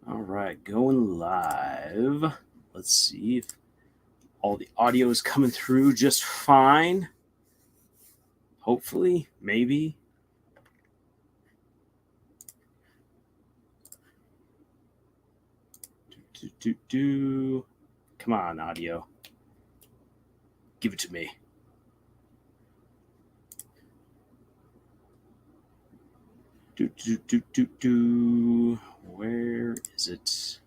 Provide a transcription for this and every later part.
All right, going live. Let's see if all the audio is coming through just fine. Hopefully, maybe. Come on, audio. Give it to me. Where is it?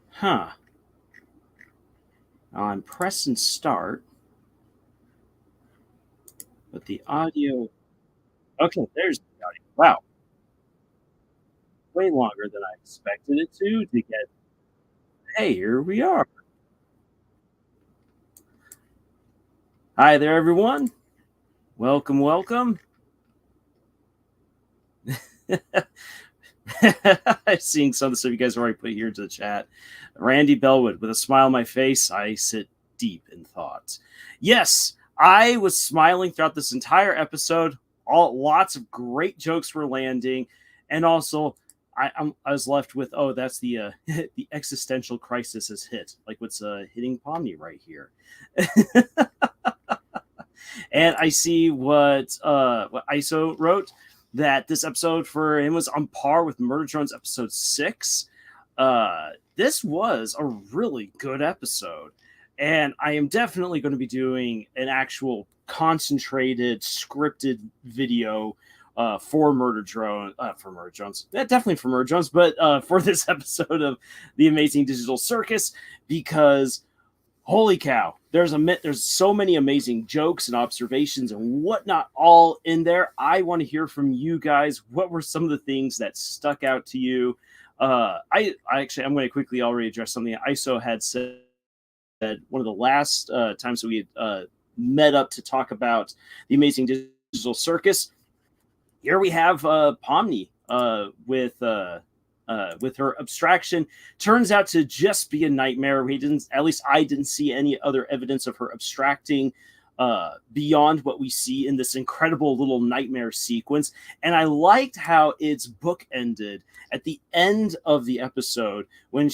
Huh. Now I'm pressing start, but the audio. Okay, there's the audio. Wow. Way longer than I expected it to get. Hey, here we are. Hi there, everyone. Welcome, welcome. I'm seeing some of the stuff you guys already put here into the chat. Randy Bellwood, with a smile on my face, I sit deep in thought. Yes, I was smiling throughout this entire episode. Lots of great jokes were landing, and also I was left with, oh, that's the the existential crisis has hit, like what's hitting Pomni right here. And I see what ISO wrote, that this episode for him was on par with Murder Drones episode 6. This was a really good episode, and I am definitely going to be doing an actual concentrated scripted video for Murder Drones, definitely for Murder Drones, but for this episode of the Amazing Digital Circus, because holy cow, there's so many amazing jokes and observations and whatnot all in there. I want to hear from you guys. What were some of the things that stuck out to you? I'm going to quickly already address something ISO had said that one of the last times that we had met up to talk about the Amazing Digital Circus. Here we have Pomni with her abstraction. Turns out to just be a nightmare. At least I didn't see any other evidence of her abstracting beyond what we see in this incredible little nightmare sequence. And I liked how its book ended at the end of the episode when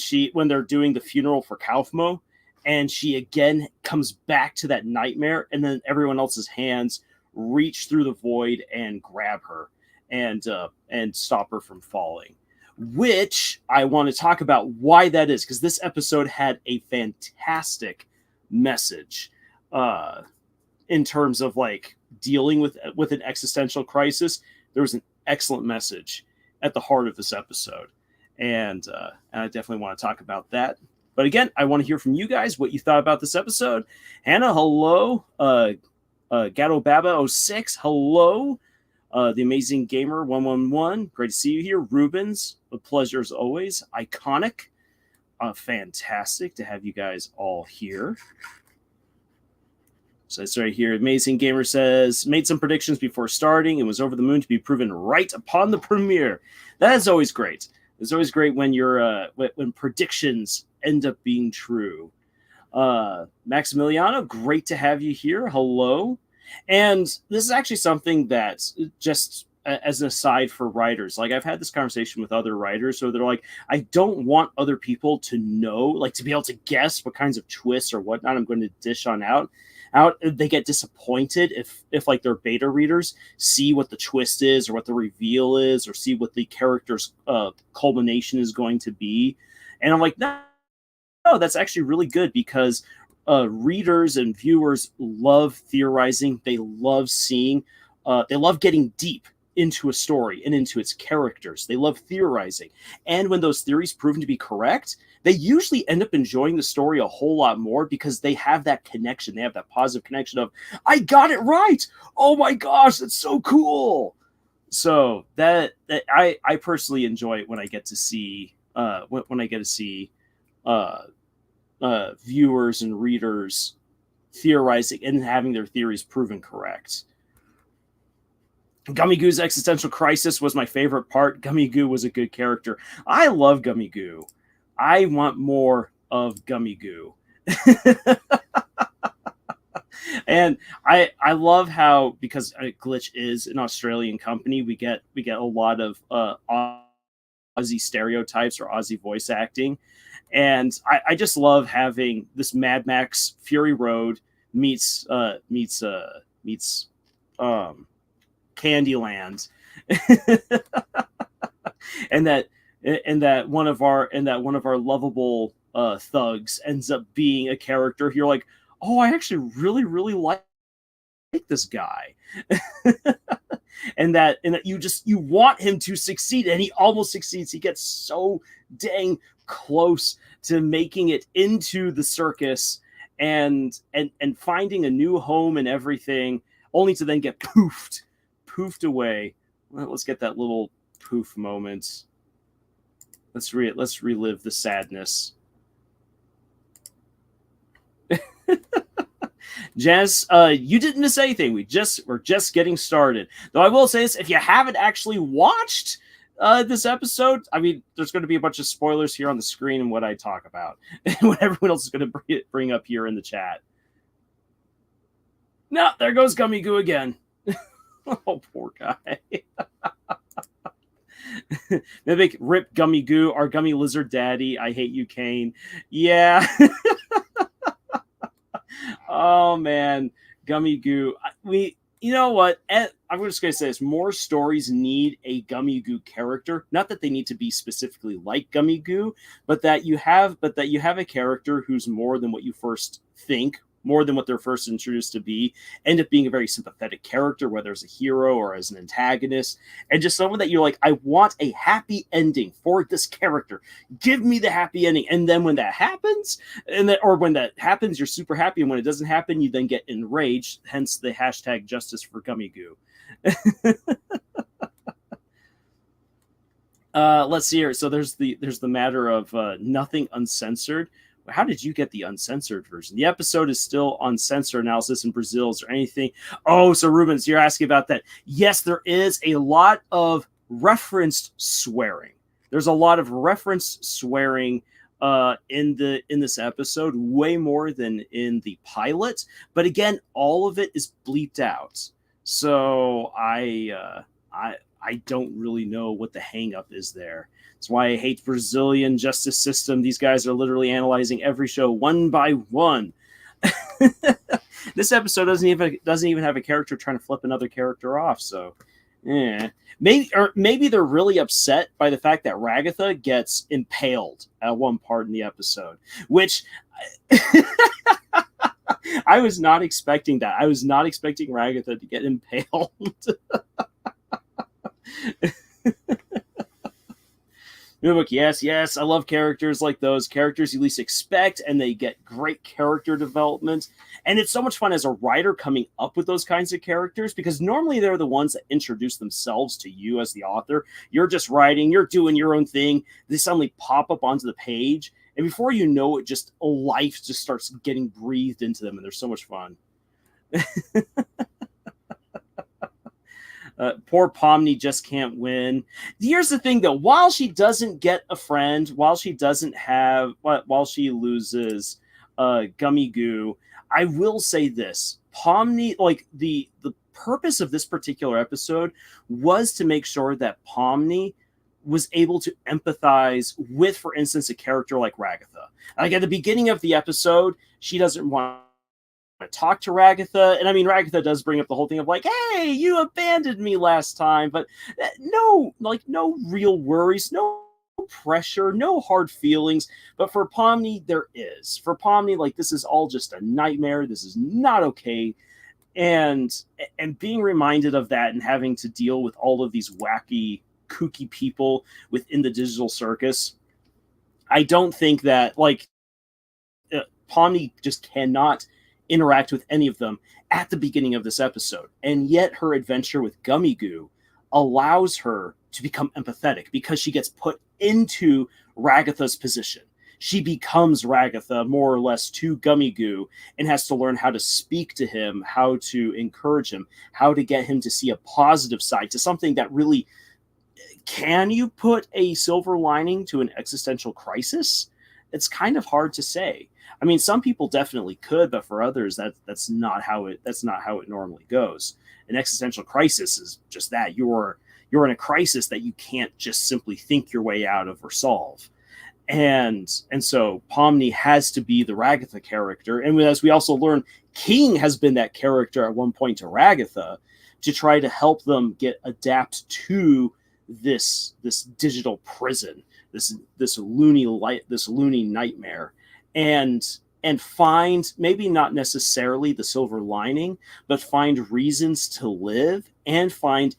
they're doing the funeral for Kaufmo, and she again comes back to that nightmare, and then everyone else's hands reach through the void and grab her and stop her from falling. Which I want to talk about why that is, because this episode had a fantastic message in terms of like dealing with an existential crisis. There was an excellent message at the heart of this episode, and I definitely want to talk about that. But again, I want to hear from you guys what you thought about this episode. Hannah, hello. Gato Baba 06, hello. The Amazing Gamer 111, great to see you here. Rubens, a pleasure as always. Iconic, fantastic to have you guys all here. So it's right here. Amazing Gamer says, made some predictions before starting and was over the moon to be proven right upon the premiere. That is always great. It's always great when when predictions end up being true. Maximiliano, great to have you here. Hello. And this is actually something that's just as an aside for writers. Like, I've had this conversation with other writers, so they're like, I don't want other people to know, like, to be able to guess what kinds of twists or whatnot I'm going to dish on out. They get disappointed if like their beta readers see what the twist is or what the reveal is or see what the character's culmination is going to be. And I'm like, no, that's actually really good, because readers and viewers love theorizing. They love seeing, they love getting deep into a story and into its characters. They love theorizing. And when those theories proven to be correct, they usually end up enjoying the story a whole lot more, because they have that connection. They have that positive connection of, I got it right. Oh my gosh, that's so cool. So that I personally enjoy it when I get to see viewers and readers theorizing and having their theories proven correct. Gummy Goo's existential crisis was my favorite part. Gummy Goo was a good character. I love Gummy Goo. I want more of Gummy Goo. And I love how, because Glitch is an Australian company, we get a lot of Aussie stereotypes or Aussie voice acting, and I just love having this Mad Max Fury Road meets Candyland, and one of our lovable thugs ends up being a character. You're like, oh, I actually really like this guy. and that you want him to succeed, and he almost succeeds. He gets so dang close to making it into the circus and finding a new home and everything, only to then get poofed away. Let's get that little poof moment. Let's relive the sadness. Jazz, you didn't miss anything. We're just getting started. Though I will say this, if you haven't actually watched this episode, I mean, there's going to be a bunch of spoilers here on the screen and what I talk about, and what everyone else is going to bring up here in the chat. No, there goes Gummy Goo again. Oh, poor guy. Mimic, rip Gummy Goo, our gummy lizard daddy. I hate you, Kane. Yeah. Oh man, Gummy Goo. You know what? I'm just going to say this: more stories need a Gummy Goo character. Not that they need to be specifically like Gummy Goo, but that you have a character who's more than what you first think, more than what they're first introduced to be, end up being a very sympathetic character, whether as a hero or as an antagonist, and just someone that you're like, I want a happy ending for this character. Give me the happy ending. And then when that happens, when that happens, you're super happy, and when it doesn't happen, you then get enraged. Hence the hashtag justice for Gummy Goo. Let's see here. So there's the matter of nothing uncensored. How did you get the uncensored version? The episode is still on censor analysis in Brazil. Is there anything? Oh, so Rubens, you're asking about that. Yes, there is a lot of referenced swearing. There's a lot of referenced swearing in this episode, way more than in the pilot. But again, all of it is bleeped out. So I don't really know what the hang up is there. That's why I hate Brazilian justice system. These guys are literally analyzing every show one by one. This episode doesn't even have a character trying to flip another character off. So, maybe they're really upset by the fact that Ragatha gets impaled at one part in the episode, which I was not expecting that. I was not expecting Ragatha to get impaled. Yes, I love characters like those. Characters you least expect, and they get great character development. And it's so much fun as a writer coming up with those kinds of characters, because normally they're the ones that introduce themselves to you as the author. You're just writing, you're doing your own thing. They suddenly pop up onto the page, and before you know it, just a life just starts getting breathed into them, and they're so much fun. Poor Pomni just can't win. Here's the thing, though. While she doesn't get a friend, while she loses Gummy Goo, I will say this. Pomni, like the purpose of this particular episode was to make sure that Pomni was able to empathize with, for instance, a character like Ragatha. Like at the beginning of the episode, she doesn't want to talk to Ragatha, and I mean, Ragatha does bring up the whole thing of like, hey, you abandoned me last time, but no real worries, no pressure, no hard feelings. But for Pomni, there is. For Pomni, like, this is all just a nightmare. This is not okay. And being reminded of that and having to deal with all of these wacky, kooky people within the digital circus, I don't think that, like, Pomni just cannot interact with any of them at the beginning of this episode. And yet her adventure with Gummy Goo allows her to become empathetic, because she gets put into Ragatha's position. She becomes Ragatha, more or less, to Gummy Goo, and has to learn how to speak to him, how to encourage him, how to get him to see a positive side to something that really... Can you put a silver lining to an existential crisis? It's kind of hard to say. I mean, some people definitely could, but for others, that's not how it normally goes. An existential crisis is just that. You're in a crisis that you can't just simply think your way out of or solve. And so Pomni has to be the Ragatha character. And as we also learn, King has been that character at one point to Ragatha to try to help them adapt to this digital prison, this loony nightmare, and find, maybe not necessarily the silver lining, but find reasons to live, and find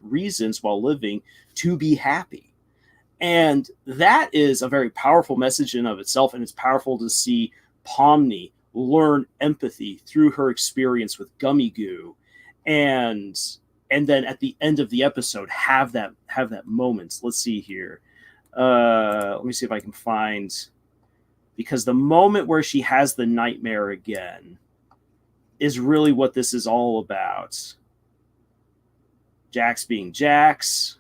reasons while living to be happy. And that is a very powerful message in of itself, and it's powerful to see Pomni learn empathy through her experience with Gummy Goo, and then at the end of the episode have that moment. Let's see here. Let me see if I can find, because the moment where she has the nightmare again is really what this is all about. Jax being Jax.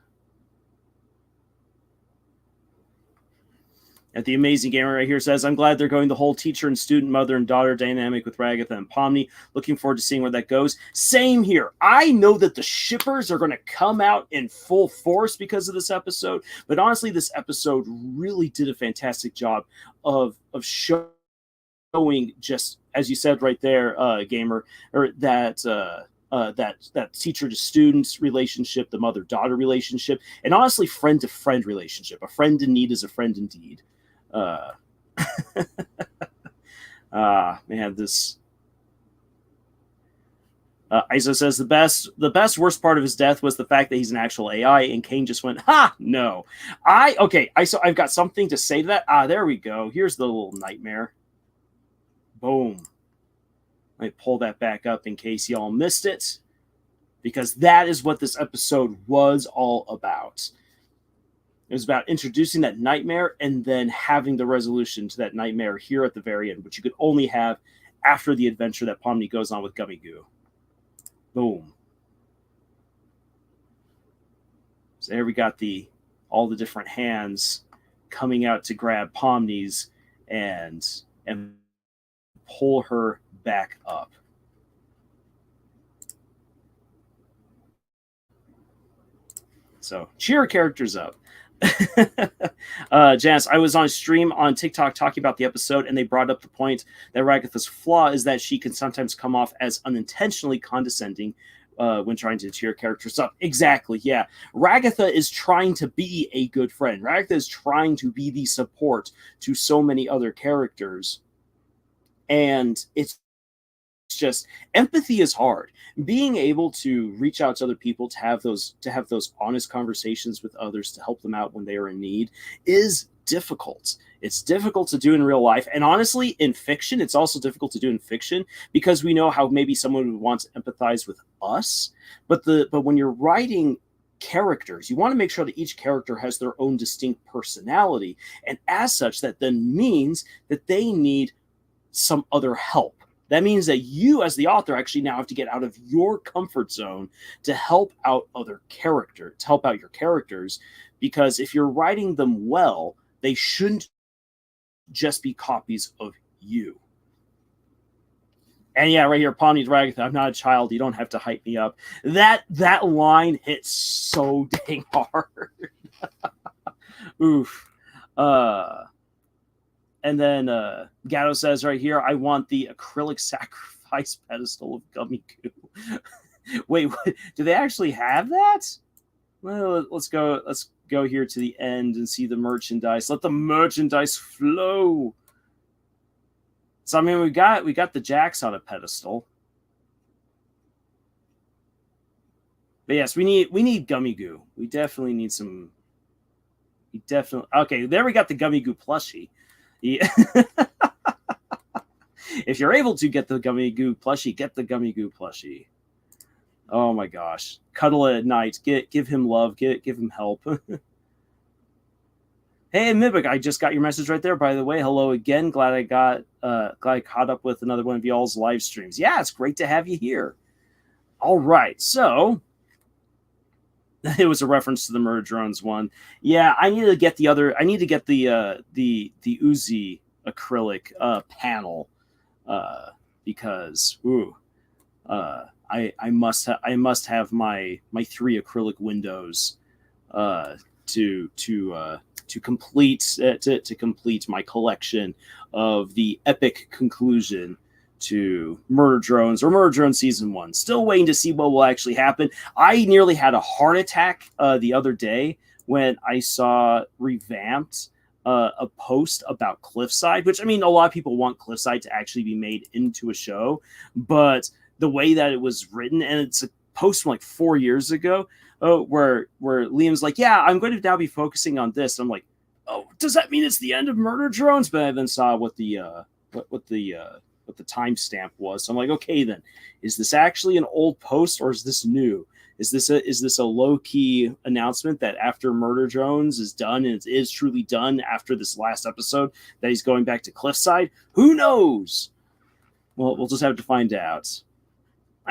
At the Amazing Gamer right here says, I'm glad they're going the whole teacher and student, mother and daughter dynamic with Ragatha and Pomni. Looking forward to seeing where that goes. Same here. I know that the shippers are going to come out in full force because of this episode, but honestly, this episode really did a fantastic job of showing, just as you said right there, Gamer, or that teacher to student relationship, the mother-daughter relationship, and honestly, friend-to-friend relationship. A friend in need is a friend indeed. Man, this ISO says the best worst part of his death was the fact that he's an actual AI, and Kane just went, ha, no. ISO, I've got something to say to that. There we go. Here's the little nightmare. Boom. Let me pull that back up in case y'all missed it, because that is what this episode was all about. It was about introducing that nightmare and then having the resolution to that nightmare here at the very end, which you could only have after the adventure that Pomni goes on with Gummy Goo. Boom. So there we got all the different hands coming out to grab Pomni's and pull her back up. So cheer characters up. Janice, I was on a stream on TikTok talking about the episode, and they brought up the point that Ragatha's flaw is that she can sometimes come off as unintentionally condescending when trying to cheer characters up. Exactly, yeah. Ragatha is trying to be a good friend. Ragatha is trying to be the support to so many other characters, and it's just, empathy is hard. Being able to reach out to other people, to have those honest conversations with others, to help them out when they are in need, is difficult. It's difficult to do in real life, and honestly, in fiction, it's also difficult to do in fiction, because we know how maybe someone would want to empathize with us, but when you're writing characters, you want to make sure that each character has their own distinct personality, and as such, that then means that they need some other help. That means that you, as the author, actually now have to get out of your comfort zone to help out your characters, because if you're writing them well, they shouldn't just be copies of you. And yeah, right here, Pomni Ragatha, I'm not a child. You don't have to hype me up. That line hits so dang hard. Oof. And then Gatto says right here, I want the acrylic sacrifice pedestal of Gummy Goo. Wait, what? Do they actually have that? Well, let's go here to the end and see the merchandise. Let the merchandise flow. So I mean, we got the Jax on a pedestal. But yes, we need Gummy Goo. We definitely need some. Okay, there we got the Gummy Goo plushie. Yeah. If you're able to get the Gummy Goo plushie, get the Gummy Goo plushie. Oh my gosh. Cuddle it at night. Give him love. Give him help. Hey, Mimic, I just got your message right there, by the way. Hello again. Glad I caught up with another one of y'all's live streams. Yeah, it's great to have you here. All right, so it was a reference to the Murder Drones one. Yeah, I need to get the Uzi acrylic panel, because I must have my 3 acrylic windows to complete my collection of the epic conclusion to Murder Drones Season 1. Still waiting to see what will actually happen. I nearly had a heart attack the other day when I saw revamped a post about Cliffside, which, I mean, a lot of people want Cliffside to actually be made into a show, but the way that it was written, and it's a post from like 4 years ago, where Liam's like, yeah, I'm going to now be focusing on this. I'm like, oh, does that mean it's the end of Murder Drones? But I then saw what the timestamp was. So I'm like, okay, then is this actually an old post or is this new? Is this a low key announcement that after Murder Drones is done, and it is truly done after this last episode, that he's going back to Cliffside? Who knows? Well, we'll just have to find out.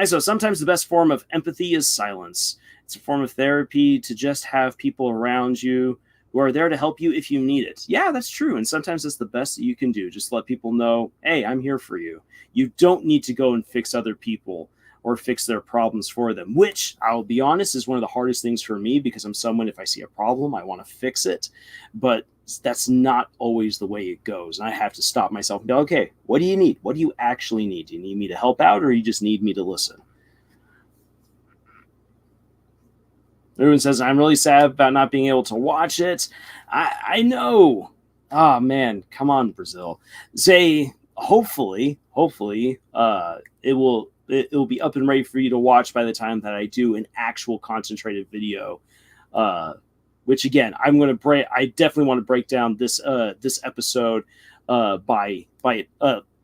So sometimes the best form of empathy is silence. It's a form of therapy to just have people around you who are there to help you if you need it. Yeah, that's true. And sometimes it's the best that you can do. Just let people know, hey, I'm here for you. You don't need to go and fix other people or fix their problems for them, which, I'll be honest, is one of the hardest things for me, because I'm someone, if I see a problem, I want to fix it. But that's not always the way it goes. And I have to stop myself and go, okay, what do you need? What do you actually need? Do you need me to help out, or you just need me to listen? Everyone says, I'm really sad about not being able to watch it. I know. Oh, man. Come on, Brazil. Say, hopefully, it will be up and ready for you to watch by the time that I do an actual concentrated video. Which, again, I definitely want to break down this episode by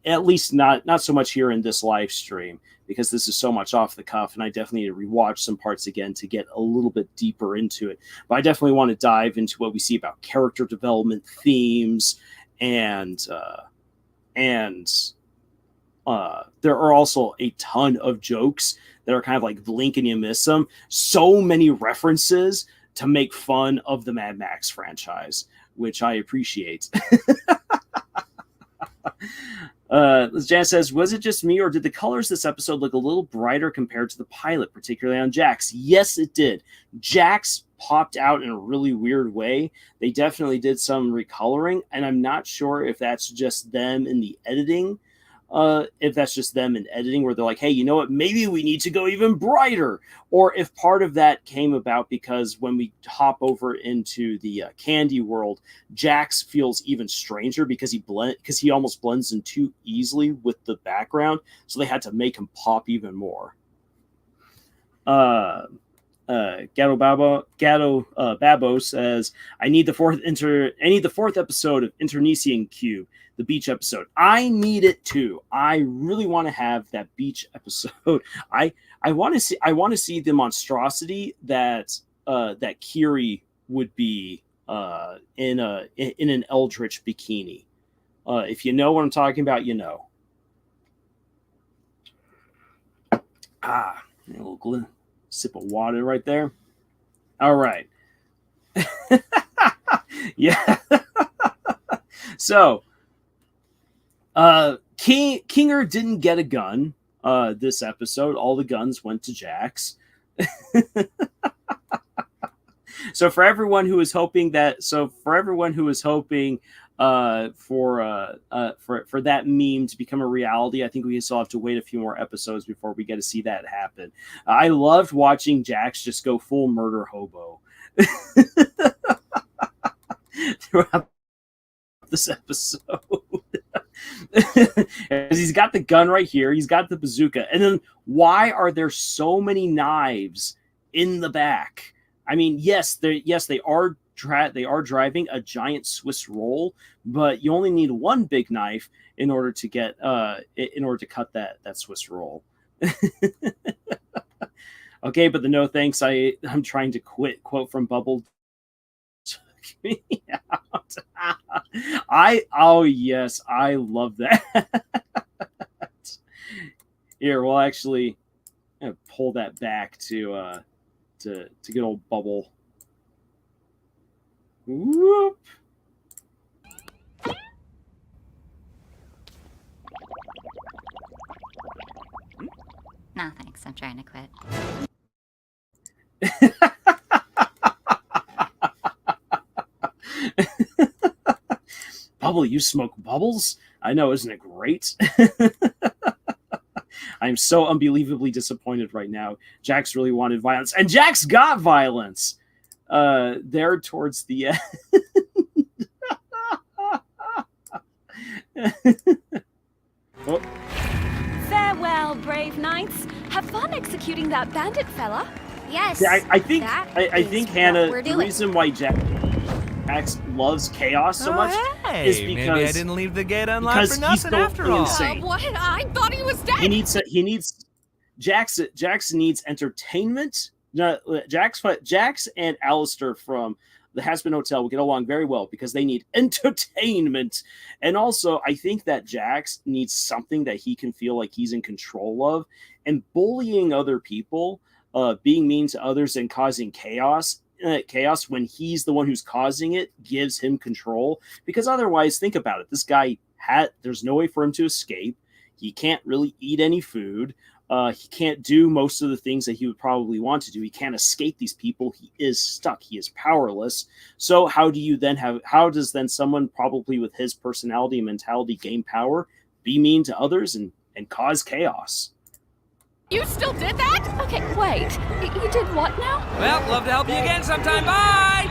at least not so much here in this live stream, because this is so much off the cuff, and I definitely need to rewatch some parts again to get a little bit deeper into it. But I definitely want to dive into what we see about character development, themes, and there are also a ton of jokes that are kind of like blink and you miss them. So many references to make fun of the Mad Max franchise, which I appreciate. Jan says, was it just me, or did the colors this episode look a little brighter compared to the pilot, particularly on Jax? Yes, it did. Jax popped out in a really weird way. They definitely did some recoloring, and I'm not sure if that's just them in the editing. If that's just them in editing, where they're like, hey, you know what, maybe we need to go even brighter, or if part of that came about because when we hop over into the candy world, Jax feels even stranger because he almost blends in too easily with the background, so they had to make him pop even more. Gato Babo says, I need the fourth episode of Internecian Cube, the beach episode. I need it too. I really want to have that beach episode. I want to see the monstrosity that Kiri would be in an eldritch bikini. If you know what I'm talking about, you know. A little sip of water right there. All right. Yeah. So, Kinger didn't get a gun this episode. All the guns went to Jax. So for everyone who is hoping for that meme to become a reality, I think we still have to wait a few more episodes before we get to see that happen. I loved watching Jax just go full murder hobo throughout this episode. He's got the gun right here. He's got the bazooka. And then why are there so many knives in the back? I mean, yes, they are driving a giant Swiss roll, but you only need one big knife in order to cut that Swiss roll. Okay, but the no thanks. I'm trying to quit quote from Bubble took me out. Yes, I love that. Here, we'll actually pull that back to good old Bubble. Whoop. Nah, thanks. I'm trying to quit. Bubble, you smoke bubbles? I know, isn't it great? I'm so unbelievably disappointed right now. Jax really wanted violence, and Jax got violence there towards the end. Oh. Farewell, brave knights. Have fun executing that bandit fella. Yes. Yeah, I think Hannah, the reason why Jax loves chaos so much is because maybe I didn't leave the gate unlocked for nothing after all. What? I thought he was dead. Jax needs entertainment. Jax and Alistair from the Hazbin Hotel will get along very well because they need entertainment. And also, I think that Jax needs something that he can feel like he's in control of. And bullying other people, being mean to others and causing chaos when he's the one who's causing it gives him control. Because otherwise, think about it. This guy there's no way for him to escape. He can't really eat any food. He can't do most of the things that he would probably want to do. He can't escape these people. He is stuck. He is powerless. So how does then someone probably with his personality and mentality gain power, be mean to others, and cause chaos? You still did that? Okay, wait. You did what now? Well, love to help you again sometime. Bye!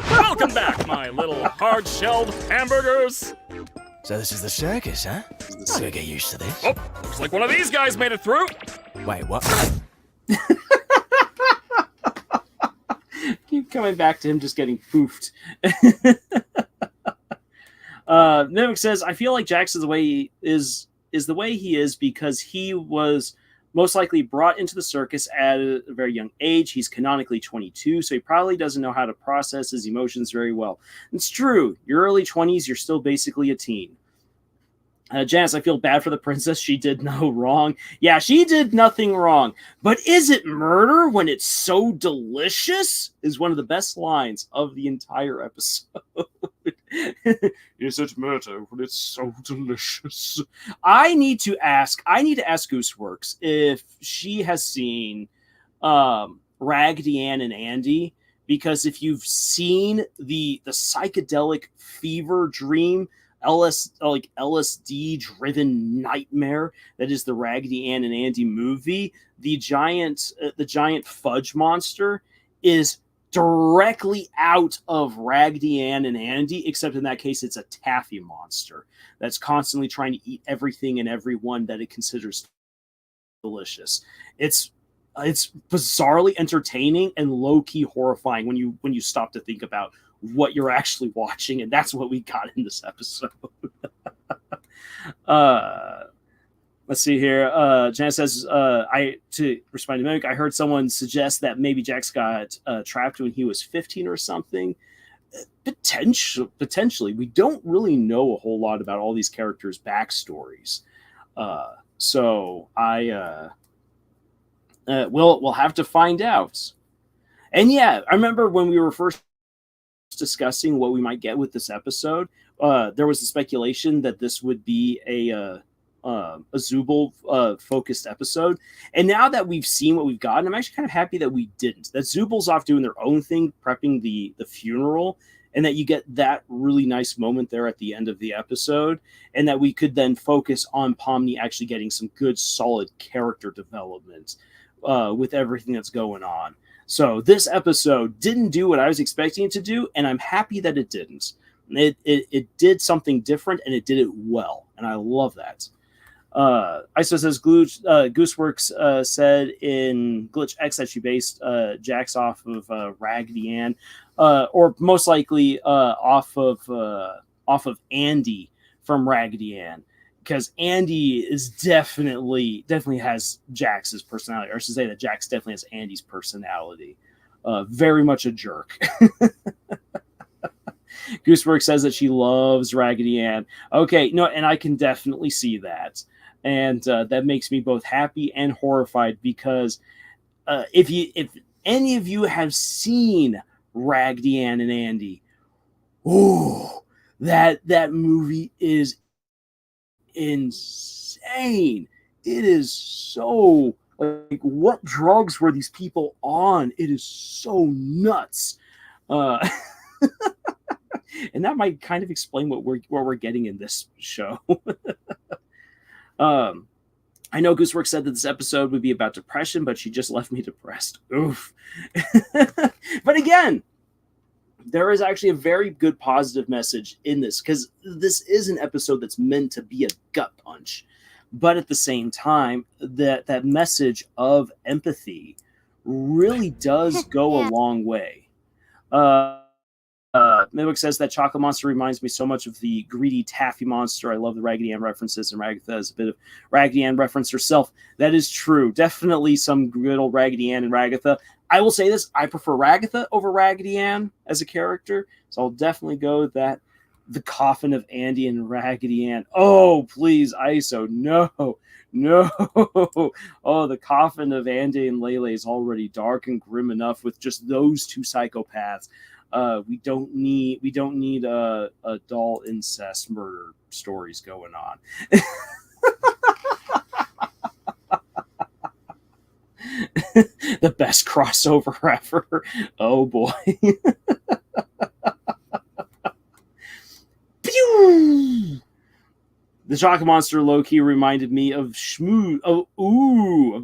Welcome back, my little hard-shelled hamburgers. So this is the circus, huh? I'm gonna get used to this. Oh, looks like one of these guys made it through. Wait, what? Keep coming back to him just getting poofed. Mimic says, I feel like Jax is the way he is the way he is because he was most likely brought into the circus at a very young age. He's canonically 22, so he probably doesn't know how to process his emotions very well. It's true. Your early 20s, you're still basically a teen. Janice, I feel bad for the princess. She did no wrong. Yeah, she did nothing wrong. But is it murder when it's so delicious? Is one of the best lines of the entire episode. Is it murder when it's so delicious? I need to ask Gooseworx if she has seen Raggedy Ann and Andy, because if you've seen the psychedelic fever dream, LSD driven nightmare that is the Raggedy Ann and Andy movie, the giant fudge monster is directly out of Raggedy Ann and Andy, except in that case it's a taffy monster that's constantly trying to eat everything and everyone that it considers delicious. It's bizarrely entertaining and low-key horrifying when you stop to think about what you're actually watching, and that's what we got in this episode. Let's see here. Janice says, to respond to Mimic, I heard someone suggest that maybe Jax got trapped when he was 15 or something. Potentially. We don't really know a whole lot about all these characters' backstories. So we'll have to find out. And yeah, I remember when we were first discussing what we might get with this episode, there was a speculation that this would be a Zubul focused episode, and now that we've seen what we've gotten, I'm actually kind of happy that we didn't. That Zubul's off doing their own thing, prepping the funeral, and that you get that really nice moment there at the end of the episode, and that we could then focus on Pomni actually getting some good solid character development with everything that's going on. So this episode didn't do what I was expecting it to do, and I'm happy that it didn't. It did something different, and it did it well, and I love that. ISO says Gooseworx said in Glitch X that she based Jax off of Raggedy Ann, or most likely off of Andy from Raggedy Ann, because Andy is definitely has Jax's personality, or I should say that Jax definitely has Andy's personality. Very much a jerk. Gooseworx says that she loves Raggedy Ann. Okay, no, and I can definitely see that. And that makes me both happy and horrified, because if any of you have seen Raggedy Ann and Andy, that movie is insane. insane. It is so, like, what drugs were these people on? It is so nuts. And that might kind of explain what we're getting in this show. I know Gooseworx said that this episode would be about depression, but she just left me depressed. Oof. But again, there is actually a very good positive message in this, because this is an episode that's meant to be a gut punch. But at the same time, that message of empathy really does go a long way. Midwick says that Chocolate Monster reminds me so much of the greedy Taffy Monster. I love the Raggedy Ann references, and Ragatha is a bit of Raggedy Ann reference herself. That is true. Definitely some good old Raggedy Ann and Ragatha. I will say this, I prefer Ragatha over Raggedy Ann as a character, so I'll definitely go with that. The Coffin of Andy and Raggedy Ann. Oh, please, ISO, no. Oh, the Coffin of Andy and Lele is already dark and grim enough with just those two psychopaths. We don't need doll incest murder stories going on. The best crossover ever. Oh boy. Pew! The Chocolate Monster low-key reminded me of of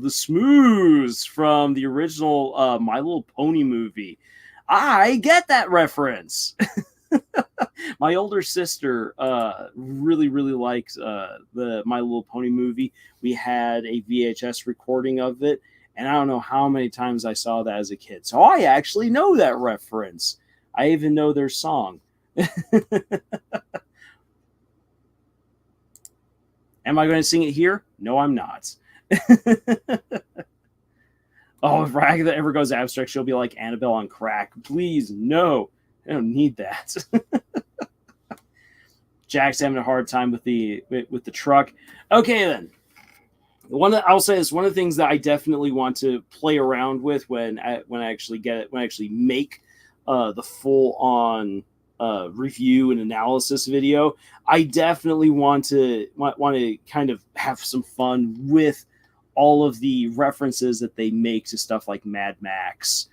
the Smooze from the original My Little Pony movie. I get that reference. My older sister really liked the My Little Pony movie. We had a VHS recording of it, and I don't know how many times I saw that as a kid. So I actually know that reference. I even know their song. Am I going to sing it here? No, I'm not. Oh, if Ragatha ever goes abstract, she'll be like Annabelle on crack. Please, no. I don't need that. Jack's having a hard time with the truck. Okay, then. I'll say this. One of the things that I definitely want to play around with when I actually make the full-on review and analysis video, I definitely want to kind of have some fun with all of the references that they make to stuff like Mad Max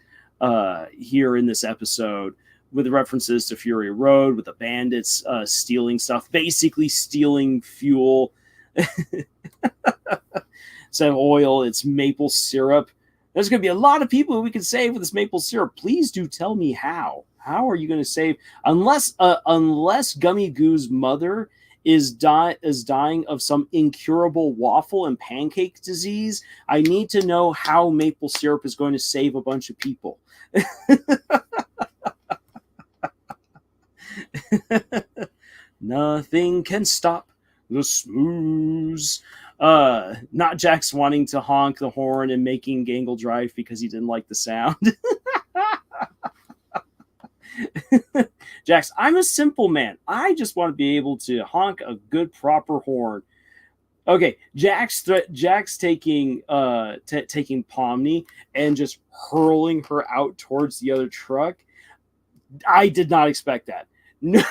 here in this episode, with the references to Fury Road, with the bandits stealing stuff, basically stealing fuel. Instead of oil, it's maple syrup. There's going to be a lot of people we can save with this maple syrup. Please do tell me how. How are you going to save? Unless Gummy Goo's mother is dying of some incurable waffle and pancake disease, I need to know how maple syrup is going to save a bunch of people. Nothing can stop the Smooze. Not Jax wanting to honk the horn and making Gangle drive because he didn't like the sound. Jax, I'm a simple man. I just want to be able to honk a good proper horn. Okay, Jax taking Pomni and just hurling her out towards the other truck. I did not expect that. No.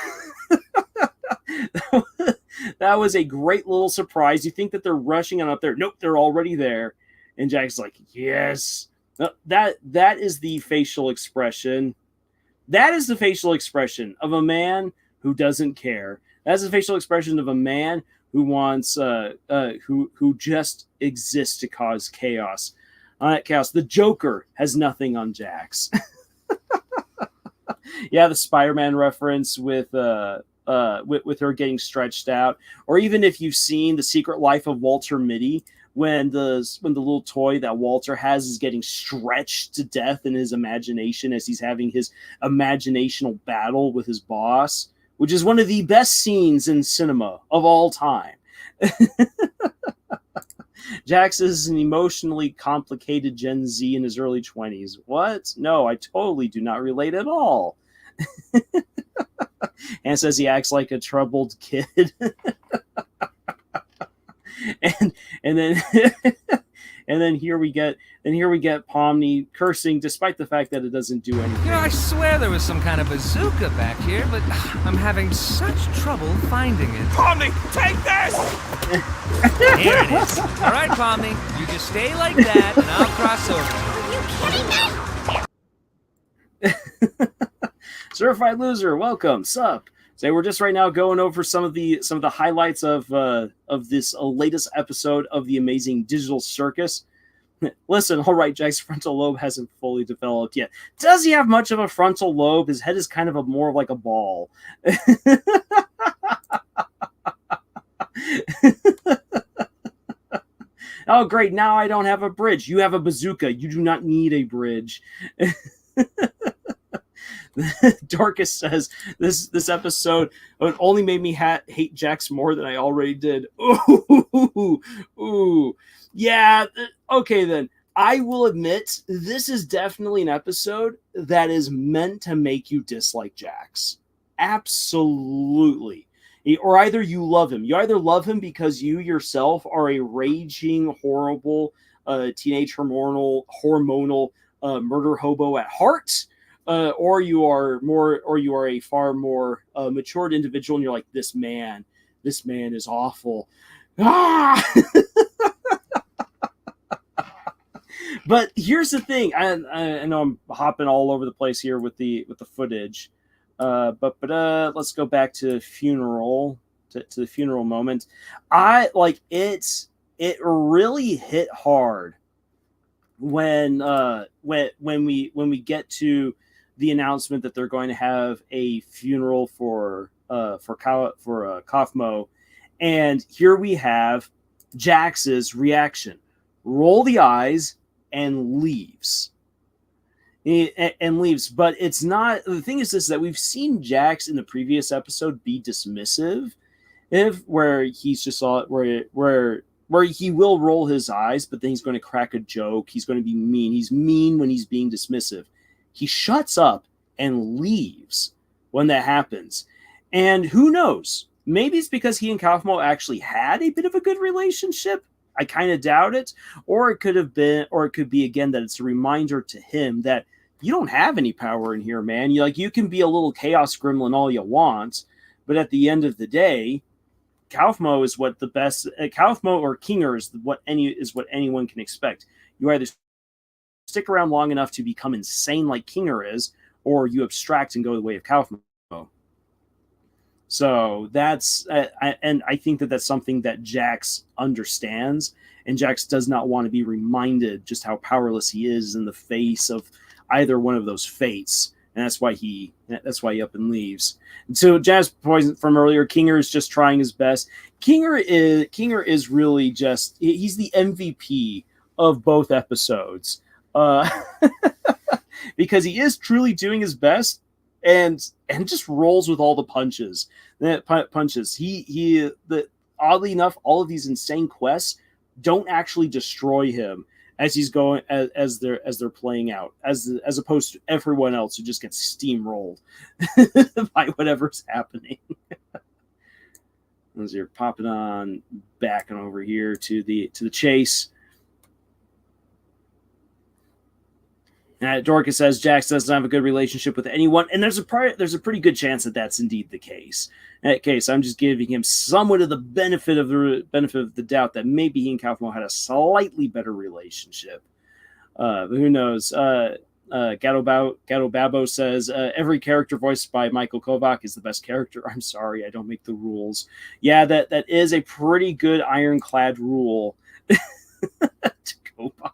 That was a great little surprise. You think that they're rushing on up there. Nope, they're already there. And Jack's like, yes. That is the facial expression. That is the facial expression of a man who doesn't care. That's the facial expression of a man who wants, who just exists to cause chaos. The Joker has nothing on Jax. Yeah, the Spider-Man reference with her getting stretched out, or even if you've seen The Secret Life of Walter Mitty, when the little toy that Walter has is getting stretched to death in his imagination as he's having his imaginational battle with his boss, which is one of the best scenes in cinema of all time. Jax is an emotionally complicated Gen Z in his early 20s. What? No, I totally do not relate at all. And says he acts like a troubled kid. and then And then here we get Pomni cursing despite the fact that it doesn't do anything. I swear there was some kind of bazooka back here, but I'm having such trouble finding it. Pomni, take this! Here it is. All right, Pomni, you just stay like that, and I'll cross over. Are you kidding me? Certified loser, welcome, sup. So we're just right now going over some of the highlights of this latest episode of the Amazing Digital Circus. Listen, all right, Jack's frontal lobe hasn't fully developed yet. Does he have much of a frontal lobe? His head is kind of more like a ball. Oh, great! Now I don't have a bridge. You have a bazooka. You do not need a bridge. Dorcas says this episode only made me hate Jax more than I already did. Ooh. Yeah, okay then. I will admit this is definitely an episode that is meant to make you dislike Jax. Absolutely. Or either you love him. You either love him because you yourself are a raging, horrible, teenage hormonal murder hobo at heart. Or you are a far more matured individual, and you're like, this man is awful. Ah! But here's the thing. I know I'm hopping all over the place here with the footage. But let's go back to funeral to the funeral moment. I like it really hit hard when we get to the announcement that they're going to have a funeral for Kaufmo, and here we have Jax's reaction: roll the eyes and leaves. But it's not. The thing is this: that we've seen Jax in the previous episode be dismissive, where he's just where he will roll his eyes, but then he's going to crack a joke. He's going to be mean. He's mean when he's being dismissive. He shuts up and leaves when that happens. And who knows? Maybe it's because he and Kaufmo actually had a bit of a good relationship. I kind of doubt it. Or it could be again that it's a reminder to him that you don't have any power in here, man. You can be a little chaos gremlin all you want, but at the end of the day, Kaufmo is what the best. Kaufmo or Kinger is what anyone can expect. You either stick around long enough to become insane like Kinger is, or you abstract and go the way of Kaufmo. So that's, and I think that that's something that Jax understands, and Jax does not want to be reminded just how powerless he is in the face of either one of those fates, and that's why he up and leaves. And so Jazz point from earlier, Kinger is just trying his best. Kinger is really just, he's the MVP of both episodes. Because he is truly doing his best and just rolls with all the punches. Oddly enough, all of these insane quests don't actually destroy him as he's going as they're playing out, as opposed to everyone else who just gets steamrolled by whatever's happening. As you're popping on back and over here to the chase. Dorcas says Jax doesn't have a good relationship with anyone, and there's a pretty good chance that that's indeed the case. In that case, I'm just giving him somewhat of the benefit of the doubt that maybe he and Kaufmo had a slightly better relationship. But who knows? Gato Babo says every character voiced by Michael Kovac is the best character. I'm sorry, I don't make the rules. Yeah, that is a pretty good ironclad rule to go by.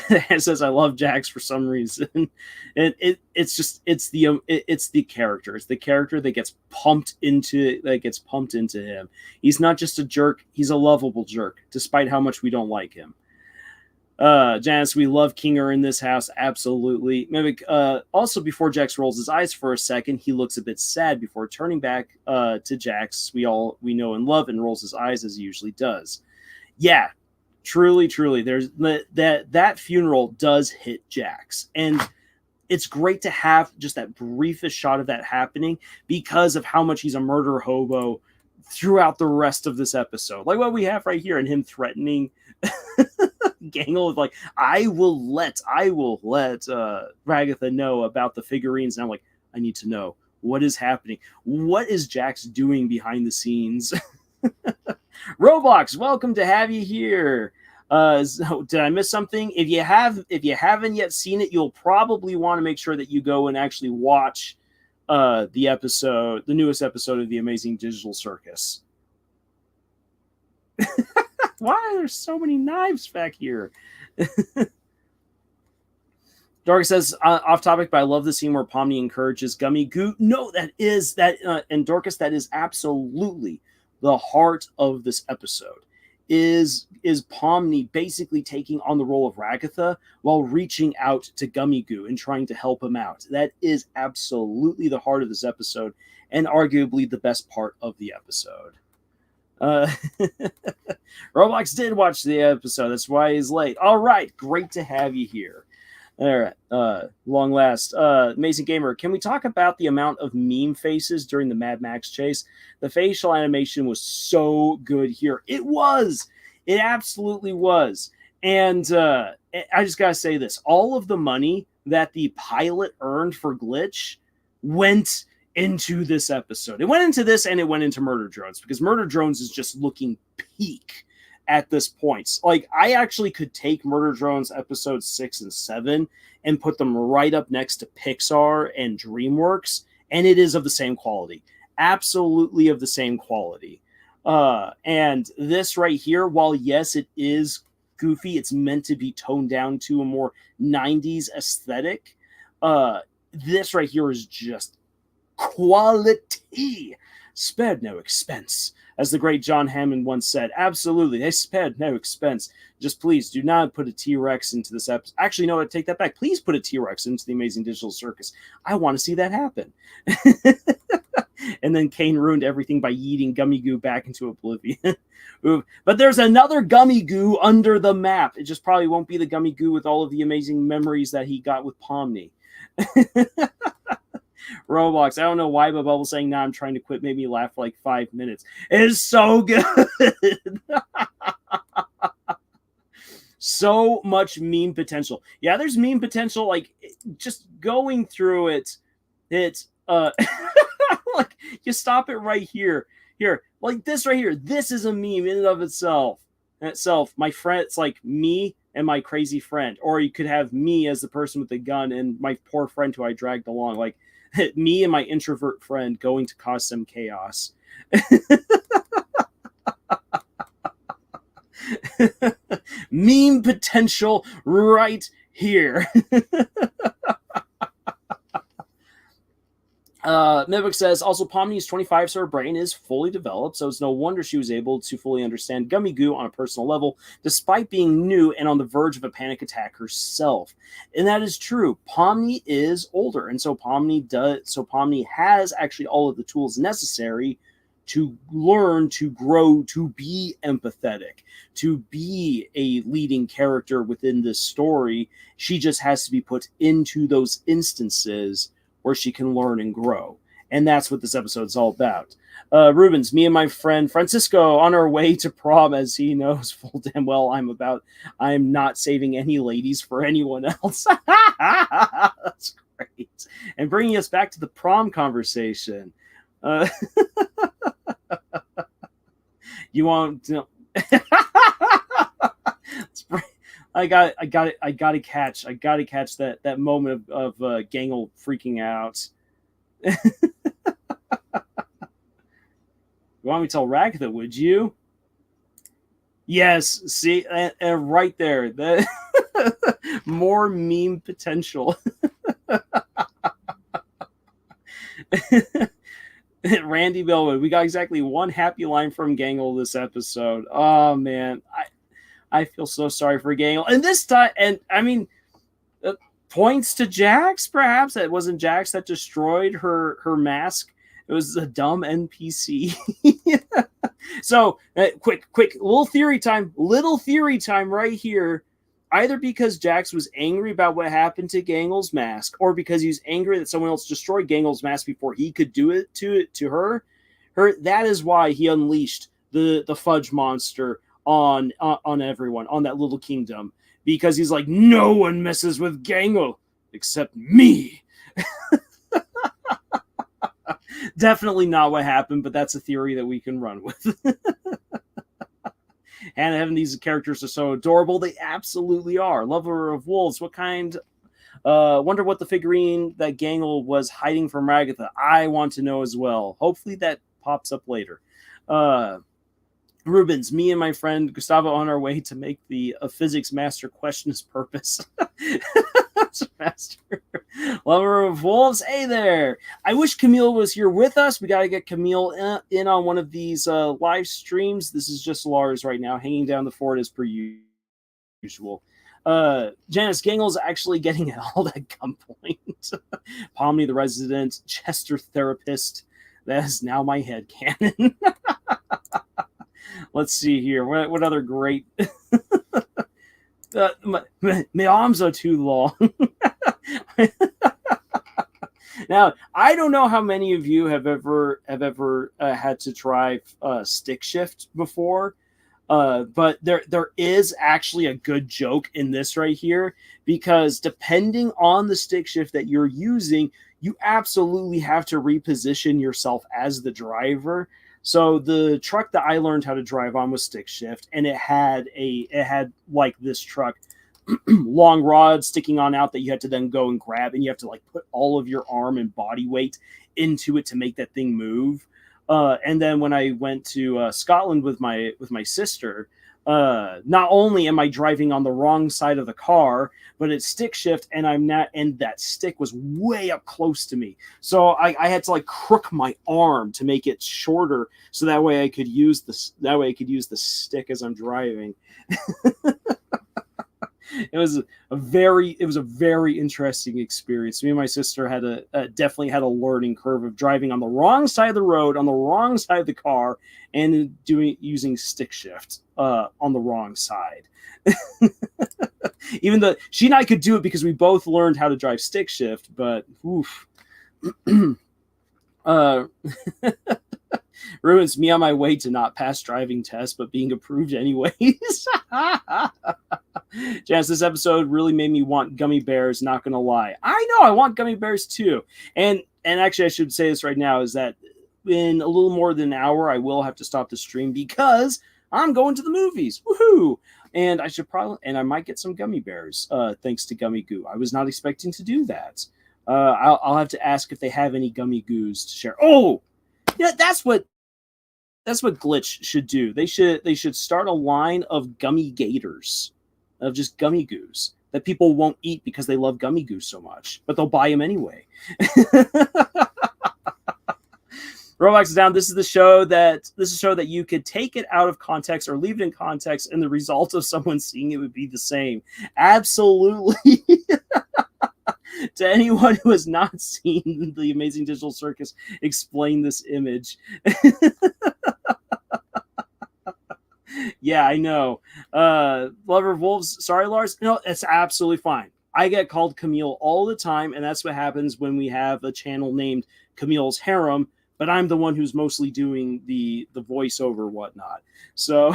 It says I love Jax for some reason. It's the character. It's the character that gets pumped into him. He's not just a jerk. He's a lovable jerk, despite how much we don't like him. Janice, we love Kinger in this house. Absolutely. Maybe also before Jax rolls his eyes for a second, he looks a bit sad before turning back to Jax. We know and love, and rolls his eyes as he usually does. Yeah. Truly, there's that funeral does hit Jax, and it's great to have just that briefest shot of that happening because of how much he's a murder hobo throughout the rest of this episode. Like what we have right here, and him threatening Gangle with like, I will let Ragatha know about the figurines. And I'm like, I need to know what is happening. What is Jax doing behind the scenes? Roblox, welcome to have you here. So did I miss something? If you haven't yet seen it, you'll probably want to make sure that you go and actually watch the newest episode of the Amazing Digital Circus. Why are there so many knives back here? Dorcas says, off topic, but I love the scene where Pomni encourages Gummy Goo. No, and Dorcas, that is absolutely the heart of this episode. Is Pomni basically taking on the role of Ragatha while reaching out to Gummy Goo and trying to help him out. That is absolutely the heart of this episode, and arguably the best part of the episode. Roblox did watch the episode. That's why he's late. All right, great to have you here. All right, long last. Amazing Gamer, can we talk about the amount of meme faces during the Mad Max chase? The facial animation was so good here. It was. It absolutely was. And I just got to say this. All of the money that the pilot earned for Glitch went into this episode. It went into this and it went into Murder Drones, because Murder Drones is just looking peak at this point. Like, I actually could take Murder Drones episodes 6 and 7 and put them right up next to Pixar and DreamWorks, and it is of the same quality. Absolutely of the same quality. And this right here, while yes, it is goofy, it's meant to be toned down to a more 90s aesthetic. This right here is just quality. Spared no expense. As the great John Hammond once said, absolutely, they spared no expense. Just please do not put a T-Rex into this episode. Actually, no, I take that back. Please put a T-Rex into the Amazing Digital Circus. I want to see that happen. And then Kane ruined everything by yeeting Gummy Goo back into oblivion. But there's another Gummy Goo under the map. It just probably won't be the Gummy Goo with all of the amazing memories that he got with Pomni. Roblox, I don't know why, but Bubble saying, nah, I'm trying to quit made me laugh for like 5 minutes. It is so good. So much meme potential. Yeah, there's meme potential. Like, just going through it, it's like, you stop it right here. Here, like this right here. This is a meme in and of itself. My friend, it's like me and my crazy friend. Or you could have me as the person with the gun and my poor friend who I dragged along. Like, me and my introvert friend going to cause some chaos. Meme potential right here. Mivik says, also, Pomni's 25, so her brain is fully developed, so it's no wonder she was able to fully understand Gummy Goo on a personal level, despite being new and on the verge of a panic attack herself. And that is true. Pomni is older, and so Pomni has actually all of the tools necessary to learn, to grow, to be empathetic, to be a leading character within this story. She just has to be put into those instances where she can learn and grow. And that's what this episode is all about. Rubens, me and my friend Francisco on our way to prom, as he knows full damn well I'm not saving any ladies for anyone else. That's great. And bringing us back to the prom conversation. You want to... I gotta catch that moment of Gangle freaking out. You want me to tell Ragatha, would you? Yes, see, and right there, more meme potential. Randy Bellwood, we got exactly one happy line from Gangle this episode. Oh man, I feel so sorry for Gangle. And this time, and I mean, points to Jax, perhaps. It wasn't Jax that destroyed her mask. It was a dumb NPC. So, quick, little theory time right here. Either because Jax was angry about what happened to Gangle's mask, or because he was angry that someone else destroyed Gangle's mask before he could do it to her. That is why he unleashed the fudge monster on everyone on that little kingdom, because he's like, no one messes with Gangle except me. Definitely not what happened, but that's a theory that we can run with. And having these characters are so adorable, they absolutely are. Lover of wolves, what kind? Wonder what the figurine that Gangle was hiding from Ragatha. I want to know as well. Hopefully that pops up later. Rubens, me and my friend Gustavo on our way to make the physics master question his purpose. Master. Lover of wolves, hey there. I wish Camille was here with us. We got to get Camille in on one of these live streams. This is just Lars right now, hanging down the fort as per usual. Janice Gangle's actually getting held at gunpoint. Pomni, the resident Chester therapist. That is now my headcanon. Let's see here. What other great... my arms are too long. Now, I don't know how many of you have ever had to try stick shift before, but there is actually a good joke in this right here, because depending on the stick shift that you're using, you absolutely have to reposition yourself as the driver. So the truck that I learned how to drive on was stick shift, and it had like this truck, long rod sticking on out that you had to then go and grab, and you have to like put all of your arm and body weight into it to make that thing move. And then when I went to Scotland with my sister, not only am I driving on the wrong side of the car, but it's stick shift, and I'm not, and that stick was way up close to me. So I had to like crook my arm to make it shorter, so that way I could use the stick as I'm driving. It was a very interesting experience. Me and my sister had definitely had a learning curve of driving on the wrong side of the road, on the wrong side of the car, and using stick shift on the wrong side. Even though she and I could do it because we both learned how to drive stick shift, but oof. Ruins me on my way to not pass driving tests, but being approved anyways. Janice, this episode really made me want gummy bears, not gonna lie. I know, I want gummy bears too. And actually I should say this right now, is that in a little more than an hour I will have to stop the stream because I'm going to the movies. Woohoo! And I might get some gummy bears, thanks to Gummy Goo. I was not expecting to do that. I'll have to ask if they have any Gummy Goos to share. Oh, yeah, that's what Glitch should do. They should start a line of gummy gators, of just Gummy Goos that people won't eat because they love Gummy Goo so much, but they'll buy them anyway. Roblox is down. This is a show that you could take it out of context or leave it in context, and the result of someone seeing it would be the same. Absolutely. To anyone who has not seen the Amazing Digital Circus explain this image. Yeah, I know. Lover of Wolves. Sorry, Lars. No, it's absolutely fine. I get called Camille all the time, and that's what happens when we have a channel named Camille's Harem, but I'm the one who's mostly doing the voiceover whatnot. So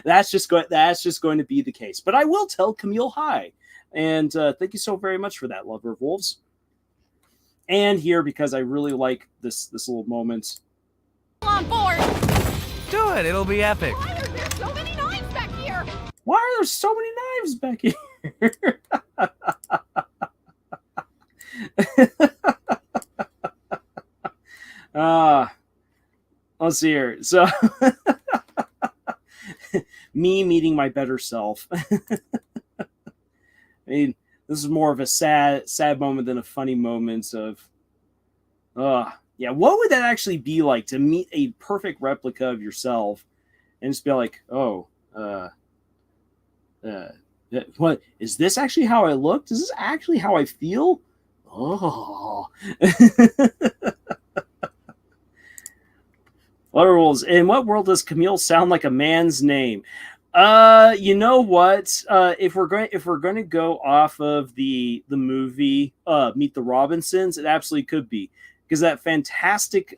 that's just going to be the case. But I will tell Camille hi. And thank you so very much for that, Lover of Wolves. And here, because I really like this little moment. On board! Do it, it'll be epic. Why are there so many knives back here? Why are there so many knives back here? Let's see here. So, me meeting my better self. I mean, this is more of a sad moment than a funny moment of, yeah, what would that actually be like to meet a perfect replica of yourself and just be like, oh, what, is this actually how I look? Is this actually how I feel? Oh. Rules. In what world does Camille sound like a man's name? You know what? If we're going to go off of the movie Meet the Robinsons, it absolutely could be, because that fantastic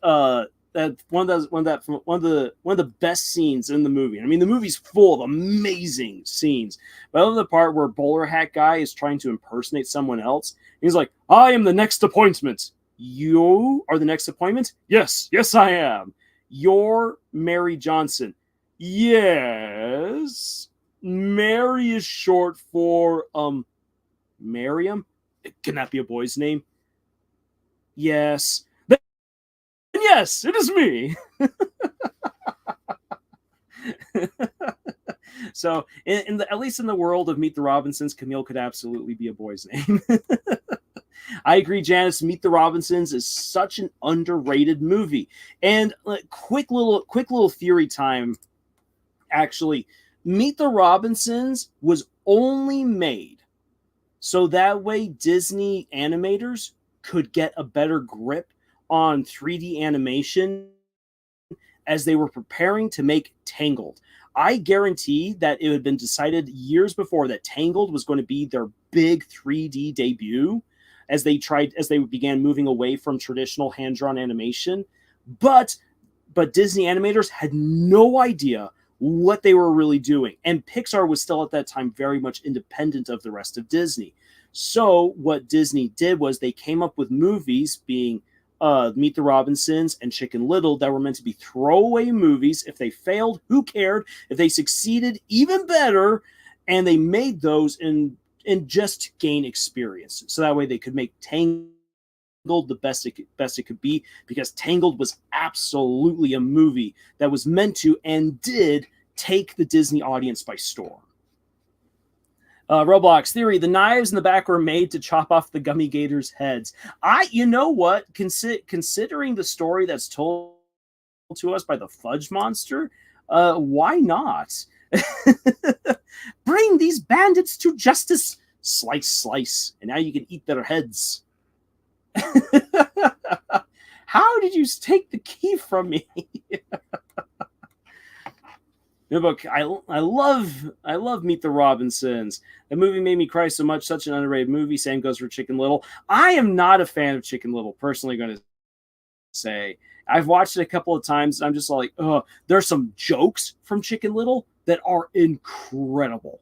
the best scenes in the movie. I mean, the movie's full of amazing scenes. But I love the part where Bowler Hat Guy is trying to impersonate someone else. He's like, "I am the next appointment. You are the next appointment? Yes, I am. You're Mary Johnson. Yes. Mary is short for Miriam. Can that be a boy's name? Yes. Yes, it is me." So, at least in the world of Meet the Robinsons, Camille could absolutely be a boy's name. I agree, Janice. Meet the Robinsons is such an underrated movie. And quick little theory time. Actually, Meet the Robinsons was only made so that way Disney animators could get a better grip on 3D animation as they were preparing to make Tangled. I guarantee that it had been decided years before that Tangled was going to be their big 3D debut as they began moving away from traditional hand-drawn animation. But Disney animators had no idea what they were really doing. And Pixar was still at that time very much independent of the rest of Disney. So what Disney did was they came up with movies being Meet the Robinsons and Chicken Little that were meant to be throwaway movies. If they failed, who cared? If they succeeded, even better. And they made those and just gain experience. So that way they could make Tangled the best it could be, because Tangled was absolutely a movie that was meant to and did take the Disney audience by storm. Roblox theory: the knives in the back were made to chop off the Gummy Gators' heads. You know what? Considering the story that's told to us by the Fudge Monster, why not? Bring these bandits to justice. Slice, slice, and now you can eat their heads. How did you take the key from me? I love Meet the Robinsons. The movie made me cry so much. Such an underrated movie. Same goes for Chicken Little. I am not a fan of Chicken Little, personally going to say. I've watched it a couple of times, and I'm just like, there's some jokes from Chicken Little that are incredible.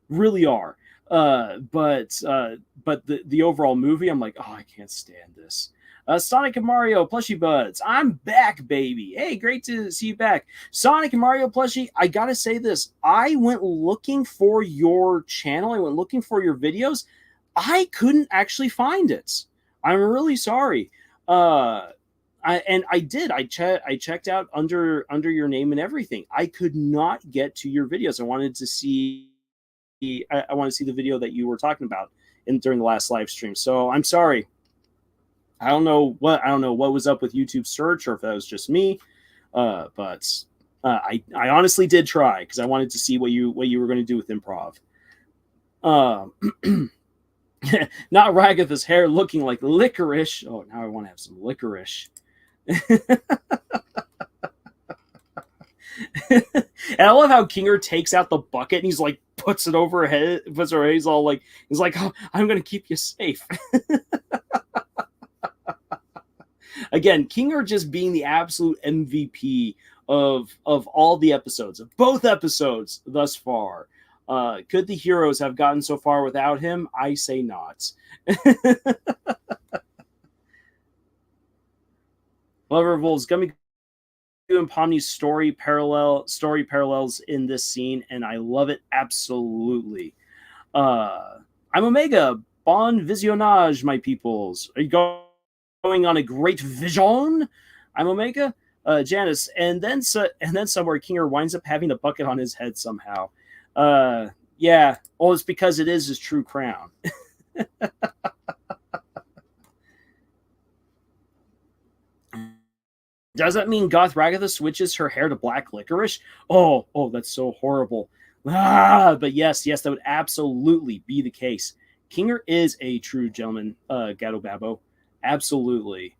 Really are. But the overall movie, I'm like, I can't stand this. Sonic and Mario plushie buds. I'm back, baby. Hey, great to see you back. Sonic and Mario plushie. I gotta say this. I went looking for your channel. I went looking for your videos. I couldn't actually find it. I'm really sorry. I did. I checked out under your name and everything. I could not get to your videos. I wanted to see. I want to see the video that you were talking about during the last live stream. So I'm sorry. I don't know what was up with YouTube search, or if that was just me. But I honestly did try, because I wanted to see what you were going to do with improv. Not Ragatha's hair looking like licorice. Oh, now I want to have some licorice. And I love how Kinger takes out the bucket and he's like puts it over her head. He's like, oh, I'm gonna keep you safe. Again, Kinger just being the absolute MVP of all the episodes, of both episodes thus far. Could the heroes have gotten so far without him? I say not. Lover of Wolves, Gummy Goo and Pomni's story parallels in this scene, and I love it absolutely. I'm Omega. Bon visionnage, my peoples. Are you going on a great vision? I'm Omega. Janice, and then somewhere Kinger winds up having a bucket on his head somehow. Yeah. Well, it's because it is his true crown. Does that mean Goth Ragatha switches her hair to black licorice? Oh, that's so horrible. But yes, that would absolutely be the case. Kinger is a true gentleman, Gato Babo. Absolutely.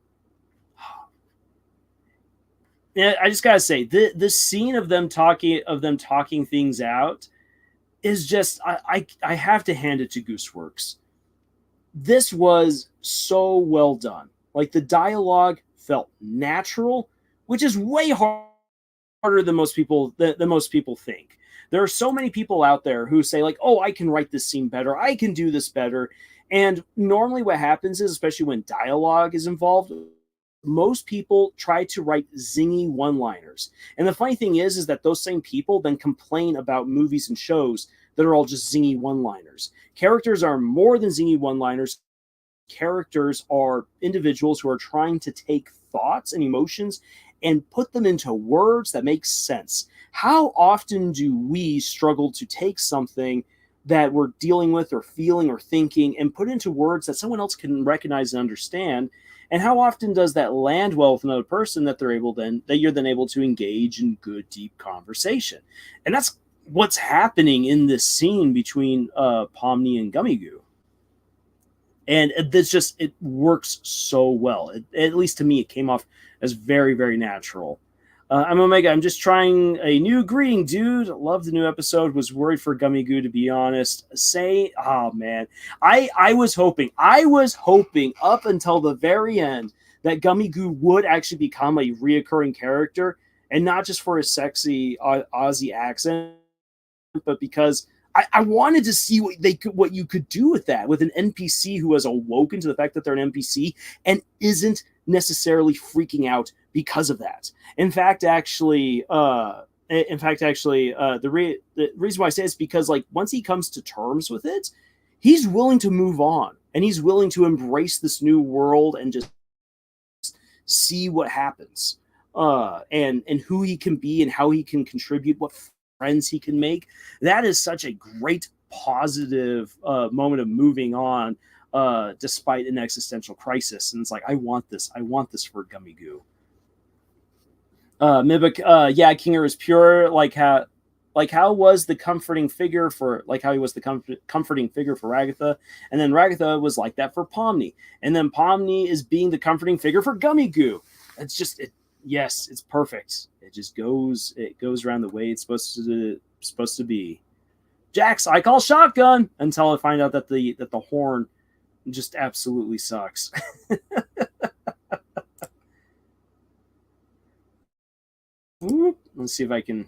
Yeah, I just gotta say, the scene of them talking things out is just, I have to hand it to Gooseworx. This was so well done. Like, the dialogue felt natural, which is way harder than most people think. There are so many people out there who say like, oh, I can write this scene better, I can do this better. And normally what happens is, especially when dialogue is involved, most people try to write zingy one-liners. And the funny thing is that those same people then complain about movies and shows that are all just zingy one-liners. Characters are more than zingy one-liners. Characters are individuals who are trying to take thoughts and emotions and put them into words that make sense. How often do we struggle to take something that we're dealing with or feeling or thinking and put into words that someone else can recognize and understand? And how often does that land well with another person that you're then able to engage in good, deep conversation? And that's what's happening in this scene between Pomni and Gummy Goo. And it works so well. At least to me, it came off as very, very natural. I'm Omega. I'm just trying a new greeting, dude. Love the new episode. Was worried for Gummy Goo, to be honest. Oh man, I was hoping up until the very end that Gummy Goo would actually become a reoccurring character, and not just for his sexy Aussie accent, but because I wanted to see what you could do with that, with an NPC who has awoken to the fact that they're an NPC and isn't necessarily freaking out because of that. In fact, actually, the reason why I say it's because like once he comes to terms with it, he's willing to move on and he's willing to embrace this new world and just see what happens, and who he can be and how he can contribute, what friends he can make. That is such a great positive moment of moving on, despite an existential crisis. And it's like, I want this for Gummy Goo. Mimic, yeah, Kinger is pure, like how was the comforting figure for, like how he was the comforting figure for Ragatha, and then Ragatha was like that for Pomni, and then Pomni is being the comforting figure for Gummy Goo. It's just yes, it's perfect. It just goes around the way it's supposed to be. Jax, I call shotgun until I find out that the horn just absolutely sucks. Let's see if I can.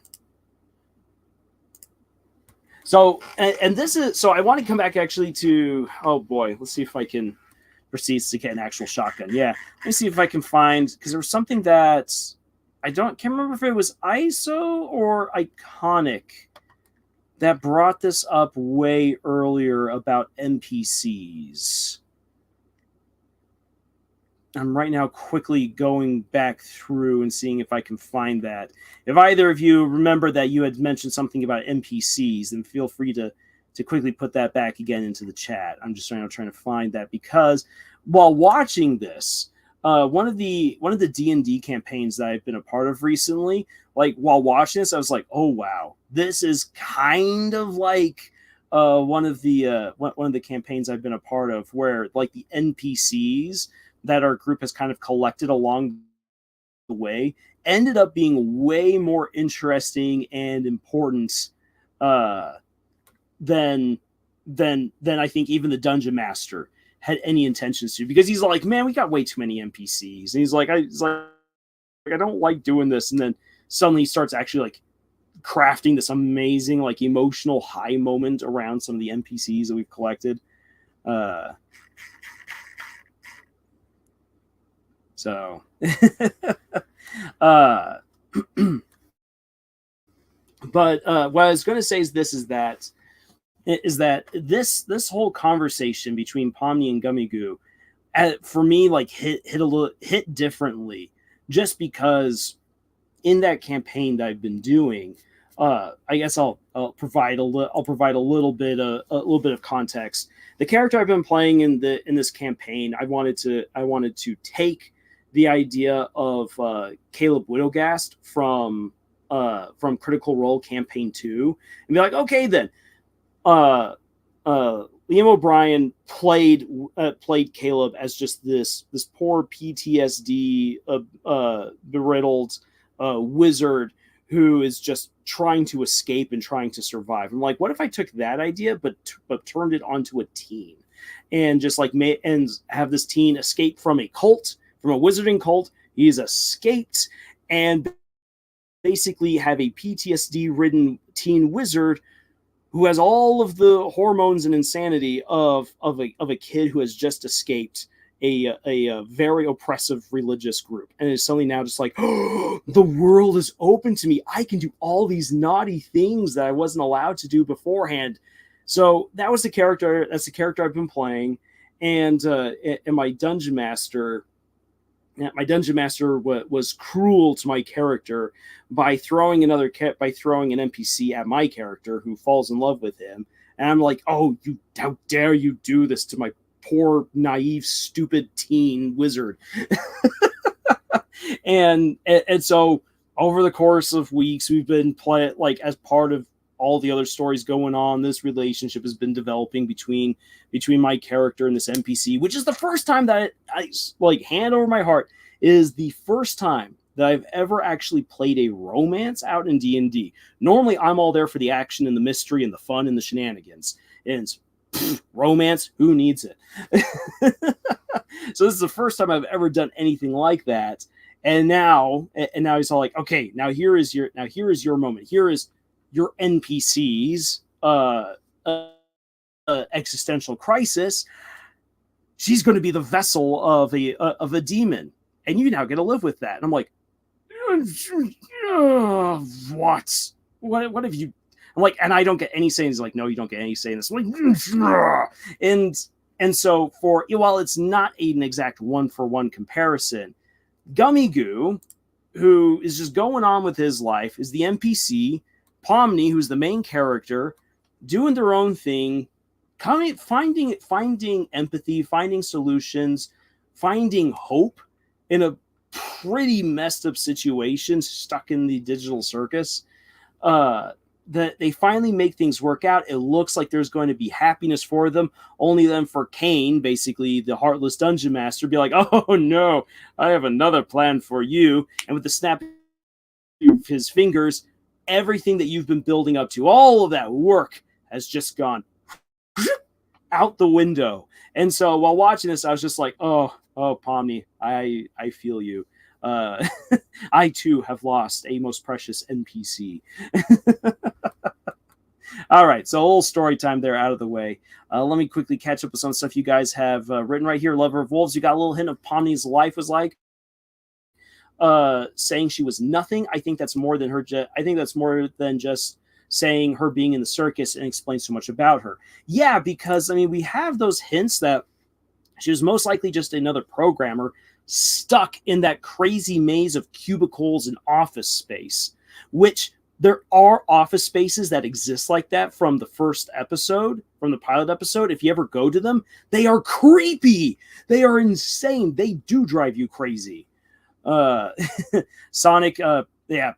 So, and this is, so I want to come back actually to, oh boy, let's see if I can proceed to get an actual shotgun. Yeah, let me see if I can find, because there was something that can't remember if it was ISO or Iconic that brought this up way earlier about NPCs. I'm right now quickly going back through and seeing if I can find that. If either of you remember that you had mentioned something about NPCs, then feel free to quickly put that back again into the chat. I'm just trying to find that, because while watching this, one of the D&D campaigns that I've been a part of recently, like while watching this, I was like, oh wow, this is kind of like one of the campaigns I've been a part of, where like the NPCs that our group has kind of collected along the way ended up being way more interesting and important than I think even the dungeon master had any intentions to, because he's like, man, we got way too many NPCs, and he's like, I don't like doing this, and then suddenly he starts actually like crafting this amazing like emotional high moment around some of the NPCs that we've collected. So, but what I was going to say is that this whole conversation between Pomni and Gummy Goo, for me, like hit differently, just because in that campaign that I've been doing, I guess I'll provide a little bit of context. The character I've been playing in this campaign, I wanted to take the idea of Caleb Widogast from Critical Role Campaign 2 and be like, okay, then Liam O'Brien played Caleb as just this poor PTSD beriddled wizard who is just trying to escape and trying to survive. I'm like, what if I took that idea but turned it onto a teen, and just like have this teen escape from a cult, from a wizarding cult. He's escaped, and basically have a PTSD-ridden teen wizard who has all of the hormones and insanity of a kid who has just escaped a very oppressive religious group, and is suddenly now just like, oh, the world is open to me. I can do all these naughty things that I wasn't allowed to do beforehand. So that was the character. That's the character I've been playing, and my dungeon master. My dungeon master was cruel to my character by throwing an NPC at my character who falls in love with him, and I'm like, oh, how dare you do this to my poor, naive, stupid teen wizard. and so over the course of weeks, we've been playing, like, as part of all the other stories going on, this relationship has been developing between my character and this NPC, which is the first time that I like, hand over my heart, is the first time that I've ever actually played a romance out in D&D. Normally, I'm all there for the action and the mystery and the fun and the shenanigans. And romance, who needs it? So this is the first time I've ever done anything like that. And now he's all like, okay, now here is your moment. Here is your NPCs existential crisis. She's going to be the vessel of a demon, and you now get to live with that. And I'm like, what have you? I'm like, and I don't get any say. He's like, no, you don't get any say in this. I'm like, and so while it's not an exact 1-for-1 comparison, Gummy Goo, who is just going on with his life, is the NPC. Pomni, who's the main character, doing their own thing, finding empathy, finding solutions, finding hope in a pretty messed up situation, stuck in the digital circus. That they finally make things work out. It looks like there's going to be happiness for them, only then for Kane, basically the heartless dungeon master, be like, oh no, I have another plan for you. And with the snap of his fingers, everything that you've been building up to, all of that work has just gone out the window. And so while watching this, I was just like, oh, Pomni, I feel you. I too have lost a most precious NPC. All right, so a little story time there out of the way. Let me quickly catch up with some stuff you guys have written right here. Lover of Wolves, you got a little hint of Pomni's life was like. Saying she was nothing. I think that's more than I think that's more than just saying her being in the circus and explains so much about her. Yeah, because I mean, we have those hints that she was most likely just another programmer stuck in that crazy maze of cubicles and office space, which there are office spaces that exist like that from the first episode, from the pilot episode. If you ever go to them, they are creepy. They are insane. They do drive you crazy. Sonic,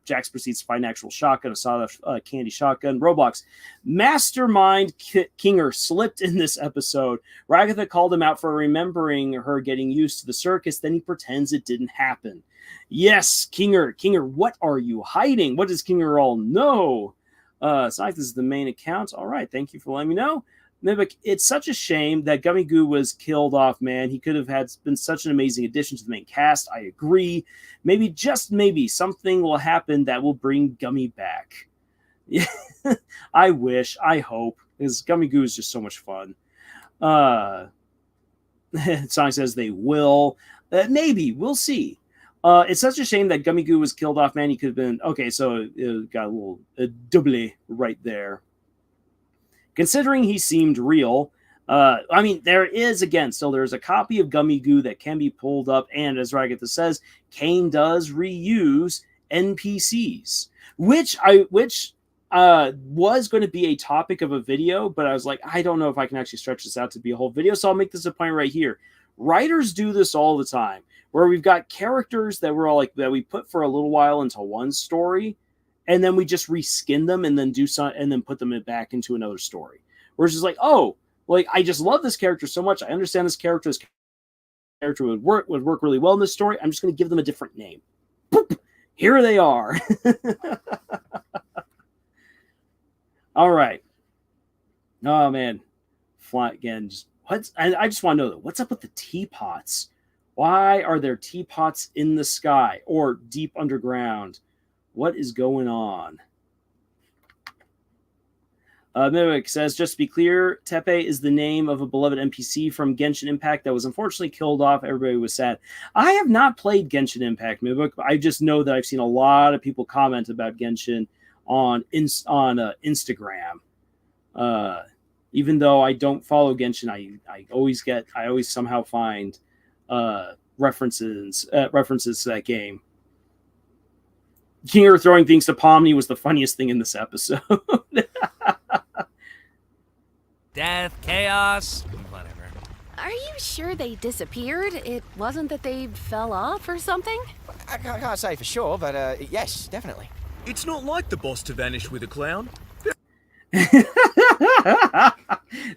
Jax proceeds to find an actual shotgun, a sawed-off candy shotgun. Roblox, Mastermind Kinger slipped in this episode. Ragatha called him out for remembering her getting used to the circus, then he pretends it didn't happen. Yes, Kinger, what are you hiding? What does Kinger all know? Sonic, this is the main account. All right, thank you for letting me know. Mimic, it's such a shame that Gummy Goo was killed off, man. He could have been such an amazing addition to the main cast. I agree. Maybe, just maybe, something will happen that will bring Gummy back. I wish, I hope, because Gummy Goo is just so much fun. Sonic says they will. Maybe, we'll see. It's such a shame that Gummy Goo was killed off, man. He could have been... Okay, so it got a little double right there. Considering he seemed real, I mean, there is a copy of Gummy Goo that can be pulled up, and as Ragatha says, Kane does reuse NPCs, which was going to be a topic of a video, but I was like, I don't know if I can actually stretch this out to be a whole video, so I'll make this a point right here. Writers do this all the time, where we've got characters that we're all like, that we put for a little while into one story, and then we just reskin them and then and then put them back into another story. Where it's just like, oh, like, I just love this character so much. I understand this character would work really well in this story. I'm just going to give them a different name. Boop, here they are. All right. Oh man, fly again. I just want to know, what's up with the teapots? Why are there teapots in the sky or deep underground? What is going on? Mimic says, just to be clear, Tepe is the name of a beloved NPC from Genshin Impact that was unfortunately killed off. Everybody was sad. I have not played Genshin Impact, Mimic. I just know that I've seen a lot of people comment about Genshin on Instagram. Even though I don't follow Genshin, I always somehow find references to that game. Kinger throwing things to Pomni was the funniest thing in this episode. Death, chaos, whatever. Are you sure they disappeared? It wasn't that they fell off or something? I can't say for sure, but yes, definitely. It's not like the boss to vanish with a clown. It's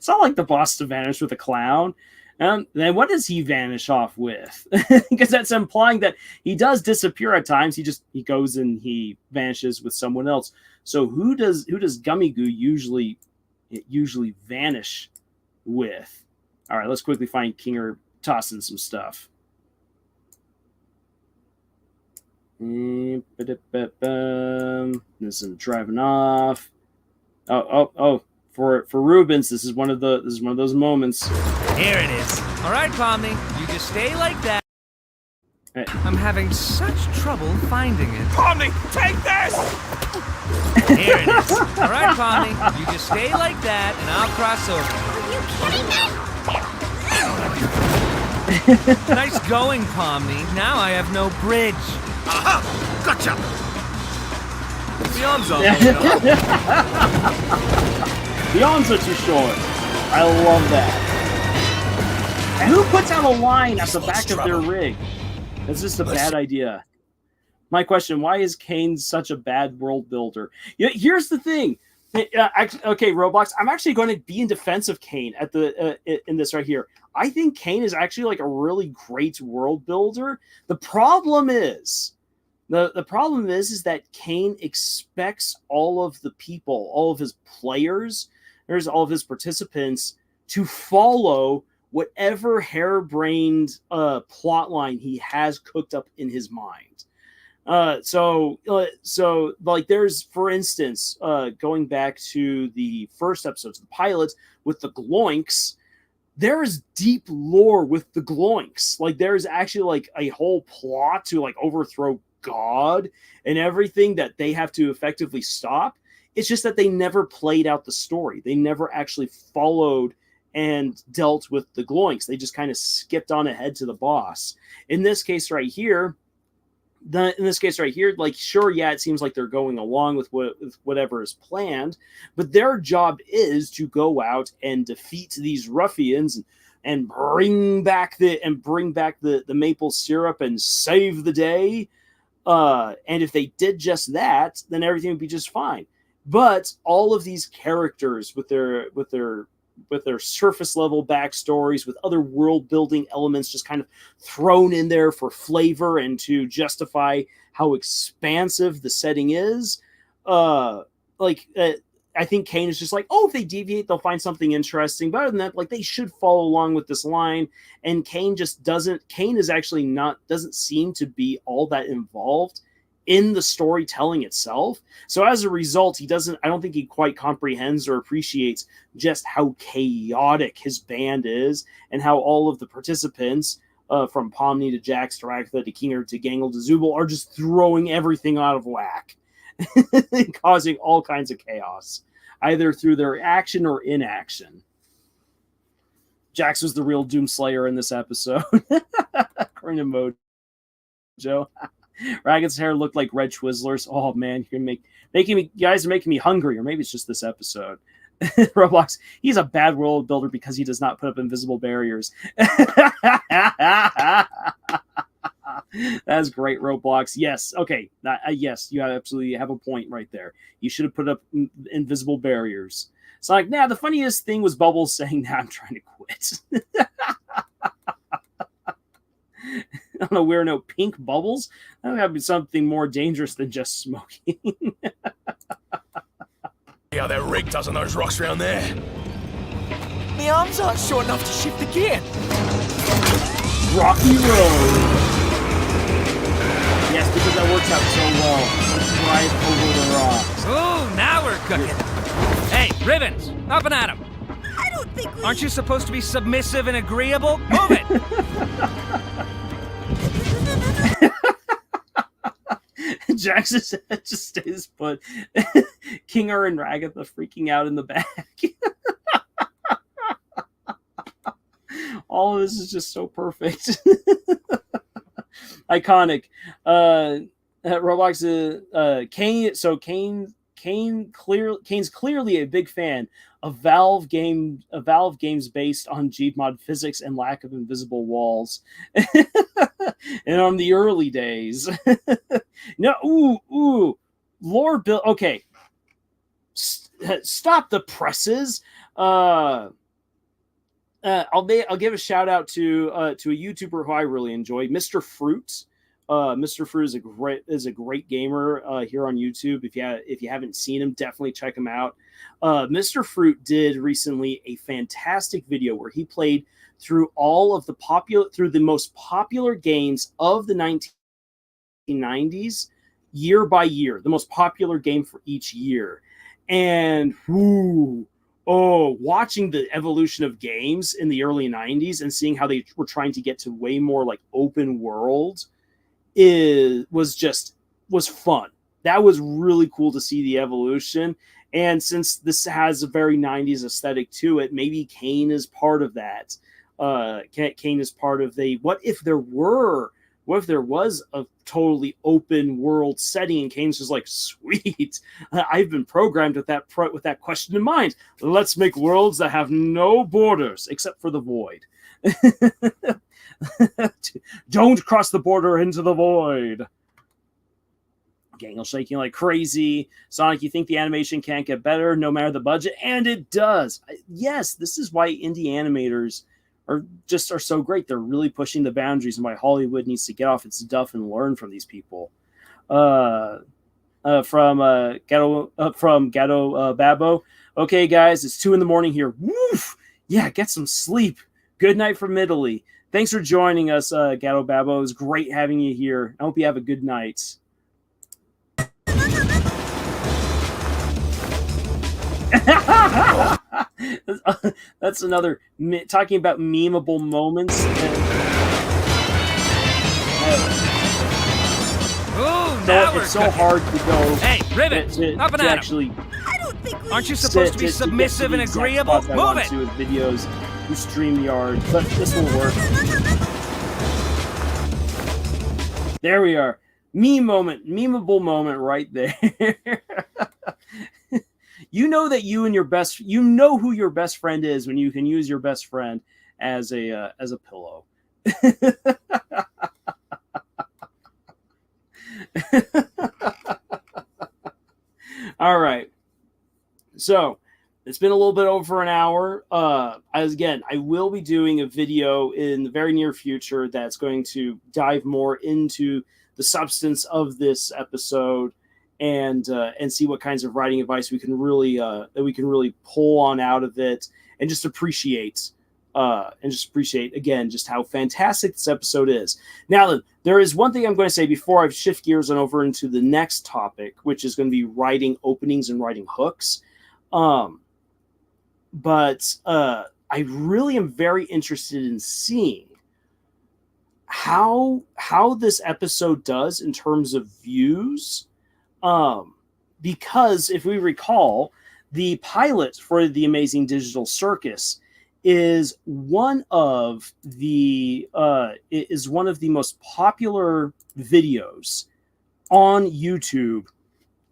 not like the boss to vanish with a clown. Then what does he vanish off with? Because that's implying that he does disappear at times. He goes and he vanishes with someone else. So who does Gummy Goo usually vanish with? All right, let's quickly find Kinger tossing some stuff. This is driving off. Oh. For Rubens, this is one of those moments. Here it is. All right, Pomni, you just stay like that. Hey. I'm having such trouble finding it. Pomni, take this! Here it is. All right, Pomni, you just stay like that, and I'll cross over. Are you kidding me? Nice going, Pomni. Now I have no bridge. Aha! Gotcha! The arms are The arms are too short. I love that. And who puts out a line at the back of their rig? That's just a bad idea. My question, why is Kane such a bad world builder? Here's the thing. Okay, Roblox, I'm actually going to be in defense of Kane at in this right here. I think Kane is actually like a really great world builder. The problem is that Kane expects all of the people, all of his players, all of his participants to follow whatever harebrained plot line he has cooked up in his mind. So like there's, for instance, going back to the first episodes, the pilot with the Gloinks, there is deep lore with the Gloinks. Like there's actually like a whole plot to like overthrow God and everything that they have to effectively stop. It's just that they never played out the story. They never actually followed and dealt with the Gloinks. They just kind of skipped on ahead to the boss. In this case right here, like, sure, yeah, it seems like they're going along with whatever is planned, but their job is to go out and defeat these ruffians and bring back the maple syrup and save the day. And if they did just that, then everything would be just fine. But all of these characters with their surface level backstories, with other world building elements just kind of thrown in there for flavor and to justify how expansive the setting is. I think Kane is just like, oh, if they deviate, they'll find something interesting. But other than that, like, they should follow along with this line. And Kane doesn't seem to be all that involved in the storytelling itself. So as a result, I don't think he quite comprehends or appreciates just how chaotic his band is and how all of the participants, from Pomni to Jax to Ragatha to Kinger to Gangle to Zubul, are just throwing everything out of whack, causing all kinds of chaos, either through their action or inaction. Jax was the real Doomslayer in this episode, according to Mojo. Ragged's hair looked like red Twizzlers. Oh man, you're making me. You guys are making me hungry, or maybe it's just this episode. Roblox, he's a bad world builder because he does not put up invisible barriers. That's great, Roblox. Yes, okay, yes, you absolutely have a point right there. You should have put up invisible barriers. It's like, the funniest thing was Bubbles saying, "Nah, I'm trying to quit." I don't know, we're no pink bubbles. That would be something more dangerous than just smoking. Yeah, they're rigged us on those rocks around there. My arms aren't short enough to shift the gear. rocky road. Yes, because that works out so well. Let's drive over the rocks. Ooh, now we're cooking. Hey, Ribbons, up and at 'em. I don't think we... Aren't you supposed to be submissive and agreeable? Move it! Jackson just stays put. Kinger and Ragatha freaking out in the back. All of this is just so perfect. Iconic. Roblox Kane. So Kane's clearly a big fan of Valve games based on Gmod physics and lack of invisible walls. And on the early days. No, lore build. Okay, stop the presses. I'll give a shout out to a YouTuber who I really enjoy, Mr. Fruit. Mr. Fruit is a great gamer here on YouTube. If you haven't seen him, definitely check him out. Mr. Fruit did recently a fantastic video where he played through the most popular games of the 1990s, year by year, the most popular game for each year. And watching the evolution of games in the early 90s and seeing how they were trying to get to way more like open world was fun. That was really cool to see the evolution. And since this has a very 90s aesthetic to it, maybe Kane is part of that. Kane is part of what if there was a totally open world setting, and Kane's just like, sweet, I've been programmed with that question in mind. Let's make worlds that have no borders except for the void. Don't cross the border into the void. Gangle shaking like crazy. Sonic, you think the animation can't get better no matter the budget? And it does. Yes, this is why indie animators are so great. They're really pushing the boundaries, and why Hollywood needs to get off its duff and learn from these people. From Gato Babbo. Okay, guys, it's 2 a.m. here. Woof! Yeah, get some sleep. Good night from Italy. Thanks for joining us, Gato Babbo. It was great having you here. I hope you have a good night. That's another talking about memeable moments. It's so hard to go. Hey, Ribbit, up and at 'em. Actually, I don't think we... Aren't you supposed to be submissive and agreeable? Move it! With videos through StreamYard, but this will work. There we are. Memeable moment right there. You know that you know who your best friend is when you can use your best friend as a pillow. All right. So it's been a little bit over an hour. I will be doing a video in the very near future that's going to dive more into the substance of this episode and see what kinds of writing advice we can really pull on out of it, and just appreciate again just how fantastic this episode is. Now then, there is one thing I'm going to say before I shift gears and over into the next topic, which is going to be writing openings and writing hooks. But I really am very interested in seeing how this episode does in terms of views. Because if we recall, the pilot for the Amazing Digital Circus is one of the most popular videos on YouTube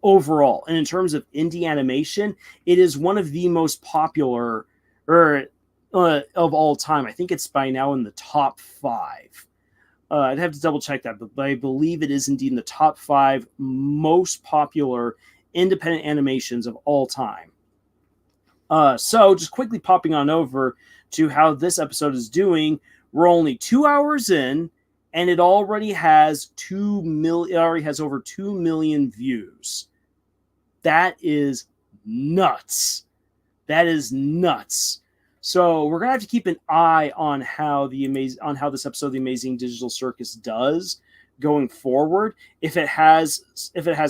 overall. And in terms of indie animation, it is one of the most popular of all time. I think it's by now in the top 5. I'd have to double check that, but I believe it is indeed in the top 5 most popular independent animations of all time. So just quickly popping on over to how this episode is doing. We're only 2 hours in, and it already has over 2 million views. That is nuts. So we're gonna have to keep an eye on how this episode of the Amazing Digital Circus does going forward. If it has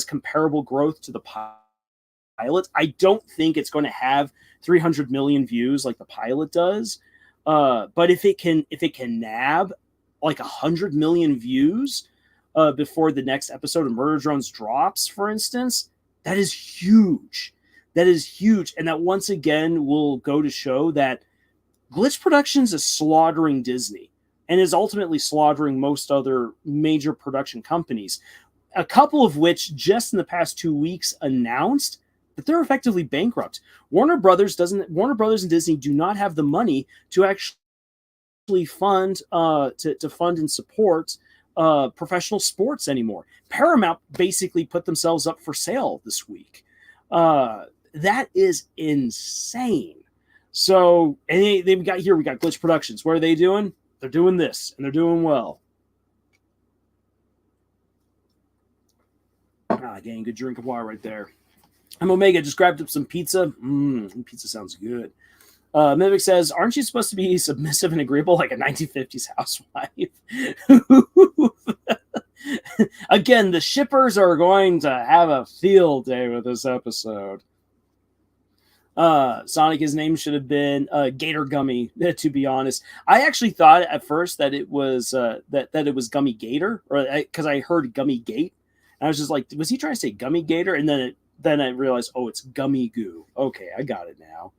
comparable growth to the pilot, I don't think it's going to have 300 million views like the pilot does. But if it can nab like 100 million views before the next episode of Murder Drones drops, for instance, that is huge. That is huge. And that once again will go to show that Glitch Productions is slaughtering Disney and is ultimately slaughtering most other major production companies, a couple of which just in the past 2 weeks announced that they're effectively bankrupt. Warner Brothers and Disney do not have the money to actually fund to fund and support professional sports anymore. Paramount basically put themselves up for sale this week. That is insane. So, and we got Glitch Productions. What are they doing? They're doing this, and they're doing well. Getting a good drink of water right there. I'm Omega. Just grabbed up some pizza. Pizza sounds good. Mimic says, aren't you supposed to be submissive and agreeable like a 1950s housewife? Again, the shippers are going to have a field day with this episode. Sonic, his name should have been Gator Gummy, to be honest. I actually thought at first that it was that it was Gummy Gator, because I heard Gummy Gate. And I was just like, was he trying to say Gummy Gator? And then I realized, oh, it's Gummy Goo. Okay, I got it now.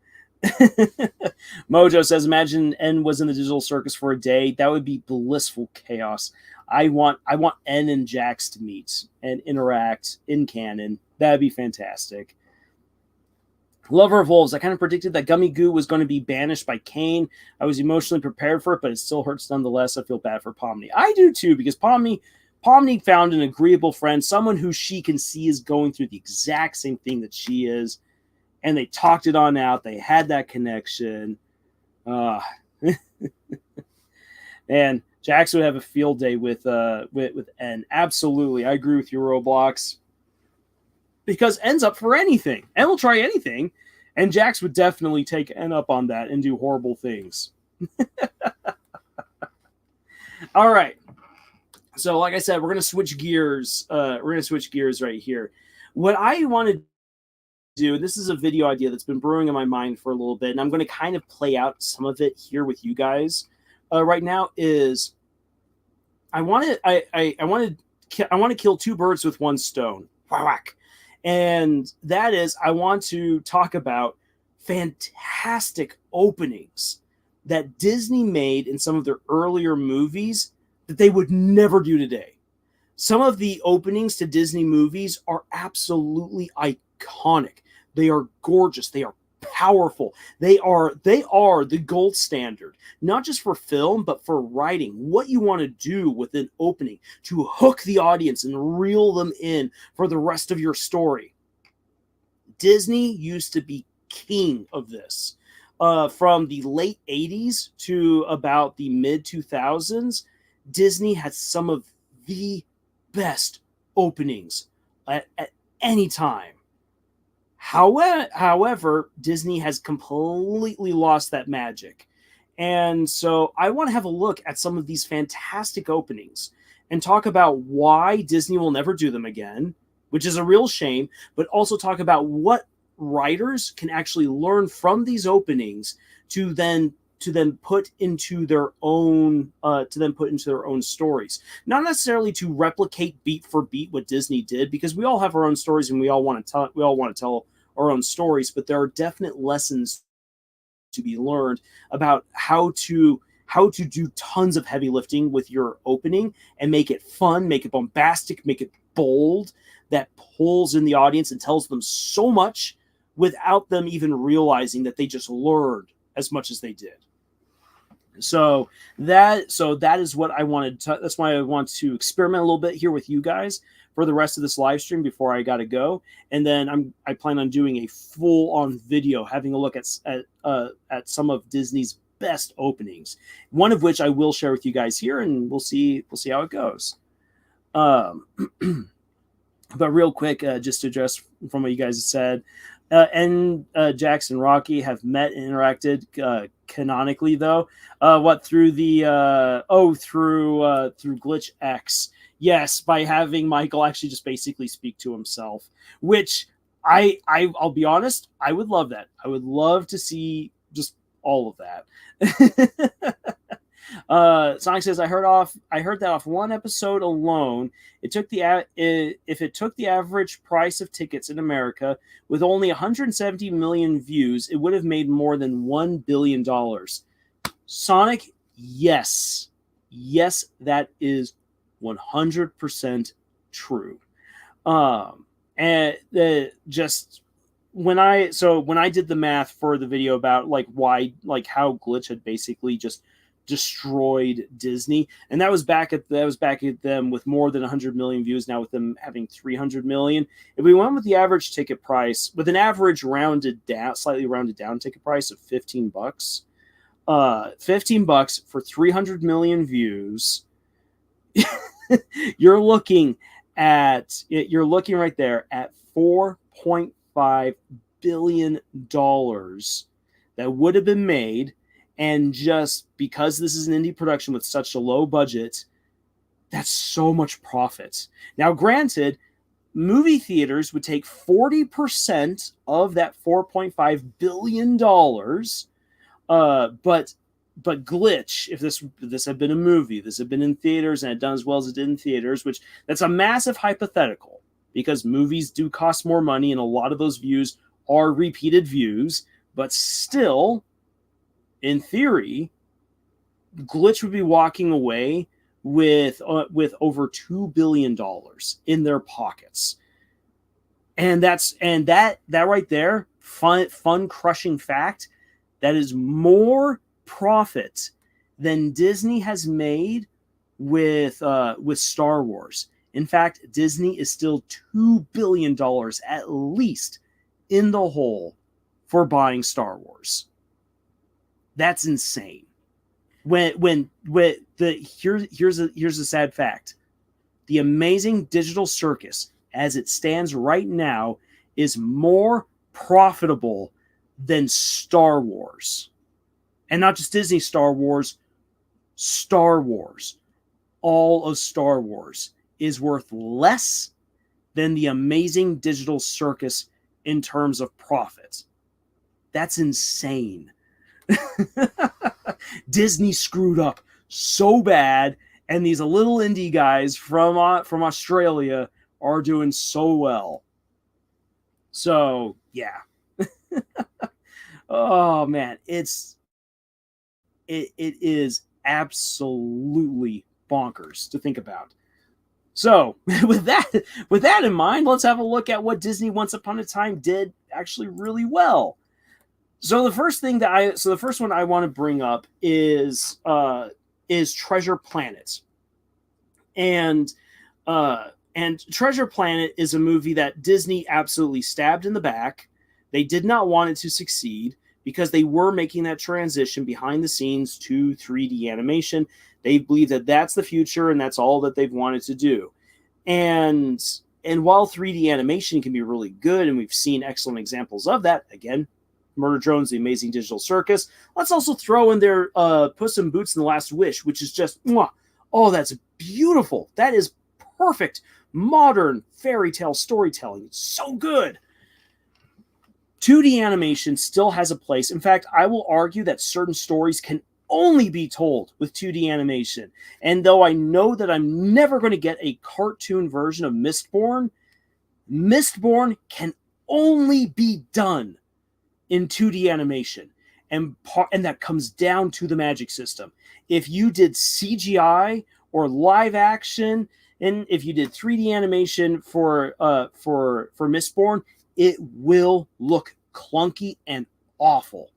Mojo says, imagine N was in the digital circus for a day. That would be blissful chaos. I want N and Jax to meet and interact in canon. That'd be fantastic. Lover of Wolves, I kind of predicted that Gummy Goo was going to be banished by Kane. I was emotionally prepared for it, but it still hurts nonetheless. I feel bad for Pomni. I do too, because Pomni found an agreeable friend, someone who she can see is going through the exact same thing that she is. And they talked it on out. They had that connection. And Jax would have a field day with N. Absolutely. I agree with you, Roblox. Because N's up for anything. N will try anything. And Jax would definitely take N up on that and do horrible things. All right. So, like I said, we're going to switch gears. Right here. What I want to do, this is a video idea that's been brewing in my mind for a little bit, and I'm going to kind of play out some of it here with you guys right now. Is I want to kill two birds with one stone. Whack. And that is, I want to talk about fantastic openings that Disney made in some of their earlier movies that they would never do today. Some of the openings to Disney movies are absolutely iconic. They are gorgeous. They are powerful. They are the gold standard, not just for film, but for writing. What you want to do with an opening to hook the audience and reel them in for the rest of your story. Disney used to be king of this. From the late 80s to about the mid 2000s, Disney had some of the best openings at any time. However, Disney has completely lost that magic. And so I want to have a look at some of these fantastic openings and talk about why Disney will never do them again, which is a real shame, but also talk about what writers can actually learn from these openings to then put into their own stories. Not necessarily to replicate beat for beat what Disney did, because we all have our own stories and we all want to tell our own stories, but there are definite lessons to be learned about how to do tons of heavy lifting with your opening and make it fun, make it bombastic, make it bold, that pulls in the audience and tells them so much without them even realizing that they just learned as much as they did. So that is what I wanted to, that's why I want to experiment a little bit here with you guys for the rest of this live stream before I got to go. And then I plan on doing a full on video, having a look at some of Disney's best openings, one of which I will share with you guys here, and we'll see how it goes. But real quick, just to address from what you guys have said, and Jackson Rocky have met and interacted canonically, though. Through the through Glitch X? Yes, by having Michael actually just basically speak to himself, which I'll be honest, I would love that. I would love to see just all of that. Sonic says, I heard that off one episode alone. If it took the average price of tickets in America with only 170 million views, it would have made more than $1 billion. Sonic, yes, that is 100% true. And just when I did the math for the video about how Glitch had basically just destroyed Disney, and that was back at them with more than 100 million views. Now with them having 300 million, if we went with the average ticket price, with an average slightly rounded down ticket price of $15, $15 for 300 million views, you're looking right there at $4.5 billion that would have been made. And just because this is an indie production with such a low budget, that's so much profit. Now, granted, movie theaters would take 40% of that $4.5 billion. But Glitch, if this had been a movie, this had been in theaters and had done as well as it did in theaters, which that's a massive hypothetical because movies do cost more money and a lot of those views are repeated views, but still, in theory, Glitch would be walking away with over $2 billion in their pockets, and that right there, fun crushing fact, that is more profit than Disney has made with Star Wars. In fact, Disney is still $2 billion at least in the hole for buying Star Wars. That's insane. Here's a sad fact. The Amazing Digital Circus, as it stands right now, is more profitable than Star Wars. And not just Disney Star Wars, Star Wars. All of Star Wars is worth less than the Amazing Digital Circus in terms of profit. That's insane. Disney screwed up so bad, and these little indie guys from Australia are doing so well. So yeah. Oh man, it is absolutely bonkers to think about. So with that in mind, let's have a look at what Disney Once Upon a Time did actually really well. So the first one I want to bring up is Treasure Planet, and Treasure Planet is a movie that Disney absolutely stabbed in the back. They did not want it to succeed because they were making that transition behind the scenes to 3D animation. They believe that that's the future and that's all that they've wanted to do. And while 3D animation can be really good, and we've seen excellent examples of that, again, Murder Drones, The Amazing Digital Circus. Let's also throw in there Puss in Boots and The Last Wish, which is just, oh, that's beautiful. That is perfect modern fairy tale storytelling. It's so good. 2D animation still has a place. In fact, I will argue that certain stories can only be told with 2D animation. And though I know that I'm never going to get a cartoon version of Mistborn, Mistborn can only be done in 2D animation, and that comes down to the magic system. If you did CGI or live action, and if you did 3D animation for Mistborn, it will look clunky and awful.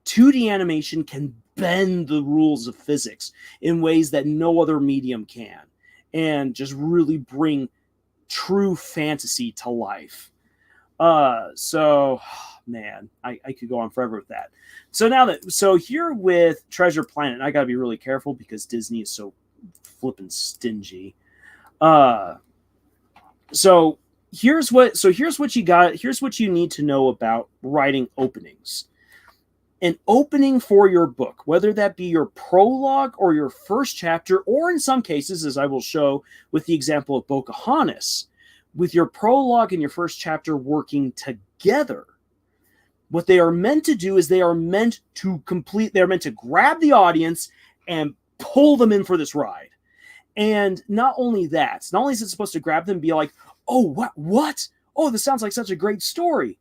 2D animation can bend the rules of physics in ways that no other medium can, and just really bring true fantasy to life. Man, I could go on forever with that. So here with Treasure Planet, I gotta be really careful because Disney is so flippin' stingy. So here's what you got. Here's what you need to know about writing openings. An opening for your book, whether that be your prologue or your first chapter, or in some cases, as I will show with the example of Pocahontas, with your prologue and your first chapter working together, what they are meant to do is they're meant to grab the audience and pull them in for this ride. And not only is it supposed to grab them and be like, oh, what? Oh, this sounds like such a great story.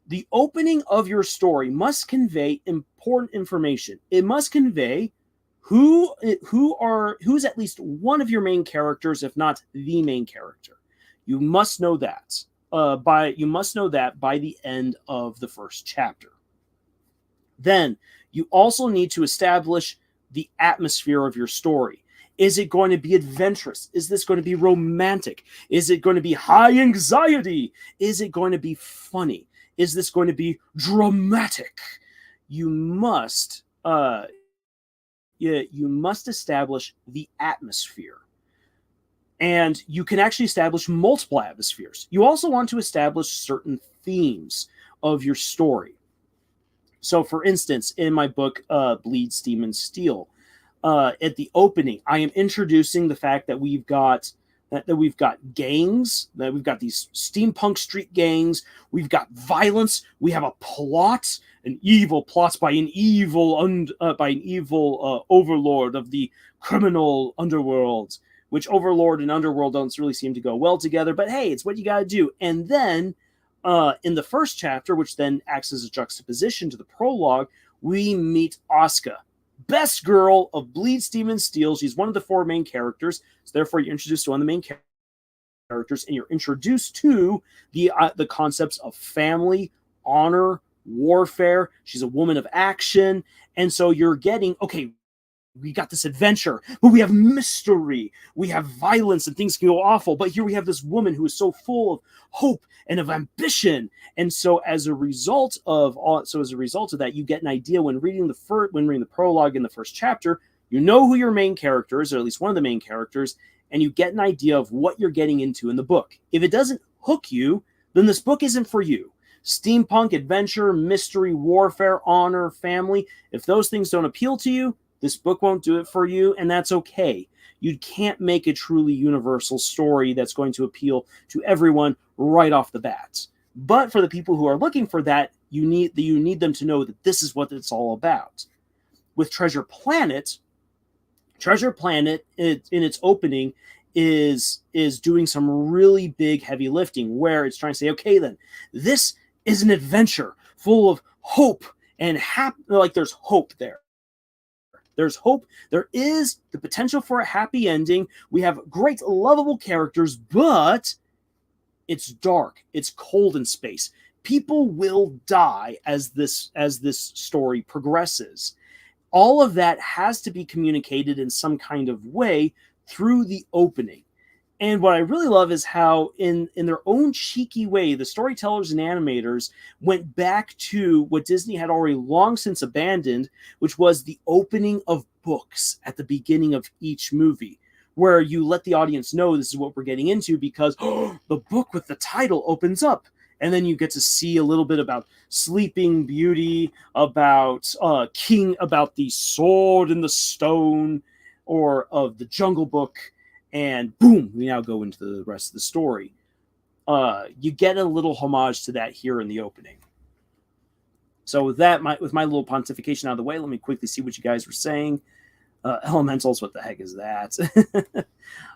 The opening of your story must convey important information. It must convey who's at least one of your main characters, if not the main character. You must know that. By the end of the first chapter. Then you also need to establish the atmosphere of your story. Is it going to be adventurous? Is this going to be romantic? Is it going to be high anxiety? Is it going to be funny? Is this going to be dramatic? You must establish the atmosphere. And you can actually establish multiple atmospheres. You also want to establish certain themes of your story. So, for instance, in my book, Bleed, Steam, and Steel, at the opening, I am introducing the fact that we've got gangs, that we've got these steampunk street gangs, we've got violence, we have a plot, an evil plot by an evil overlord of the criminal underworld, which overlord and underworld don't really seem to go well together, but hey, it's what you got to do. And then in the first chapter, which then acts as a juxtaposition to the prologue, we meet Asuka, best girl of Bleed, Steam, and Steel. She's one of the four main characters, so therefore you're introduced to one of the main characters, and you're introduced to the concepts of family, honor, warfare. She's a woman of action, and so you're getting, okay, we got this adventure, but we have mystery, we have violence, and things can go awful. But here we have this woman who is so full of hope and of ambition. And so as a result of that, you get an idea when reading the prologue in the first chapter. You know who your main character is, or at least one of the main characters, and you get an idea of what you're getting into in the book. If it doesn't hook you, then this book isn't for you. Steampunk, adventure, mystery, warfare, honor, family, if those things don't appeal to you, this book won't do it for you, and that's okay. You can't make a truly universal story that's going to appeal to everyone right off the bat. But for the people who are looking for that, you need them to know that this is what it's all about. With Treasure Planet in its opening is doing some really big heavy lifting, where it's trying to say, okay, then this is an adventure full of hope and there's hope there. There's hope. There is the potential for a happy ending. We have great, lovable characters, but it's dark. It's cold in space. People will die as this story progresses. All of that has to be communicated in some kind of way through the opening. And what I really love is how, in their own cheeky way, the storytellers and animators went back to what Disney had already long since abandoned, which was the opening of books at the beginning of each movie, where you let the audience know this is what we're getting into because the book with the title opens up. And then you get to see a little bit about Sleeping Beauty, about about the Sword in the Stone, or of the Jungle Book. And boom, we now go into the rest of the story. You get a little homage to that here in the opening. So with that, with my little pontification out of the way, let me quickly see what you guys were saying. Elementals, what the heck is that?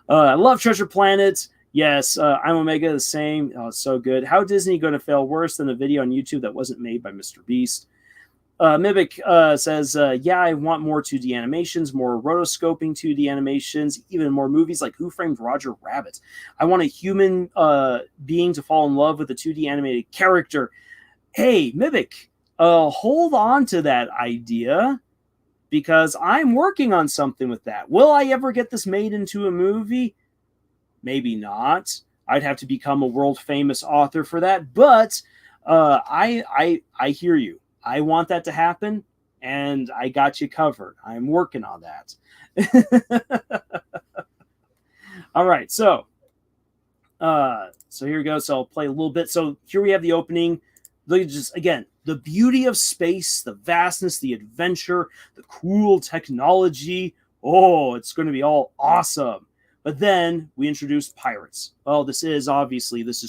I love Treasure Planet. Yes, I'm Omega, the same. Oh, it's so good. How Disney going to fail worse than a video on YouTube that wasn't made by Mr. Beast? Mimic says, yeah, I want more 2D animations, more rotoscoping 2D animations, even more movies like Who Framed Roger Rabbit. I want a human being to fall in love with a 2D animated character. Hey, Mimic, hold on to that idea, because I'm working on something with that. Will I ever get this made into a movie? Maybe not. I'd have to become a world-famous author for that, but I hear you. I want that to happen, and I got you covered. I'm working on that. All right, so So here we go. So I'll play a little bit. So here we have the opening. Look at just, again, the beauty of space, the vastness, the adventure, the cool technology. Oh, it's going to be all awesome. But then we introduced pirates. Well, this is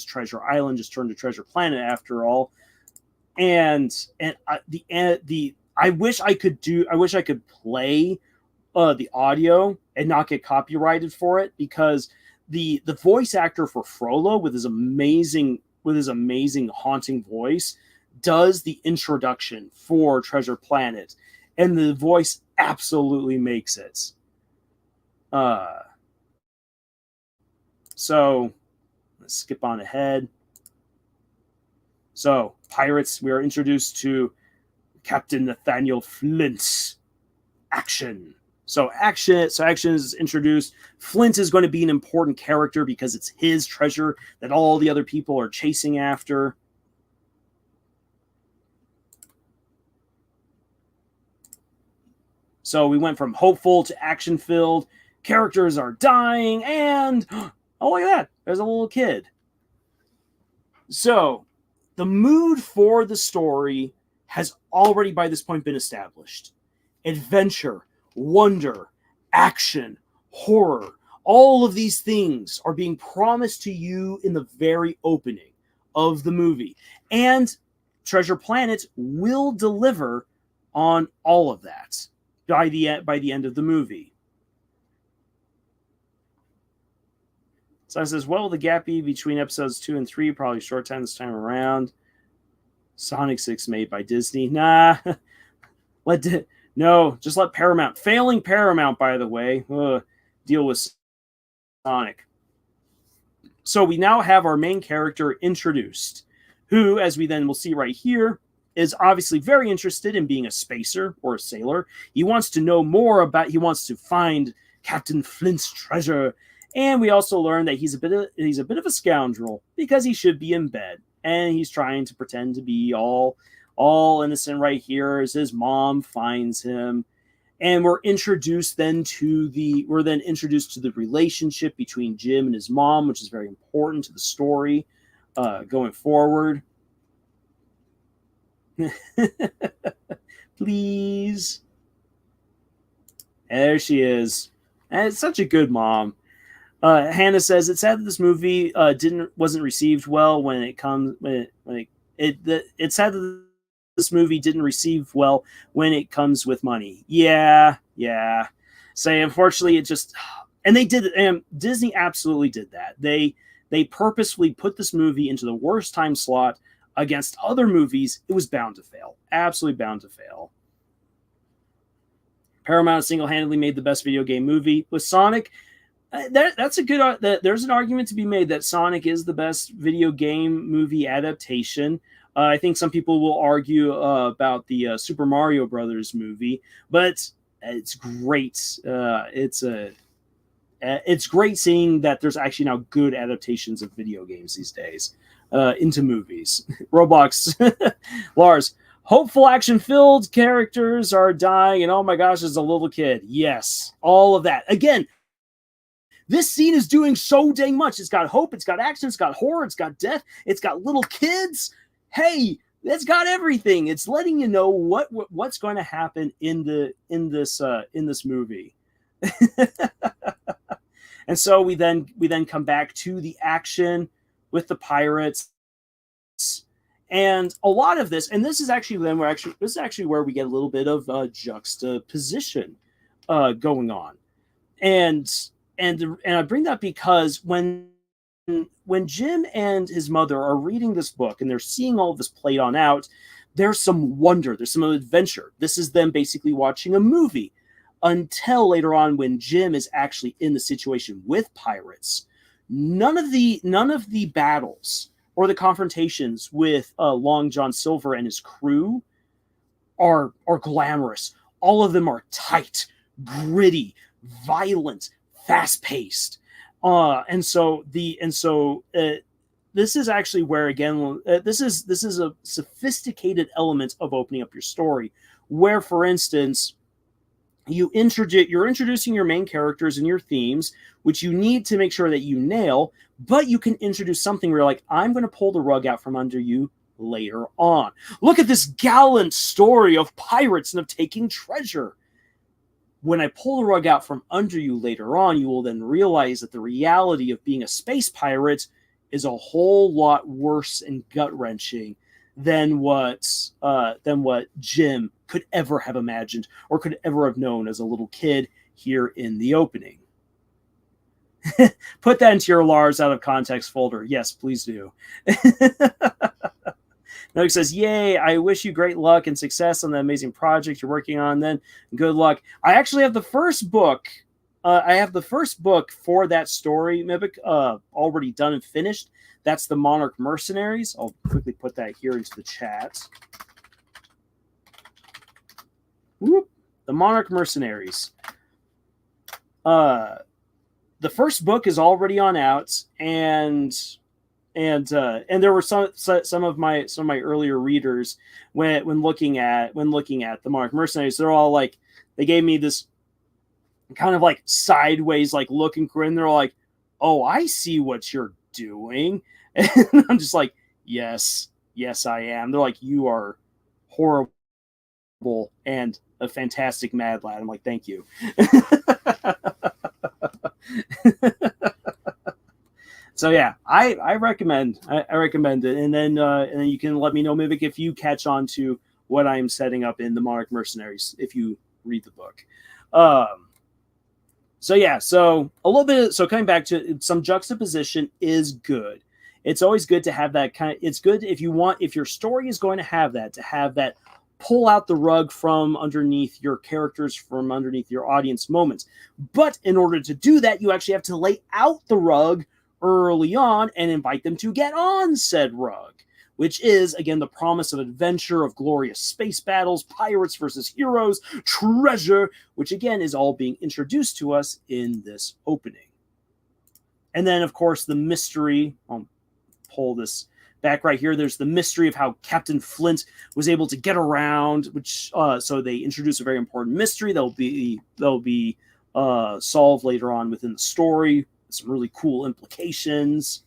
Treasure Island, just turned to Treasure Planet after all. And I wish I could play the audio and not get copyrighted for it, because the voice actor for Frollo with his amazing haunting voice does the introduction for Treasure Planet, and the voice absolutely makes it. So let's skip on ahead. So pirates, we are introduced to Captain Nathaniel Flint. Action is introduced. Flint is going to be an important character because it's his treasure that all the other people are chasing after. So we went from hopeful to action-filled. Characters are dying, and oh, look at that. There's a little kid. So the mood for the story has already by this point been established. Adventure, wonder, action, horror, all of these things are being promised to you in the very opening of the movie. And Treasure Planet will deliver on all of that by the end of the movie. So it says, what will the gap be between episodes 2 and 3? Probably short time this time around. Sonic 6 made by Disney. Nah. Just let Paramount. Failing Paramount, by the way. Deal with Sonic. So we now have our main character introduced, who, as we then will see right here, is obviously very interested in being a spacer or a sailor. He wants to find Captain Flint's treasure. And we also learn that he's a bit of a scoundrel because he should be in bed. And he's trying to pretend to be all innocent right here as his mom finds him. And we're introduced to the relationship between Jim and his mom, which is very important to the story going forward. Please. There she is. And it's such a good mom. Hannah says it's sad that this movie wasn't received well it's sad that this movie didn't receive well when it comes with money. Yeah. So unfortunately, it just, and they did, and Disney absolutely did that. They purposefully put this movie into the worst time slot against other movies. It was bound to fail. Absolutely bound to fail. Paramount single-handedly made the best video game movie with Sonic. That's a good. There's an argument to be made that Sonic is the best video game movie adaptation. I think some people will argue about the Super Mario Brothers movie, but it's great. It's great seeing that there's actually now good adaptations of video games these days into movies. Roblox, Lars. Hopeful, action-filled characters are dying, and oh my gosh, there's a little kid. Yes, all of that. Again, this scene is doing so dang much. It's got hope, it's got action, it's got horror, it's got death, it's got little kids. Hey, it's got everything. It's letting you know what's going to happen in this movie. And so we then come back to the action with the pirates. And a lot of this, and this is actually where we get a little bit of juxtaposition going on. And I bring that because when Jim and his mother are reading this book and they're seeing all of this played on out, there's some wonder, there's some adventure. This is them basically watching a movie until later on when Jim is actually in the situation with pirates. None of the battles or the confrontations with Long John Silver and his crew are glamorous. All of them are tight, gritty, violent, fast-paced. This is actually where, again, this is a sophisticated element of opening up your story, where, for instance, you're introducing your main characters and your themes, which you need to make sure that you nail, but you can introduce something where you're like, I'm going to pull the rug out from under you later on. Look at this gallant story of pirates and of taking treasure. When I pull the rug out from under you later on, you will then realize that the reality of being a space pirate is a whole lot worse and gut-wrenching than what Jim could ever have imagined or could ever have known as a little kid here in the opening. Put that into your Lars out of context folder. Yes, please do. Noak says, yay, I wish you great luck and success on the amazing project you're working on then. Good luck. I actually have the first book. I have the first book for that story, Mimic, already done and finished. That's the Monarch Mercenaries. I'll quickly put that here into the chat. Whoop. The Monarch Mercenaries. The first book is already on out, and there were some of my earlier readers when looking at the Monarch Mercenaries, they're all like, they gave me this kind of like sideways like look and grin. They're like, oh, I see what you're doing. And I'm just like, yes, I am. They're like, you are horrible and a fantastic mad lad. I'm like, thank you. So yeah, I recommend it, and then you can let me know, Mimic, if you catch on to what I'm setting up in the Monarch Mercenaries if you read the book. So yeah, so a little bit. So coming back to some juxtaposition is good. It's always good to have that kind of. It's good if your story is going to have that pull out the rug from underneath your characters, from underneath your audience moments. But in order to do that, you actually have to lay out the rug early on and invite them to get on said rug, which is, again, the promise of adventure, of glorious space battles, pirates versus heroes, treasure, which, again, is all being introduced to us in this opening. And then, of course, the mystery. I'll pull this back right here. There's the mystery of how Captain Flint was able to get around, which so they introduce a very important mystery that'll be solved later on within the story. Some really cool implications.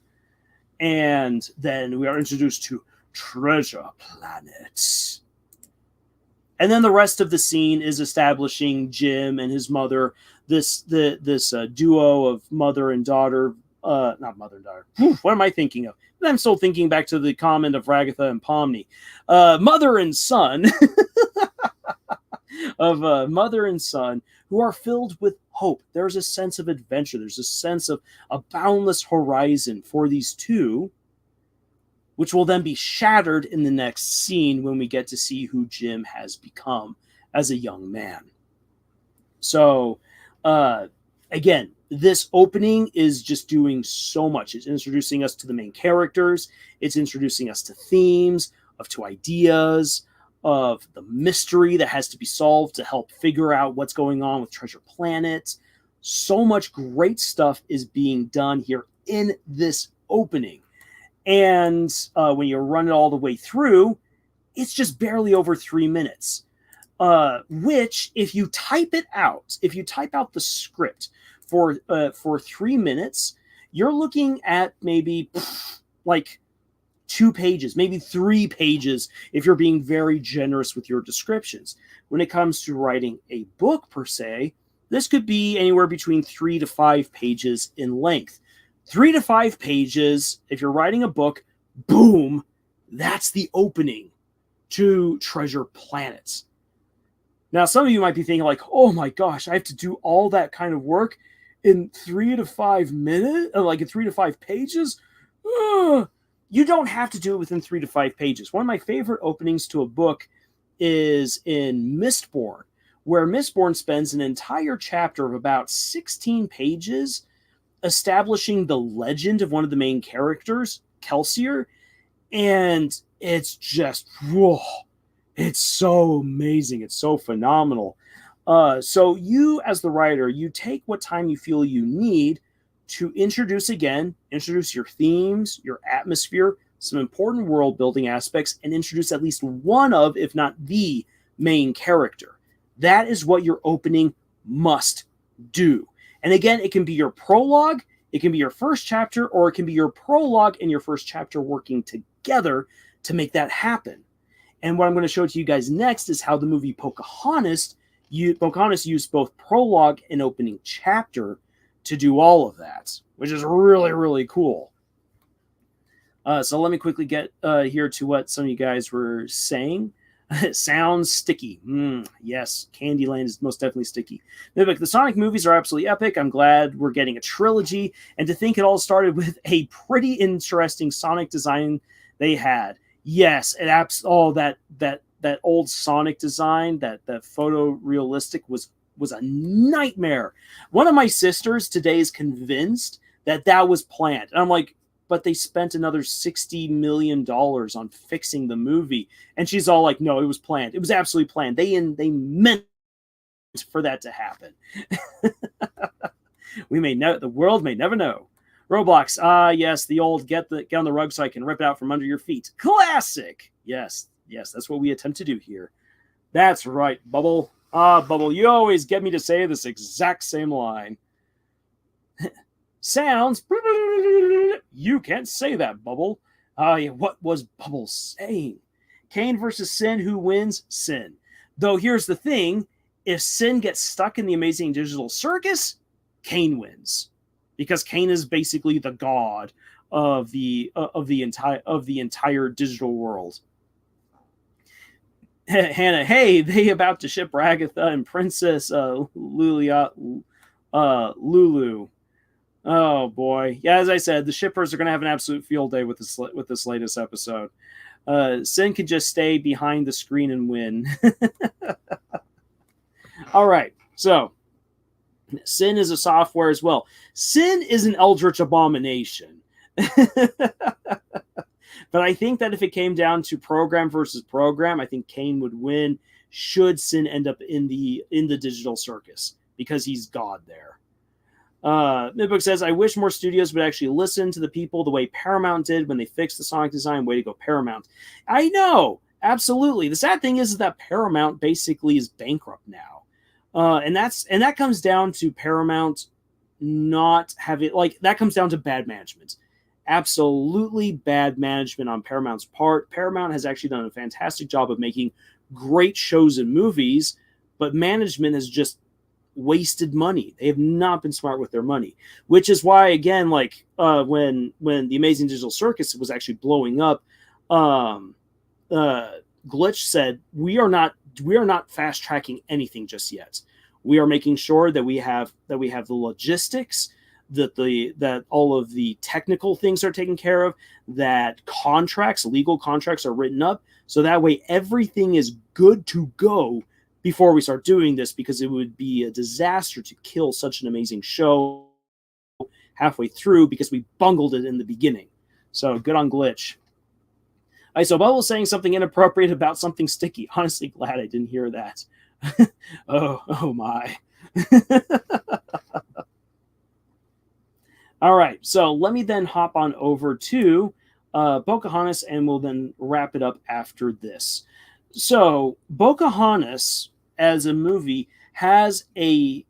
And then we are introduced to treasure planets. And then the rest of the scene is establishing Jim and his mother, this duo of mother and daughter. Not mother and daughter. What am I thinking of? I'm still thinking back to the comment of Ragatha and Pomni. Mother and son. Of mother and son who are filled with hope. There's a sense of adventure. There's a sense of a boundless horizon for these two, which will then be shattered in the next scene when we get to see who Jim has become as a young man. So, again, this opening is just doing so much. It's introducing us to the main characters. It's introducing us to themes, to ideas, of the mystery that has to be solved to help figure out what's going on with Treasure Planet. So much great stuff is being done here in this opening. And when you run it all the way through, it's just barely over 3 minutes. Which, if you type it out, if you type out the script for 3 minutes, you're looking at maybe like 2 pages, maybe 3 pages if you're being very generous with your descriptions. When it comes to writing a book per se, this could be anywhere between 3 to 5 pages in length. 3 to 5 pages, if you're writing a book, boom, that's the opening to Treasure Planet. Now, some of you might be thinking like, oh my gosh, I have to do all that kind of work in 3 to 5 minutes, like in 3 to 5 pages? You don't have to do it within 3 to 5 pages. One of my favorite openings to a book is in Mistborn, where Mistborn spends an entire chapter of about 16 pages establishing the legend of one of the main characters, Kelsier, and it's just, whoa, it's so amazing. It's so phenomenal. So you, as the writer, you take what time you feel you need to introduce your themes, your atmosphere, some important world building aspects, and introduce at least one of, if not the main character. That is what your opening must do. And again, it can be your prologue, it can be your first chapter, or it can be your prologue and your first chapter working together to make that happen. And what I'm going to show to you guys next is how the movie Pocahontas used both prologue and opening chapter to do all of that, which is really, really cool. So let me quickly get here to what some of you guys were saying. It sounds sticky. Yes, Candyland is most definitely sticky. But the Sonic movies are absolutely epic. I'm glad we're getting a trilogy. And to think it all started with a pretty interesting Sonic design they had. Yes, that old Sonic design, that photorealistic was a nightmare. One of my sisters today is convinced that was planned. And I'm like, but they spent another $60 million on fixing the movie. And she's all like, no, it was planned. It was absolutely planned. They meant for that to happen. The world may never know. Roblox, yes, the old get on the rug so I can rip it out from under your feet. Classic. Yes, that's what we attempt to do here. That's right, Bubble. Bubble, you always get me to say this exact same line. Sounds. You can't say that, Bubble. What was Bubble saying? Cain versus Sin, who wins? Sin. Though here's the thing, if Sin gets stuck in the Amazing Digital Circus, Cain wins. Because Cain is basically the god of the entire digital world. Hannah, hey, they about to ship Ragatha and Princess Lulu. Oh boy, yeah. As I said, the shippers are going to have an absolute field day with this latest episode. Sin can just stay behind the screen and win. All right, so Sin is a software as well. Sin is an eldritch abomination. But I think that if it came down to program versus program, I think Cain would win should Sin end up in the digital circus, because he's God there. Midbook says, I wish more studios would actually listen to the people the way Paramount did when they fixed the Sonic design. Way to go, Paramount. I know, absolutely. The sad thing is that Paramount basically is bankrupt now. And that comes down to Paramount not having, that comes down to bad management. Absolutely bad management on Paramount's part. Paramount has actually done a fantastic job of making great shows and movies, but management has just wasted money. They have not been smart with their money, which is why, again, when the Amazing Digital Circus was actually blowing up, Glitch said, we are not fast tracking anything just yet. We are making sure that we have the logistics, that all of the technical things are taken care of, that legal contracts are written up, so that way everything is good to go before we start doing this, because it would be a disaster to kill such an amazing show halfway through because we bungled it in the beginning. So good on Glitch. So Bubble's saying something inappropriate about something sticky. Honestly, glad I didn't hear that. oh my. All right, so let me then hop on over to Pocahontas, and we'll then wrap it up after this. So Pocahontas, as a movie, has a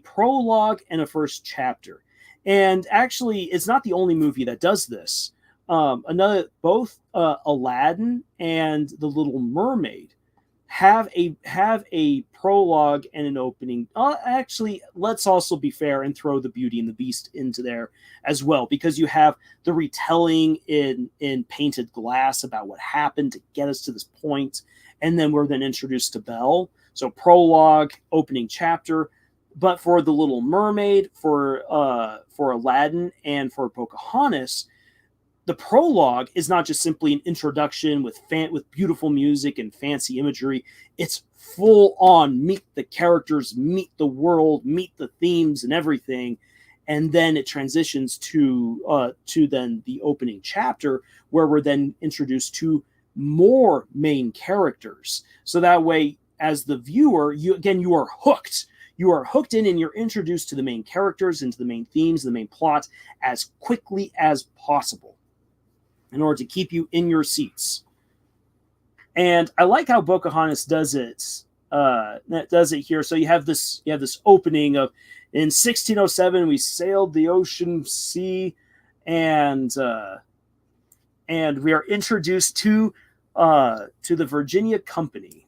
prologue and a first chapter, and actually, it's not the only movie that does this. Both Aladdin and The Little Mermaid have a prologue and an opening. Actually, let's also be fair and throw the Beauty and the Beast into there as well, because you have the retelling in painted glass about what happened to get us to this point, and then we're then introduced to Belle. So prologue, opening chapter. But for The Little Mermaid, for Aladdin, and for Pocahontas, the prologue is not just simply an introduction with beautiful music and fancy imagery. It's full on meet the characters, meet the world, meet the themes and everything, and then it transitions to then the opening chapter, where we're then introduced to more main characters. So that way, as the viewer, you are hooked. You are hooked in, and you're introduced to the main characters and to the main themes, the main plot, as quickly as possible, in order to keep you in your seats. And I like how Pocahontas does it that does it here. So you have this opening of, in 1607 we sailed the ocean sea, and we are introduced to the Virginia Company.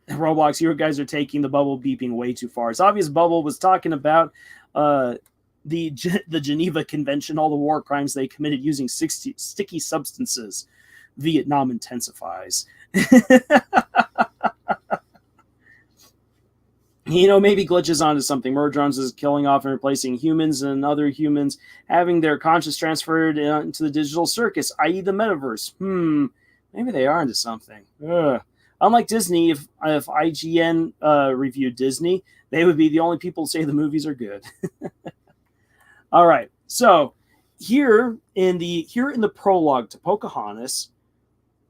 Roblox, you guys are taking the bubble beeping way too far. It's obvious Bubble was talking about the Geneva Convention, all the war crimes they committed using sticky substances. Vietnam intensifies. Maybe glitches onto something. Murdrones is killing off and replacing humans, and other humans having their conscience transferred into the digital circus, i.e. the metaverse. Maybe they are into something. Ugh. Unlike Disney, if IGN reviewed Disney, they would be the only people to say the movies are good. All right, so here in the prologue to Pocahontas,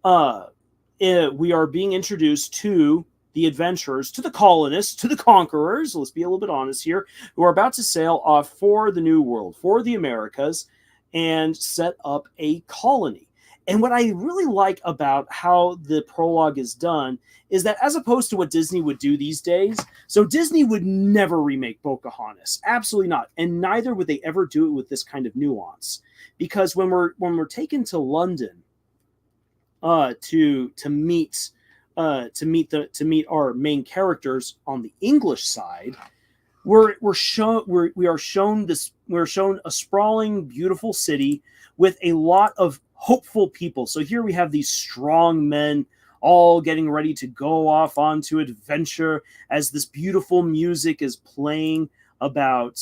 we are being introduced to the adventurers, to the colonists, to the conquerors, let's be a little bit honest here, who are about to sail off for the New World, for the Americas, and set up a colony. And what I really like about how the prologue is done is that, as opposed to what Disney would do these days, so Disney would never remake Pocahontas, absolutely not, and neither would they ever do it with this kind of nuance, because when we're taken to London to meet our main characters on the English side, we're shown a sprawling, beautiful city with a lot of hopeful people. So here we have these strong men all getting ready to go off onto adventure as this beautiful music is playing about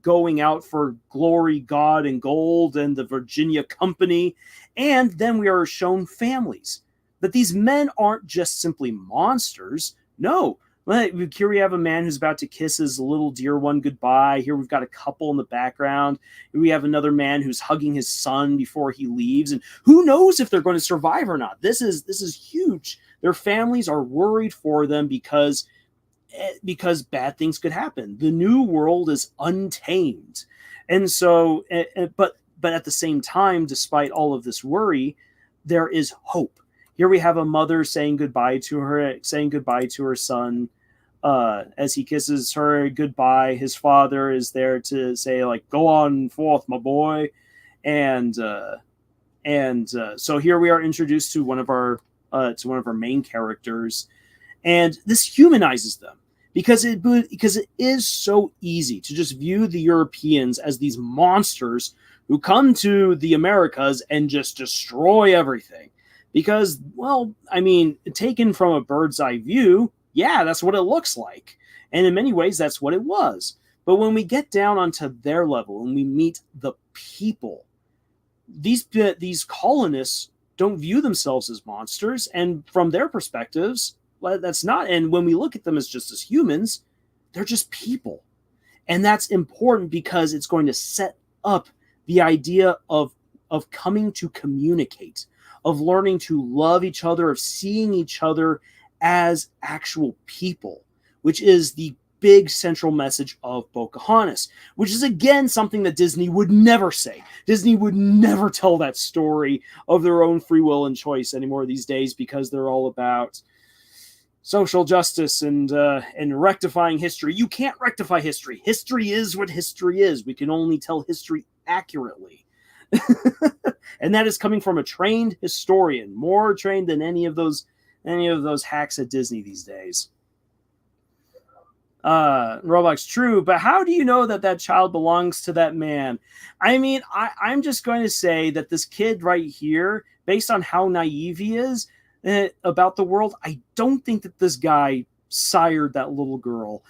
going out for glory, God, and gold, and the Virginia Company. And then we are shown families. That these men aren't just simply monsters. No. Here we have a man who's about to kiss his little dear one goodbye. Here we've got a couple in the background. Here we have another man who's hugging his son before he leaves. And who knows if they're going to survive or not. This is huge. Their families are worried for them because bad things could happen. The new world is untamed. And so, but at the same time, despite all of this worry, there is hope. Here we have a mother saying goodbye to her son as he kisses her goodbye. His father is there to say, like, "Go on forth, my boy," and so here we are introduced to one of our main characters, and this humanizes them because it is so easy to just view the Europeans as these monsters who come to the Americas and just destroy everything. Because, well, I mean, taken from a bird's eye view, yeah, that's what it looks like. And in many ways, that's what it was. But when we get down onto their level and we meet the people, these colonists don't view themselves as monsters. And from their perspectives, that's not. And when we look at them as just as humans, they're just people. And that's important because it's going to set up the idea of coming to communicate, of learning to love each other, of seeing each other as actual people, which is the big central message of Pocahontas, which is, again, something that Disney would never say. Disney would never tell that story of their own free will and choice anymore these days, because they're all about social justice and rectifying history. You can't rectify history. History is what history is. We can only tell history accurately. And that is coming from a trained historian, more trained than any of those hacks at Disney these days. Roblox, true, but how do you know that child belongs to that man? I mean, I'm just going to say that this kid right here, based on how naive he is about the world, I don't think that this guy sired that little girl.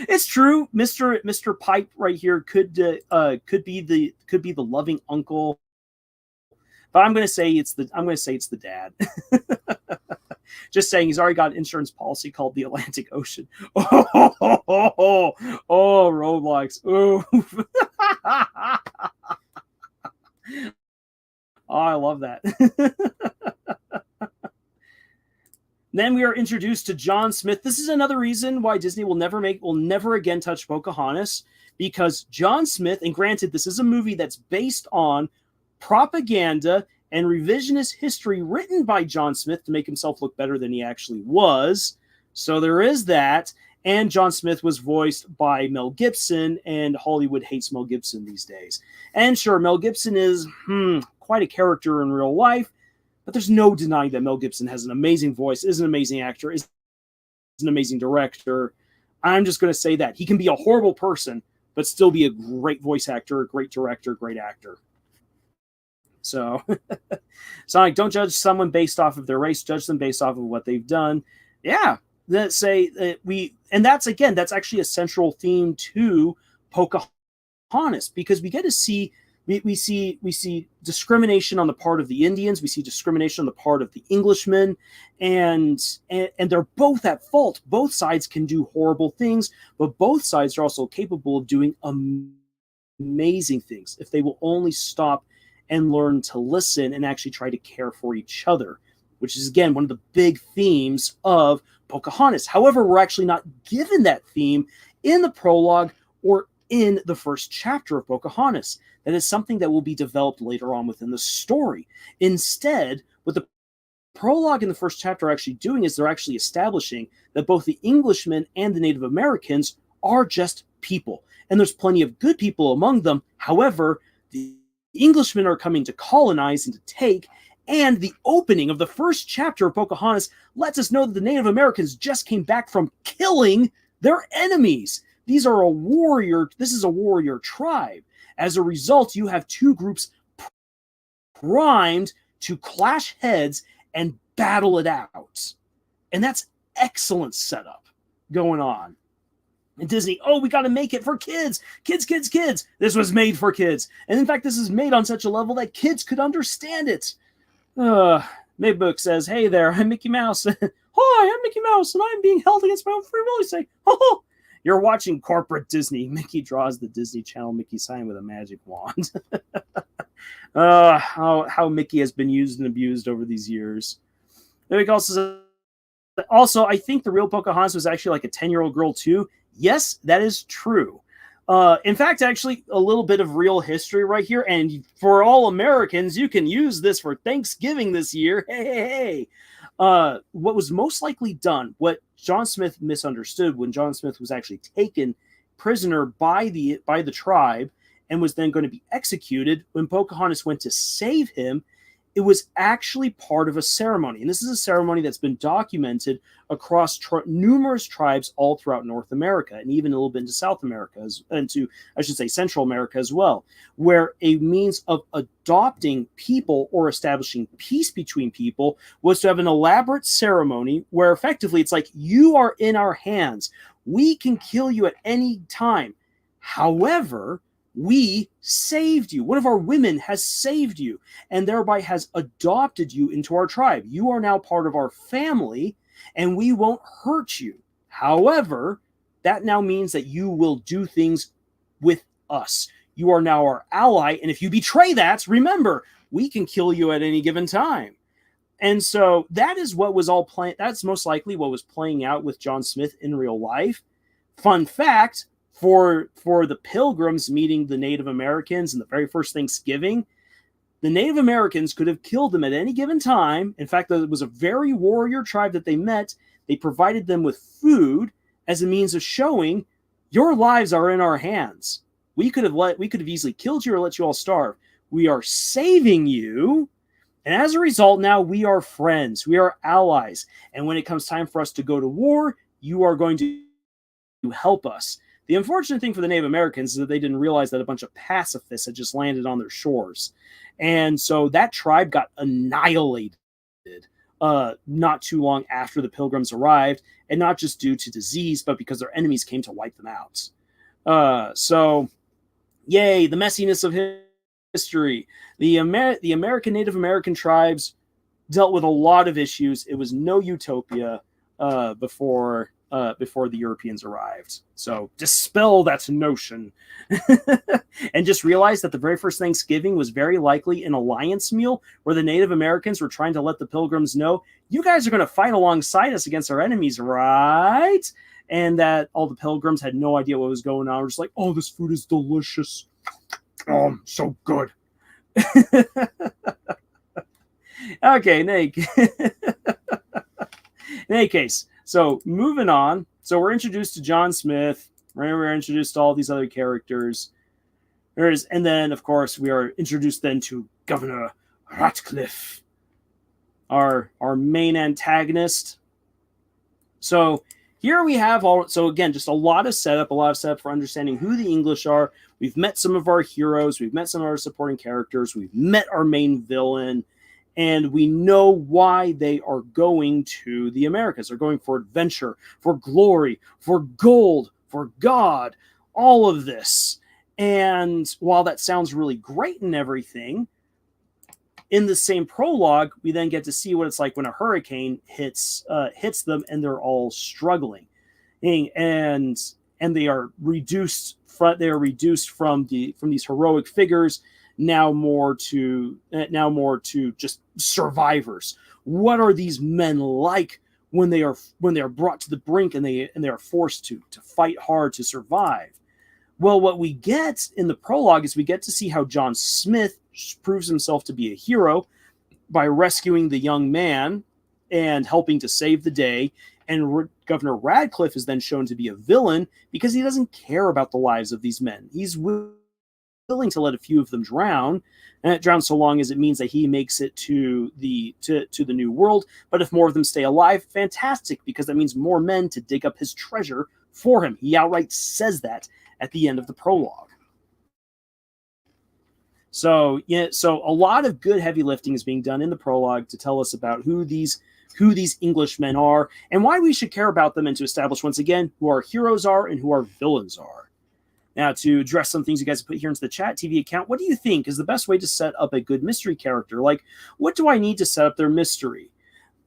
It's true, Mr. Pipe right here could be the loving uncle, but I'm going to say it's the dad. Just saying, he's already got an insurance policy called the Atlantic Ocean. Oh, Roblox. Ooh. Oh, I love that. Then we are introduced to John Smith. This is another reason why Disney will never again touch Pocahontas, because John Smith, and granted, this is a movie that's based on propaganda and revisionist history written by John Smith to make himself look better than he actually was. So there is that. And John Smith was voiced by Mel Gibson, and Hollywood hates Mel Gibson these days. And sure, Mel Gibson is quite a character in real life, but there's no denying that Mel Gibson has an amazing voice, is an amazing actor, is an amazing director. I'm just going to say that. He can be a horrible person, but still be a great voice actor, a great director, great actor. So, Sonic, don't judge someone based off of their race, judge them based off of what they've done. Yeah, let's say that that's actually a central theme to Pocahontas, because we get to see we see discrimination on the part of the Indians, we see discrimination on the part of the Englishmen, and they're both at fault. Both sides can do horrible things, but both sides are also capable of doing amazing things if they will only stop and learn to listen and actually try to care for each other, which is, again, one of the big themes of Pocahontas. However, we're actually not given that theme in the prologue or in the first chapter of Pocahontas. That is something that will be developed later on within the story. Instead, what the prologue in the first chapter are actually doing is they're actually establishing that both the Englishmen and the Native Americans are just people. And there's plenty of good people among them. However, the Englishmen are coming to colonize and to take, and the opening of the first chapter of Pocahontas lets us know that the Native Americans just came back from killing their enemies. This is a warrior tribe. As a result, you have two groups primed to clash heads and battle it out. And that's excellent setup going on. And Disney, we got to make it for kids. Kids. This was made for kids. And in fact, this is made on such a level that kids could understand it. Maybook says, hey there, I'm Mickey Mouse. Hi, I'm Mickey Mouse, and I'm being held against my own free will. You say, you're watching corporate Disney. Mickey draws the Disney Channel Mickey sign with a magic wand. How Mickey has been used and abused over these years. Maybook also says, I think the real Pocahontas was actually like a 10-year-old girl too. Yes, that is true. In fact, actually, a little bit of real history right here. And for all Americans, you can use this for Thanksgiving this year. Hey. What was most likely done, what John Smith misunderstood when John Smith was actually taken prisoner by the tribe and was then going to be executed, when Pocahontas went to save him, it was actually part of a ceremony. And this is a ceremony that's been documented across numerous tribes all throughout North America, and even a little bit into South America, Central America as well, where a means of adopting people or establishing peace between people was to have an elaborate ceremony where effectively it's like, you are in our hands. We can kill you at any time. However, we saved you. One of our women has saved you and thereby has adopted you into our tribe. You are now part of our family and we won't hurt you. However, that now means that you will do things with us. You are now our ally. And if you betray that, remember, we can kill you at any given time. And so that is what was all playing. That's most likely what was playing out with John Smith in real life. Fun fact, for the Pilgrims meeting the Native Americans in the very first Thanksgiving, the Native Americans could have killed them at any given time. In fact, it was a very warrior tribe that they met. They provided them with food as a means of showing your lives are in our hands. We could have easily killed you or let you all starve. We are saving you. And as a result, now we are friends. We are allies. And when it comes time for us to go to war, you are going to help us. The unfortunate thing for the Native Americans is that they didn't realize that a bunch of pacifists had just landed on their shores. And so that tribe got annihilated not too long after the Pilgrims arrived, and not just due to disease, but because their enemies came to wipe them out. So, yay, the messiness of history. The American Native American tribes dealt with a lot of issues. It was no utopia before the Europeans arrived. So dispel that notion. And just realize that the very first Thanksgiving was very likely an alliance meal where the Native Americans were trying to let the Pilgrims know, you guys are going to fight alongside us against our enemies, right? And that all the Pilgrims had no idea what was going on. We're just like, oh, this food is delicious. Oh, so good. Okay, in any case, so moving on. So we're introduced to John Smith. Right? We're introduced to all these other characters. And then, of course, we are introduced then to Governor Ratcliffe, our main antagonist. So here we have so again, just a lot of setup for understanding who the English are. We've met some of our heroes. We've met some of our supporting characters. We've met our main villain. And we know why they are going to the Americas. They're going for adventure, for glory, for gold, for God, all of this. And while that sounds really great and everything, in the same prologue, we then get to see what it's like when a hurricane hits them and they're all struggling. And they are reduced from these heroic figures now more to just survivors. What are these men like when they are brought to the brink and they are forced to fight hard to survive? Well, what we get in the prologue is we get to see how John Smith proves himself to be a hero by rescuing the young man and helping to save the day. And Governor Radcliffe is then shown to be a villain because he doesn't care about the lives of these men. He's willing to let a few of them drown, and drown so long as it means that he makes it to the new world. But if more of them stay alive, fantastic, because that means more men to dig up his treasure for him. He outright says that at the end of the prologue. So a lot of good heavy lifting is being done in the prologue to tell us about who these Englishmen are and why we should care about them, and to establish once again who our heroes are and who our villains are. Now, to address some things you guys have put here into the chat TV account, what do you think is the best way to set up a good mystery character? Like, what do I need to set up their mystery?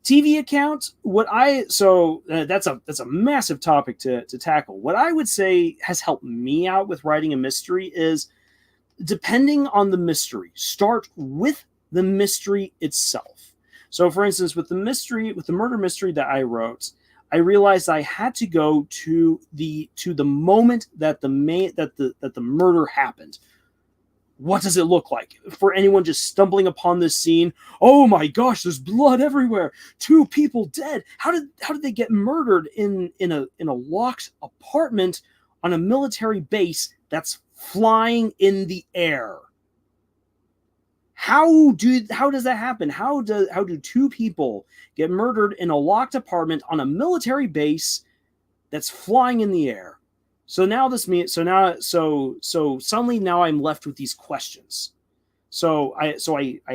TV account, that's a massive topic to tackle. What I would say has helped me out with writing a mystery is, depending on the mystery, start with the mystery itself. So, for instance, with the murder mystery that I wrote, I realized I had to go to the moment that the murder happened. What does it look like for anyone just stumbling upon this scene? Oh my gosh, there's blood everywhere. 2 people dead. How did they get murdered in a locked apartment on a military base that's flying in the air? How does that happen? How do 2 people get murdered in a locked apartment on a military base that's flying in the air? So suddenly now I'm left with these questions. So I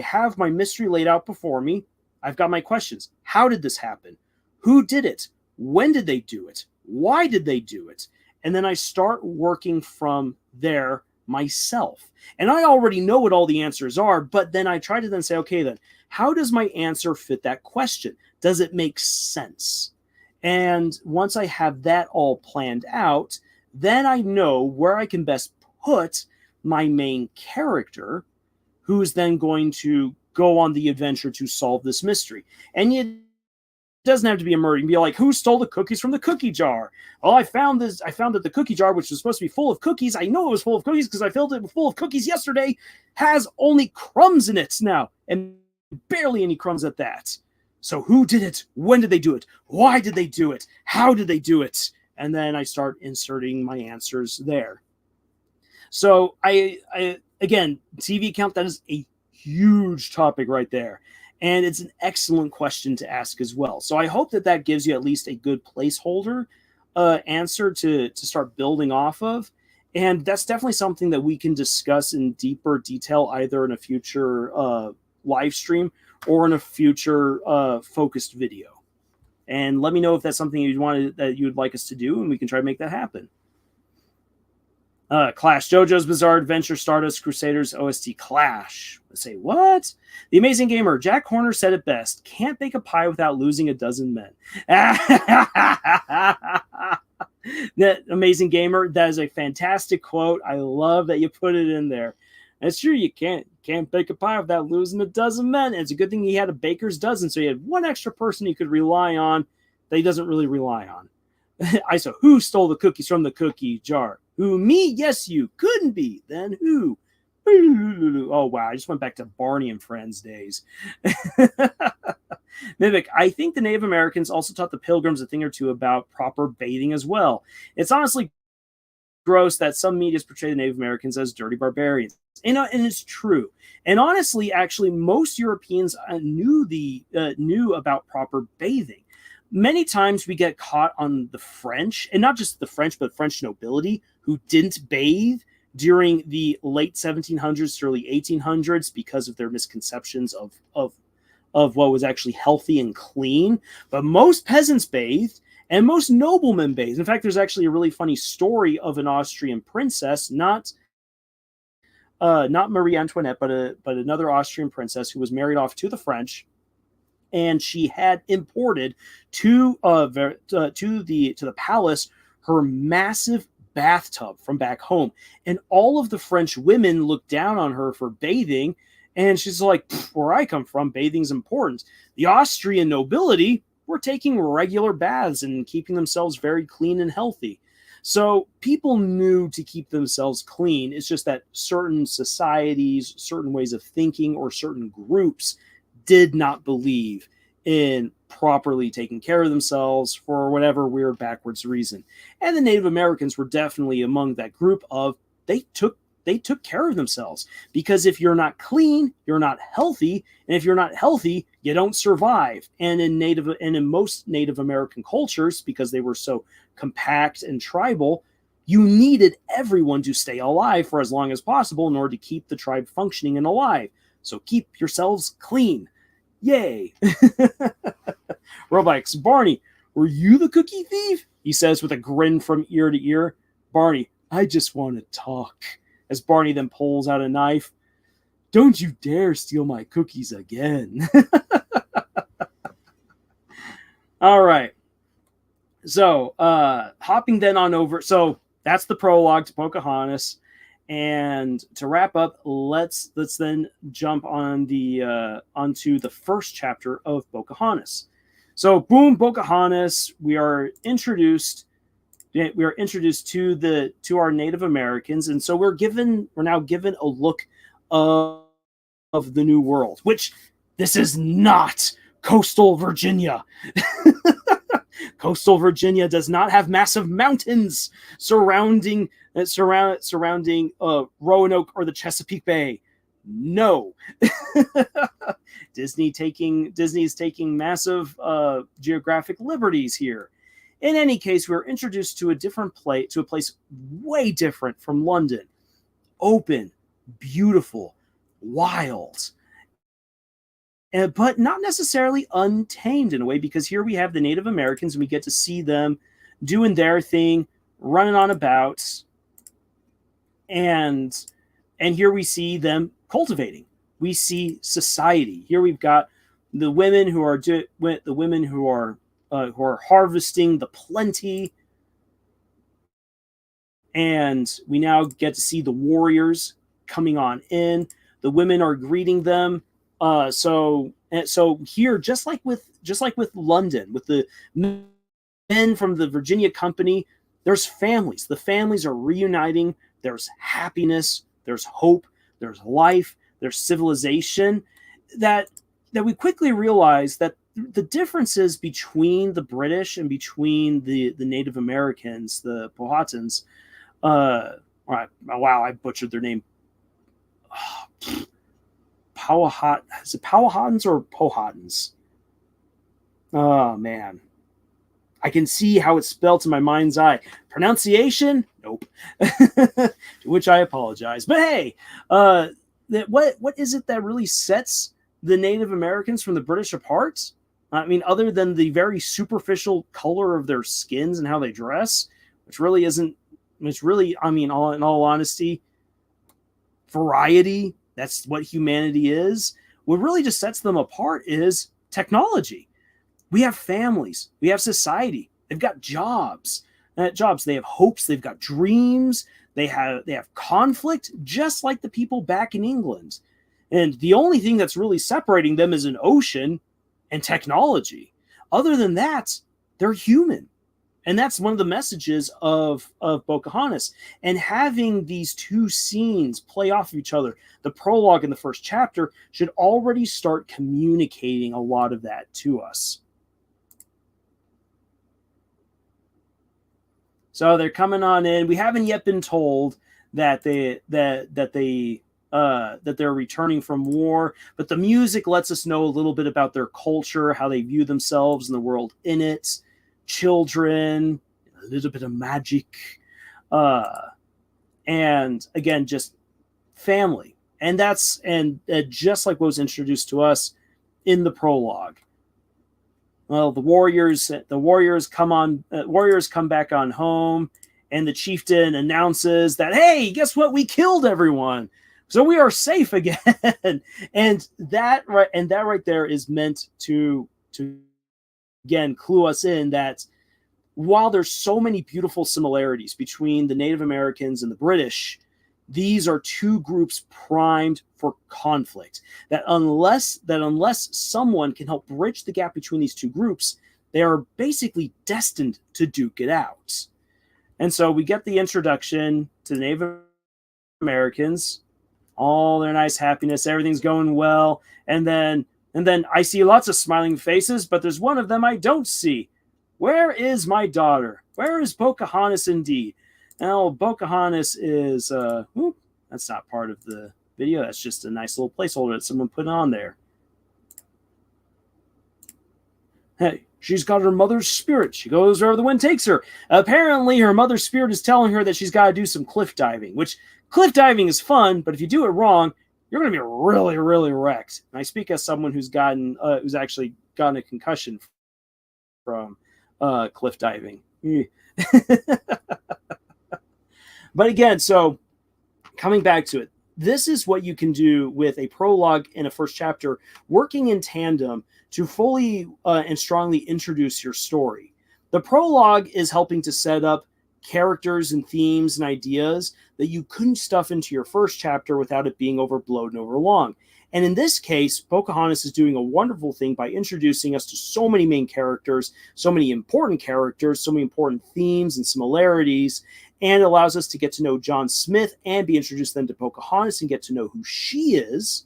have my mystery laid out before me. I've got my questions. How did this happen? Who did it? When did they do it? Why did they do it? And then I start working from there myself. And I already know what all the answers are, but then I try to then say, okay, then how does my answer fit that question? Does it make sense? And once I have that all planned out, then I know where I can best put my main character, who is then going to go on the adventure to solve this mystery. And it doesn't have to be a murder. You can be like, who stole the cookies from the cookie jar? Oh, I found that the cookie jar, which was supposed to be full of cookies, I know it was full of cookies because I filled it full of cookies yesterday, has only crumbs in it now, and barely any crumbs at that. So who did it? When did they do it? Why did they do it? How did they do it? And then I start inserting my answers there. So I again, TV account, that is a huge topic right there. And it's an excellent question to ask as well. So I hope that gives you at least a good placeholder answer to start building off of. And that's definitely something that we can discuss in deeper detail, either in a future live stream or in a future focused video. And let me know if that's something that you'd like us to do, and we can try to make that happen. Clash, JoJo's Bizarre Adventure, Stardust Crusaders, OST Clash. Let's say, what? The Amazing Gamer, Jack Horner said it best. Can't bake a pie without losing a dozen men. That Amazing Gamer, that is a fantastic quote. I love that you put it in there. It's true, you can't bake a pie without losing a dozen men. And it's a good thing he had a baker's dozen, so he had one extra person he could rely on that he doesn't really rely on. So who stole the cookies from the cookie jar? Who? Me? Yes, you. Couldn't be. Then who? Oh, wow. I just went back to Barney and Friends days. Mimic, I think the Native Americans also taught the Pilgrims a thing or two about proper bathing as well. It's honestly gross that some medias portray the Native Americans as dirty barbarians. And it's true. And honestly, actually, most Europeans knew about proper bathing. Many times we get caught on the French, and not just the French, but French nobility who didn't bathe during the late 1700s to early 1800s because of their misconceptions of what was actually healthy and clean. But most peasants bathed, and most noblemen bathed. In fact, there's actually a really funny story of an Austrian princess, not Marie Antoinette, but another Austrian princess who was married off to the French, and she had imported to the palace her massive bathtub from back home, and all of the French women looked down on her for bathing, and she's like, "Where I come from, bathing's important." The Austrian nobility were taking regular baths and keeping themselves very clean and healthy. So people knew to keep themselves clean. It's just that certain societies, certain ways of thinking, or certain groups did not believe in properly taking care of themselves for whatever weird backwards reason. And the Native Americans were definitely among that group of they took care of themselves, because if you're not clean, you're not healthy, and if you're not healthy, you don't survive. And in most Native American cultures, because they were so compact and tribal, you needed everyone to stay alive for as long as possible in order to keep the tribe functioning and alive. So keep yourselves clean. Yay. Robikes, Barney, were you the cookie thief? He says with a grin from ear to ear. Barney, I just want to talk. As Barney then pulls out a knife. Don't you dare steal my cookies again. All right. So, hopping then on over. So, that's the prologue to Pocahontas. And to wrap up, let's then jump on onto the first chapter of Pocahontas. So, boom, Pocahontas. We are introduced to our Native Americans, and so we're now given a look of the New World, which this is not coastal Virginia. Coastal Virginia does not have massive mountains surrounding Roanoke or the Chesapeake Bay. No. Disney's taking massive geographic liberties here. In any case, we're introduced to a place way different from London. Open, beautiful, wild, but not necessarily untamed in a way, because here we have the Native Americans and we get to see them doing their thing, running on about, and here we see them cultivating. We see society. Here we've got the women who are harvesting the plenty, and we now get to see the warriors coming on in. The women are greeting them. So here, just like with London, with the men from the Virginia Company, there's families. The families are reuniting. There's happiness. There's hope. There's life. There's civilization. That we quickly realize that the differences between the British and between the Native Americans, the Powhatans, wow, I butchered their name. Is it Powhatans or Powhatans? Oh, man. I can see how it's spelled in my mind's eye. Pronunciation? Nope. To which I apologize. But hey, what is it that really sets the Native Americans from the British apart? I mean, other than the very superficial color of their skins and how they dress, which really, I mean, in all honesty, variety, that's what humanity is. What really just sets them apart is technology. We have families. We have society. They've got jobs. They have hopes. They've got dreams. They have conflict, just like the people back in England. And the only thing that's really separating them is an ocean and technology. Other than that, they're human. And that's one of the messages of Pocahontas. And having these two scenes play off of each other, the prologue and the first chapter, should already start communicating a lot of that to us. So they're coming on in. We haven't yet been told that they're returning from war, but the music lets us know a little bit about their culture, how they view themselves and the world in it. Children, a little bit of magic, and again, just family. And that's just like what was introduced to us in the prologue. Well, the warriors come back on home, and the chieftain announces that, hey, guess what? We killed everyone, so we are safe again. and that right there is meant to again clue us in that while there's so many beautiful similarities between the Native Americans and the British, these are two groups primed for conflict. That unless someone can help bridge the gap between these two groups, they are basically destined to duke it out. And so we get the introduction to the Native Americans, all their nice happiness, everything's going well, and then I see lots of smiling faces, but there's one of them I don't see. Where is my daughter? Where is Pocahontas indeed? Now, Pocahontas is, that's not part of the video. That's just a nice little placeholder that someone put on there. Hey, she's got her mother's spirit. She goes wherever the wind takes her. Apparently, her mother's spirit is telling her that she's got to do some cliff diving, which cliff diving is fun, but if you do it wrong, you're going to be really, really wrecked. And I speak as someone who's actually gotten a concussion from cliff diving. But again, so coming back to it, this is what you can do with a prologue and a first chapter working in tandem to fully and strongly introduce your story. The prologue is helping to set up characters and themes and ideas that you couldn't stuff into your first chapter without it being overblown and overlong. And in this case, Pocahontas is doing a wonderful thing by introducing us to so many main characters, so many important themes and similarities, and allows us to get to know John Smith and be introduced then to Pocahontas and get to know who she is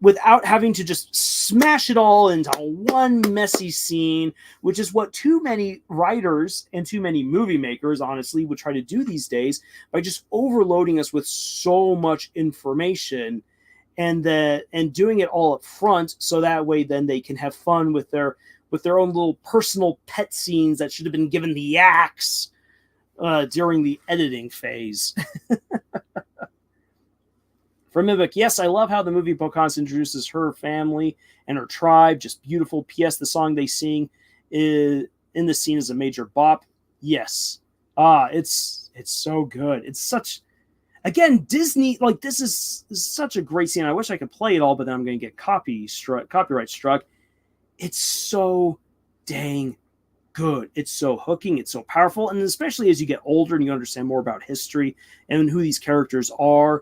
without having to just smash it all into one messy scene, which is what too many writers and too many movie makers, honestly, would try to do these days by just overloading us with so much information and doing it all up front, so that way then they can have fun with their own little personal pet scenes that should have been given the axe during the editing phase. From Mimic, yes, I love how the movie Pocahontas introduces her family and her tribe. Just beautiful. P.S. The song they sing in the scene is a major bop. Yes. It's so good. It's such... Again, Disney, like, this is such a great scene. I wish I could play it all, but then I'm going to get copyright struck. It's so dang good. It's so hooking. It's so powerful. And especially as you get older and you understand more about history and who these characters are,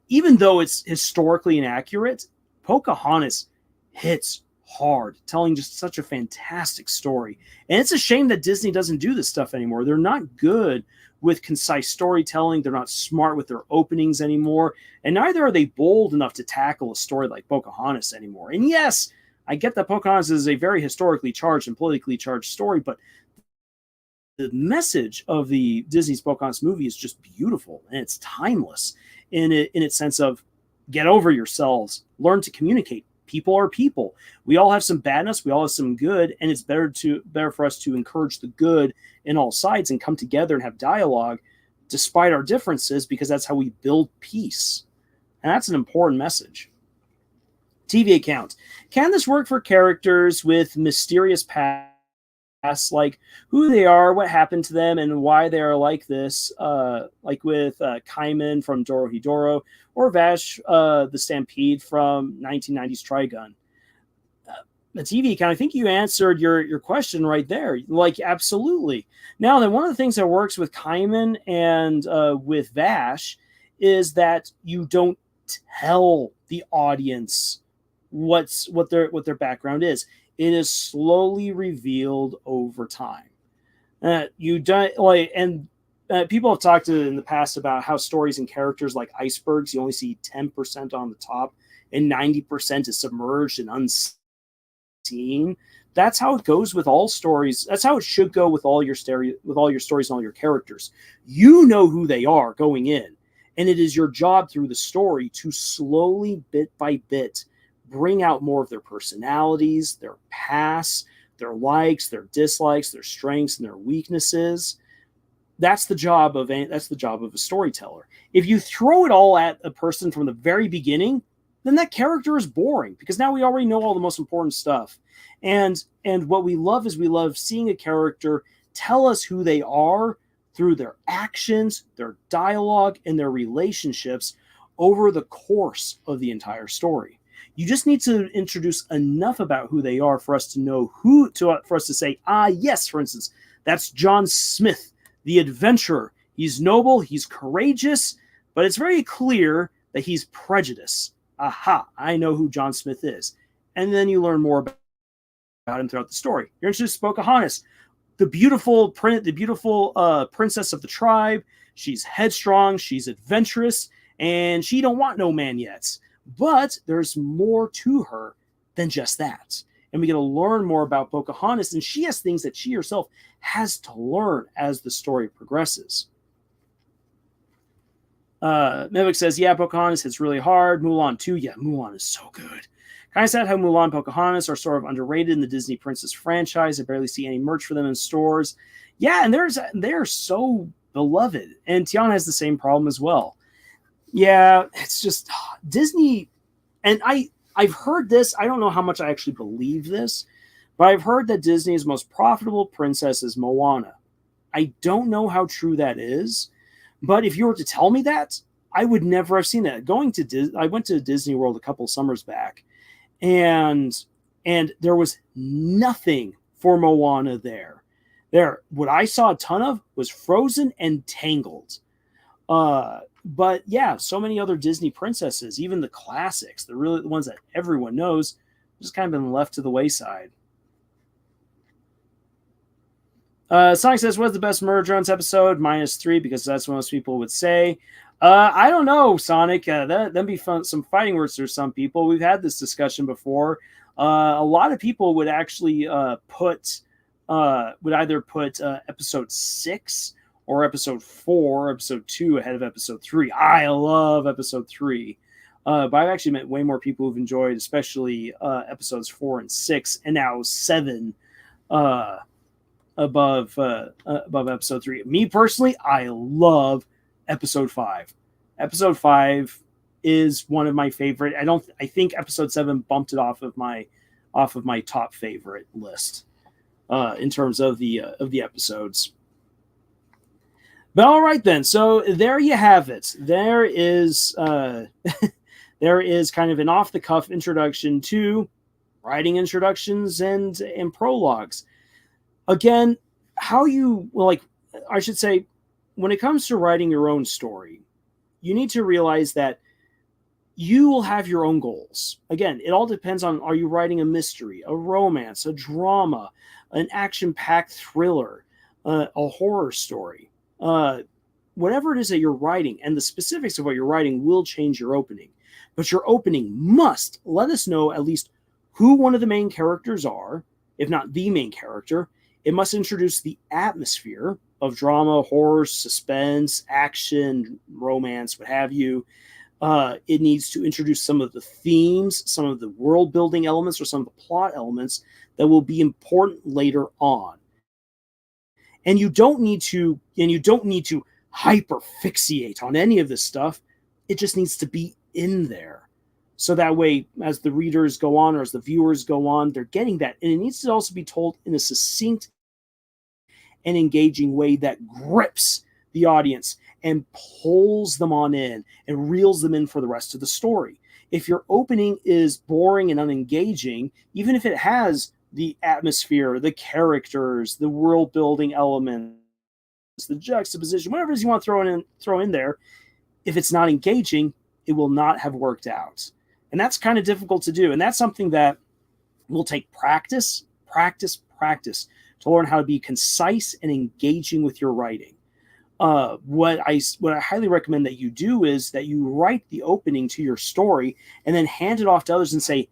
even though it's historically inaccurate, Pocahontas hits hard, telling just such a fantastic story. And it's a shame that Disney doesn't do this stuff anymore. They're not good with concise storytelling. They're not smart with their openings anymore. And neither are they bold enough to tackle a story like Pocahontas anymore. And yes, I get that Pocahontas is a very historically charged and politically charged story, but the message of the Disney's Pocahontas movie is just beautiful, and it's timeless in its sense of get over yourselves, learn to communicate. People are people. We all have some badness, we all have some good, and it's better for us to encourage the good in all sides and come together and have dialogue despite our differences, because that's how we build peace. And that's an important message. TV account. Can this work for characters with mysterious pasts, like who they are, what happened to them, and why they are like this, like with Kaiman from Dorohedoro, or Vash the Stampede from 1990's Trigun? The TV account, I think you answered your question right there. Like, absolutely. Now, then, one of the things that works with Kaiman and with Vash is that you don't tell the audience what their background is. It is slowly revealed over time. You don't like, and people have talked in the past about how stories and characters like icebergs, you only see 10% on the top, and 90% is submerged and unseen. That's how it goes with all stories. That's how it should go with all your stories and all your characters. You know who they are going in, and it is your job through the story to slowly, bit by bit, bring out more of their personalities, their past, their likes, their dislikes, their strengths, and their weaknesses. That's the job of a storyteller. If you throw it all at a person from the very beginning, then that character is boring because now we already know all the most important stuff. And what we love is we love seeing a character tell us who they are through their actions, their dialogue, and their relationships over the course of the entire story. You just need to introduce enough about who they are for us to know for us to say, yes, for instance, that's John Smith, the adventurer. He's noble, he's courageous, but it's very clear that he's prejudiced. Aha, I know who John Smith is. And then you learn more about him throughout the story. You're introduced to Pocahontas, the beautiful princess of the tribe. She's headstrong, she's adventurous, and she don't want no man yet. But there's more to her than just that. And we get to learn more about Pocahontas, and she has things that she herself has to learn as the story progresses. Mivik says, yeah, Pocahontas hits really hard. Mulan too. Yeah, Mulan is so good. Kind of sad how Mulan and Pocahontas are sort of underrated in the Disney Princess franchise. I barely see any merch for them in stores. Yeah, and they're so beloved. And Tiana has the same problem as well. Yeah, it's just Disney. And I've heard this. I don't know how much I actually believe this, but I've heard that Disney's most profitable princess is Moana. I don't know how true that is, but if you were to tell me that, I would never have seen that. I went to Disney World a couple summers back, and there was nothing for Moana there. What I saw a ton of was Frozen and Tangled. But yeah, so many other Disney princesses, even the classics, the ones that everyone knows, just kind of been left to the wayside. Sonic says, what's the best Murder Drones episode? -3, because that's what most people would say. I don't know, Sonic. That'd be fun. Some fighting words for some people. We've had this discussion before. A lot of people would actually either put episode 6 or episode 4, episode 2 ahead of episode 3. I love episode 3. But I've actually met way more people who've enjoyed, especially episodes 4 and 6, and now 7 above episode 3. Me personally, I love episode 5. Episode 5 is one of my favorite. I think episode 7 bumped it off of my top favorite list in terms of the episodes. But all right then, so there you have it. There is there is kind of an off-the-cuff introduction to writing introductions and prologues. Again, I should say, when it comes to writing your own story, you need to realize that you will have your own goals. Again, it all depends on, are you writing a mystery, a romance, a drama, an action-packed thriller, a horror story. Whatever it is that you're writing, and the specifics of what you're writing will change your opening. But your opening must let us know at least who one of the main characters are, if not the main character. It must introduce the atmosphere of drama, horror, suspense, action, romance, what have you. It needs to introduce some of the themes, some of the world-building elements, or some of the plot elements that will be important later on. And you don't need to hyperfixate on any of this stuff. It just needs to be in there. So that way, as the readers go on, or as the viewers go on, they're getting that. And it needs to also be told in a succinct and engaging way that grips the audience and pulls them on in and reels them in for the rest of the story. If your opening is boring and unengaging, even if it has the atmosphere, the characters, the world building elements, the juxtaposition, whatever it is you want to throw in there, if it's not engaging, it will not have worked out. And that's kind of difficult to do. And that's something that will take practice. to learn how to be concise and engaging with your writing. What I highly recommend that you do is that you write the opening to your story and then hand it off to others and say,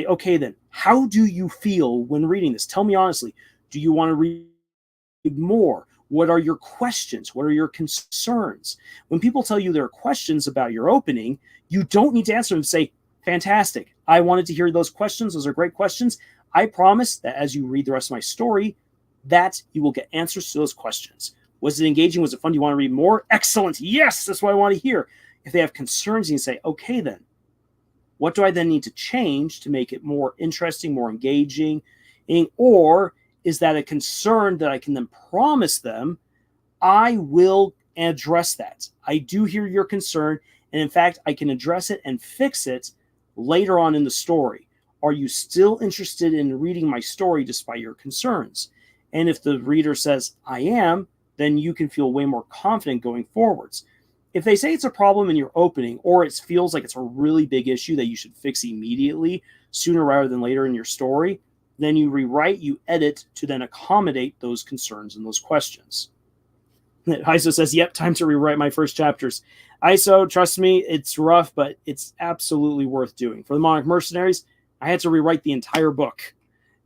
okay, then how do you feel when reading this? Tell me honestly, do you want to read more? What are your questions? What are your concerns? When people tell you there are questions about your opening, you don't need to answer them. Say, fantastic. I wanted to hear those questions. Those are great questions. I promise that as you read the rest of my story, that you will get answers to those questions. Was it engaging? Was it fun? Do you want to read more? Excellent. Yes, that's what I want to hear. If they have concerns, you can say, okay, then, what do I then need to change to make it more interesting, more engaging? Or is that a concern that I can then promise them I will address that? I do hear your concern, and in fact, I can address it and fix it later on in the story. Are you still interested in reading my story despite your concerns? And if the reader says, I am, then you can feel way more confident going forwards. If they say it's a problem in your opening, or it feels like it's a really big issue that you should fix immediately, sooner rather than later in your story, then you rewrite, you edit to then accommodate those concerns and those questions. ISO says, yep, time to rewrite my first chapters. ISO, trust me, it's rough, but it's absolutely worth doing. For the Monarch Mercenaries, I had to rewrite the entire book.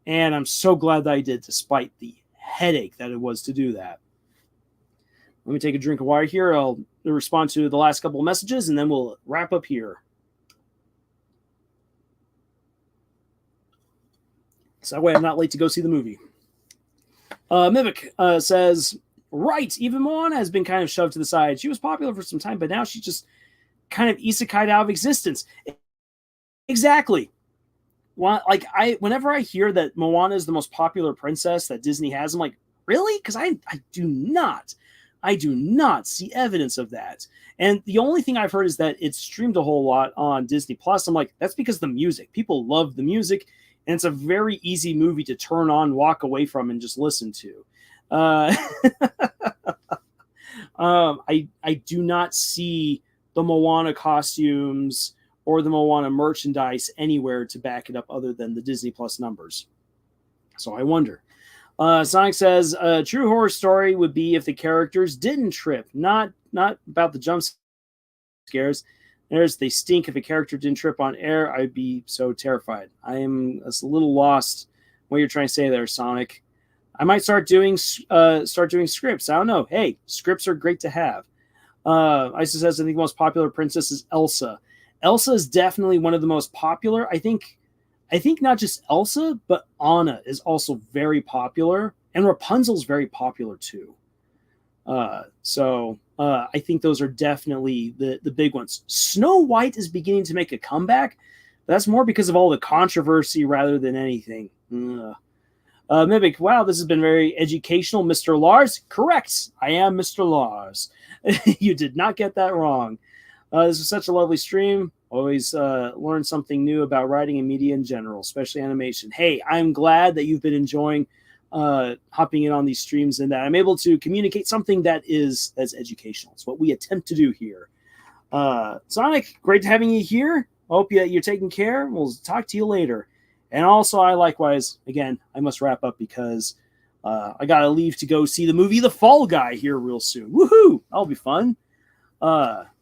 And I'm so glad that I did, despite the headache that it was to do that. Let me take a drink of water here. I'll respond to the last couple of messages, and then we'll wrap up here. So that way I'm not late to go see the movie. Mimic says, right, even Moana has been kind of shoved to the side. She was popular for some time, but now she's just kind of isekai'd out of existence. Exactly. Well, like whenever I hear that Moana is the most popular princess that Disney has, I'm like, really? Because I do not see evidence of that. And the only thing I've heard is that it's streamed a whole lot on Disney Plus. I'm like, that's because of the music. People love the music, and it's a very easy movie to turn on, walk away from, and just listen to. I do not see the Moana costumes or the Moana merchandise anywhere to back it up other than the Disney Plus numbers. So I wonder. Sonic says, a true horror story would be if the characters didn't trip, not about the jump scares. They stink. If a character didn't trip on air, I'd be so terrified. I am a little lost what you're trying to say there, Sonic. I might start doing scripts. I don't know. Hey, scripts are great to have. Isis says, I think the most popular princess is Elsa. Elsa is definitely one of the most popular. I think not just Elsa, but Anna is also very popular, and Rapunzel's very popular too. So I think those are definitely the big ones. Snow White is beginning to make a comeback. But that's more because of all the controversy rather than anything. Mimic, wow, this has been very educational. Mr. Lars, correct. I am Mr. Lars. You did not get that wrong. This was such a lovely stream. Always learn something new about writing and media in general, especially animation. Hey, I'm glad that you've been enjoying hopping in on these streams and that I'm able to communicate something that's educational. It's what we attempt to do here. Sonic, great having you here. Hope you're taking care. We'll talk to you later. And also, I likewise, again, I must wrap up because I got to leave to go see the movie The Fall Guy here real soon. Woohoo! That'll be fun.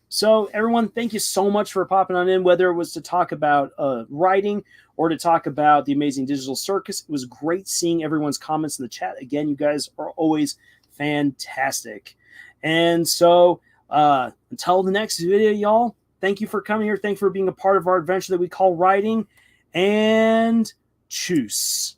So, everyone, thank you so much for popping on in, whether it was to talk about writing or to talk about the Amazing Digital Circus. It was great seeing everyone's comments in the chat. Again, you guys are always fantastic. And so, until the next video, y'all, thank you for coming here. Thank you for being a part of our adventure that we call writing. And tschüss.